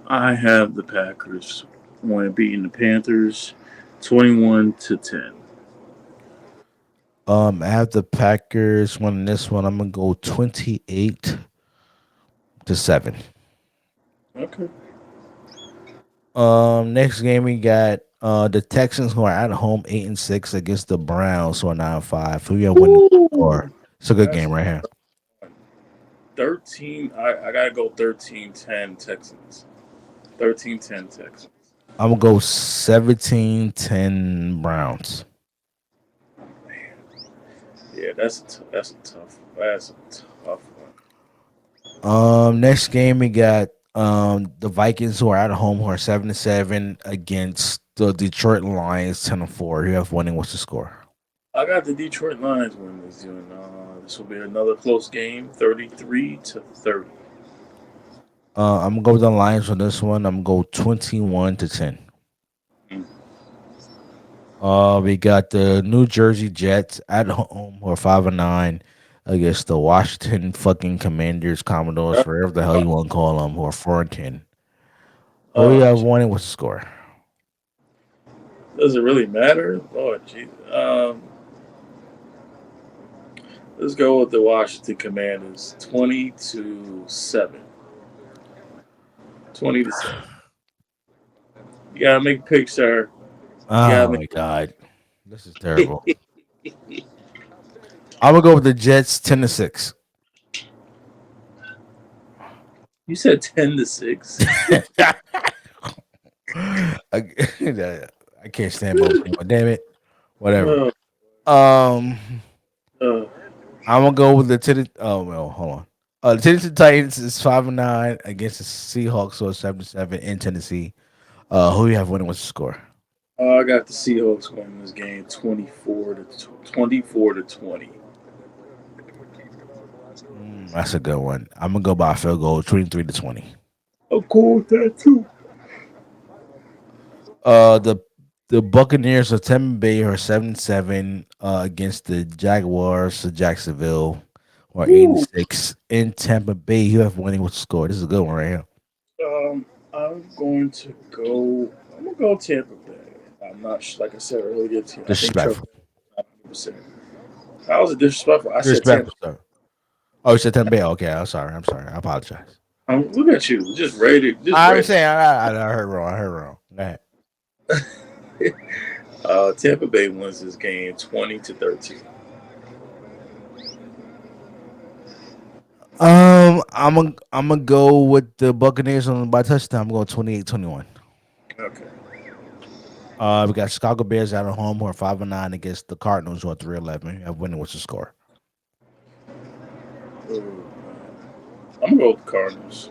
I have the Packers beating the Panthers 21-10. I have the Packers winning this one. I'm gonna go 28-7. Okay. Next game we got the Texans, who are at home 8-6 against the Browns, who are 9-5. Who you have winning the score? It's a good game right here. 13. I gotta go 13-10 Texans. 13-10 Texans. I'm gonna go 17-10 Browns. Yeah, that's a tough one. Next game we got the Vikings, who are at home, who are 7-7 against the Detroit Lions 10-4. Who you have winning? What's the score? I got the Detroit Lions winning this game. This will be another close game, 33-30. I'm gonna go with the Lions on this one. I'm gonna go 21-10. We got the New Jersey Jets at home, who are 5-9 against the Washington fucking Commanders, Commodores, whatever the hell you want to call them, who are 4-10. Who you have winning? What's the score? Does it really matter? Lord Jesus. Let's go with the Washington Commanders, 20-7. 20-7. You gotta make a pick, sir. Oh my god, this is terrible. I'm gonna go with the Jets 10-6. You said 10-6. I can't stand Baltimore. Damn it. Whatever. Uh, Um, uh, I'm gonna go with the Tennessee. Oh well, hold on. The Tennessee Titans is 5-9 against the Seahawks, so 7-7 in Tennessee. Who you have winning? What's the score? I got the Seahawks winning this game 24-20. That's a good one. I'm gonna go by a field goal, 23-20. I'm cool with that too. The Buccaneers of Tampa Bay are 7-7 against the Jaguars of Jacksonville, or Woo. 86 in Tampa Bay. You have winning with the score. This is a good one right here. I'm going to go. I'm gonna go Tampa Bay. I'm not like I said earlier. I think Trevor Disrespectful. 100%. How was it disrespectful? I said Tampa. Disrespectful, sir. Oh, you said Tampa Bay. Okay, I'm sorry. I apologize. Look at you, just ready. Just I'm ready. saying I heard wrong. I heard wrong. Go ahead. Tampa Bay wins this game 20-13. I'm gonna go with the Buccaneers on by touchdown. I'm going 28-21. Okay. We got Chicago Bears out at home who are 5-9 against the Cardinals who are 3-11. You have winning. What's the score? Ooh, I'm gonna go with the Cardinals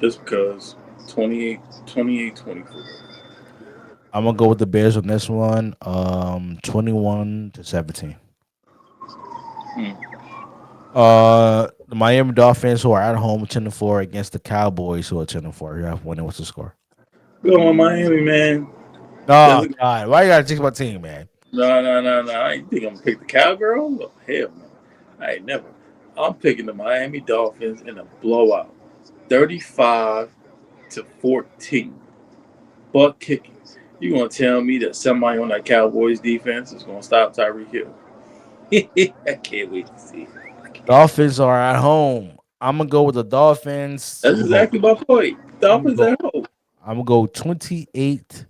just because 28-24. I'm gonna go with the Bears on this one. 21-17. Hmm. The Miami Dolphins who are at home 10-4 against the Cowboys who are 10-4. You have winning. What's the score? Go on Miami, man. Oh Doesn't God, why you gotta jinx my team, man? no. I ain't think I'm gonna pick the Cowgirl. Oh, hell no. I ain't never. I'm picking the Miami Dolphins in a blowout. 35-14. Butt kicking. You gonna tell me that somebody on that Cowboys defense is gonna stop Tyreek Hill? I can't wait to see it. Dolphins are at home. I'm gonna go with the Dolphins. That's exactly my point. I'm gonna Dolphins go. at home. I'm gonna go 28-17.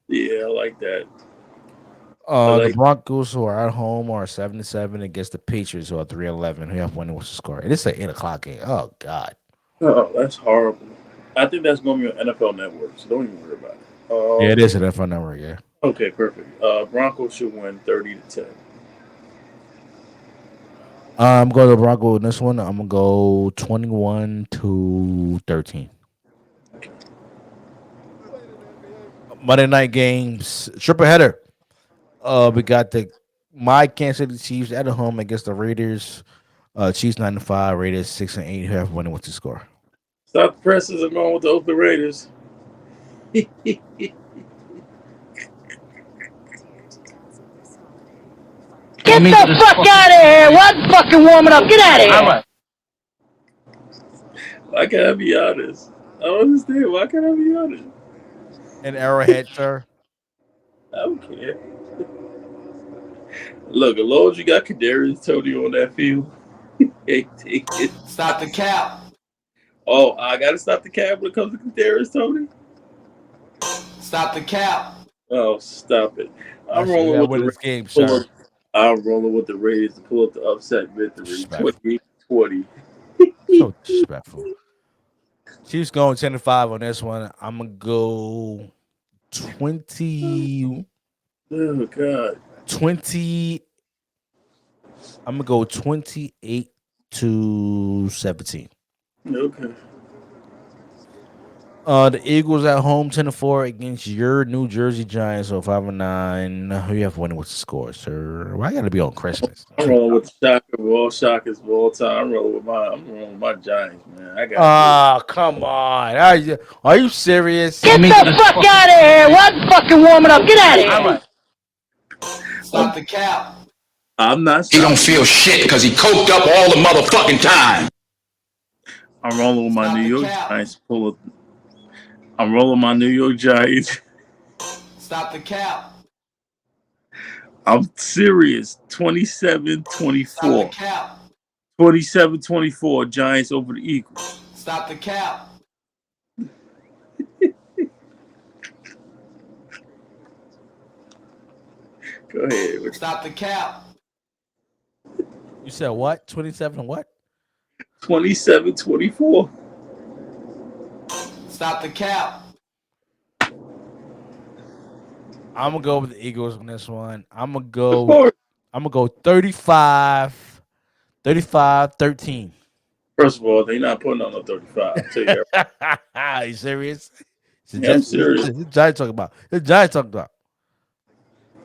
Yeah, I like that. I The like. Broncos who are at home are 7-7 against the Patriots who are 3-11. Who have winning? What's the score? It is an 8 o'clock game. Oh God. Oh, that's horrible. I think that's gonna be on NFL Network, so don't even worry about it. Yeah, it is an NFL number. Yeah. Okay, perfect. Broncos should win 30-10. I'm going to Broncos in this one. I'm gonna go 21-13. Monday night games, triple header. We got my Kansas City Chiefs at home against the Raiders. Chiefs 9-5, Raiders 6-8. Who have winning? What's the score? Stop the presses. I'm going with the Oakland Raiders. Get the fuck out of here! What fucking warming up? Get out of here! Why can't I be honest? I don't understand. Why can't I be honest? An Arrowhead, sir. I don't care. Look, as long as you got Kadarius Tony on that field, hey, take it. Stop the cap. Oh, I gotta stop the cab when it comes to Kadarius Tony. Stop the cap. Oh, stop it! I'm Actually, rolling yeah, with win the this game, pull sir. up. I'm rolling with the Raiders to pull up the upset victory, Disrespectful. 28-20. So disrespectful. Chiefs going 10-5 on this one. I'm gonna go 20. Oh God. 20. I'm gonna go 28-17. Okay. The Eagles at home 10-4 against your New Jersey Giants, so 5-9. Who you have winning with the score, sir? Why gotta be on Christmas? I'm rolling with the shocker of all shockers of all time. I'm rolling with my Giants, man. I got Oh, come on. Are you serious? Get the fuck out of here! What fucking warming up? Get out of here! Stop the cap. I'm not. He don't feel shit because he coked up all the motherfucking time. I'm rolling with my Stop New the York cap. Giants. I'm rolling my New York Giants. Stop the cap. I'm serious. Stop the 27-24. cap. 27-24. Giants over the Eagles. Stop the cap. Go ahead. Stop the cap. You said what? 27 what? 27-24. Stop the cap. I'm gonna go with the Eagles on this one. I'm gonna Of go. course. I'm gonna go 35-13. First of all, they're not putting on no 35. I'll tell you that. Are you serious? Yeah, I'm serious. The Giants talking about. The Giants talking about.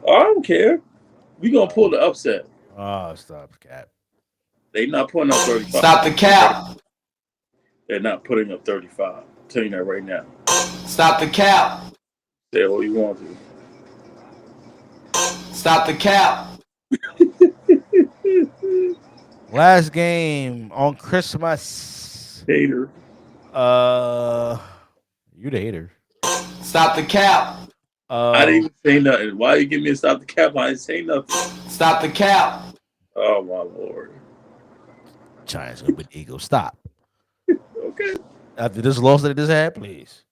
I don't care. We gonna pull the upset. Oh, stop, Cap. They not putting up 35. Stop the cap. They're not putting up 35. I'm telling you that right now. Stop the cap. Say all you want to. Stop the cap. Last game on Christmas. Hater. You the hater. Stop the cap. I didn't even say nothing. Why you give me a stop the cap? I didn't say nothing. Stop the cap. Oh my lord. Giants gonna beat the Eagles. Stop. Okay. After this loss that they just had, please.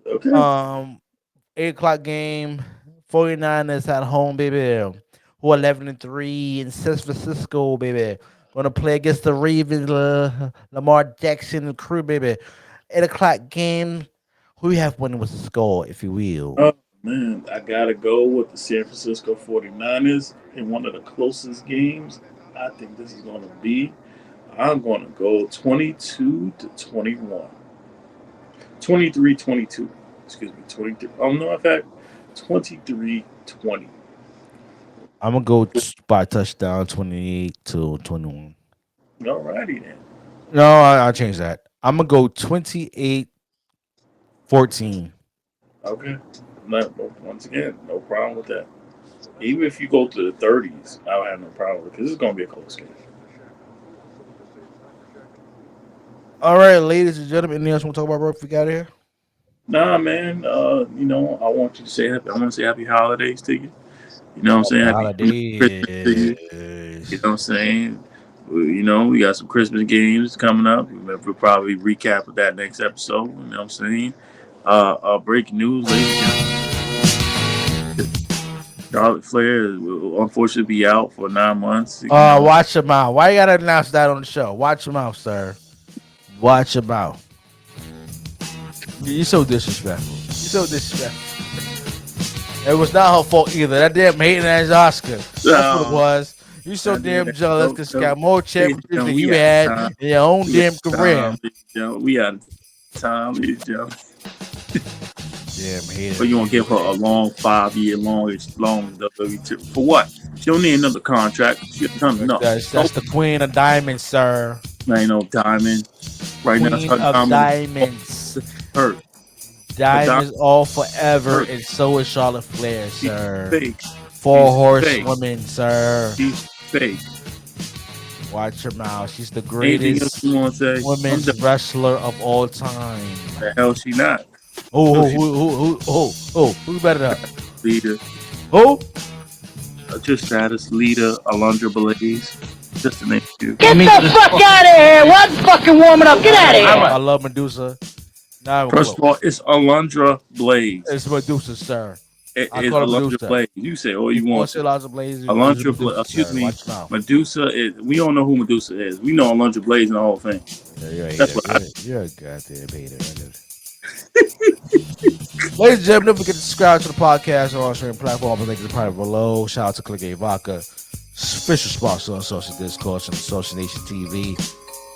Okay. 8 o'clock game. 49ers at home, baby. Who 11-3 in San Francisco, baby. Gonna play against the Ravens, Lamar Jackson and crew, baby. 8 o'clock game. Who you have winning with the score, if you will? Oh man, I gotta go with the San Francisco 49ers in one of the closest games I think this is gonna be. I'm gonna go 22-21. 23-22. Excuse me, 23. Oh no, in fact, 23-20. I'm gonna go by touchdown 28-21. Alrighty then. No, I'll change that. I'm gonna go 28-14. Okay. Once again, no problem with that. Even if you go to the 30s, I don't have no problem with it because it's going to be a close game. All right, ladies and gentlemen, anything else we want to talk about, bro? If we got here, Nah, man. I want you to say happy. I want to say happy holidays to you. You know what I'm saying? Happy Christmas to you. You know what I'm saying? We got some Christmas games coming up. We'll probably recap of that next episode. You know what I'm saying? Breaking news, ladies and gentlemen. Charlotte Flair will unfortunately be out for 9 months. Watch your mouth. Why you gotta announce that on the show? Watch your mouth, sir. Watch your mouth. You're so disrespectful. It was not her fault either. That damn hating ass Oscar. That's what it was. You so damn jealous because you got more championships than you had in your own damn career. We out of time, ladies and gentlemen. Damn hater. But you want to give her a long 5-year long WWE for what? She don't need another contract. She no. That's the queen of diamonds, sir. Ain't no diamond. Right queen now, it's her of diamonds. Hurt. Diamonds all forever, and so is Charlotte Flair, sir. She's fake. 4 horsewomen, sir. She's fake. Watch her mouth. She's the Anything else greatest you want to say? women's wrestler of all time. The hell she not? Who better than her? Leader. Who? Just status leader, Alundra Blaze. Just to name a few. Get the fuck out of here! What fucking warming up? Get out of here! I love Medusa. First of all, it's Alundra Blaze. It's Medusa, sir. It's Alundra Blaze. You say all you want. Alundra Blaze. Excuse me. Medusa is. We don't know who Medusa is. We know Alundra Blaze and the whole thing. That's what you're a goddamn hater. Ladies and gentlemen, don't forget to subscribe to the podcast on all streaming platforms. The link is probably below. Shout out to Click A Vodka, official sponsor on Saucy Discourse and Social Nation TV.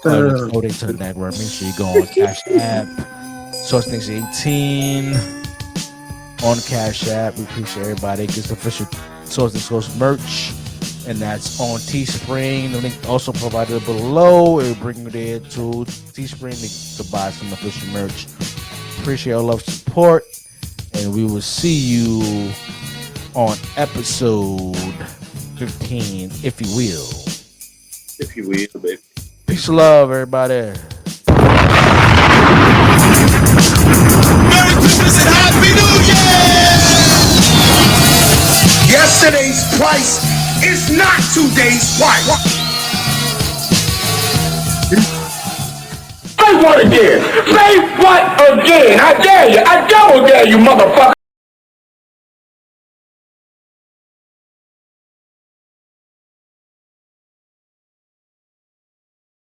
Voting to the network. Make sure you go on Cash App. Saucy Nation 18 on Cash App. We appreciate everybody. Gets official Saucy Discourse merch, and that's on Teespring. The link also provided below. It will bring you there to Teespring to buy some official merch. Appreciate your love, support, and we will see you on episode 15, if you will. If you will, baby. Peace and love, everybody. Merry Christmas and Happy New Year! Yesterday's price is not today's price. Say what again? Say what again? I dare you. I double dare you, motherfucker.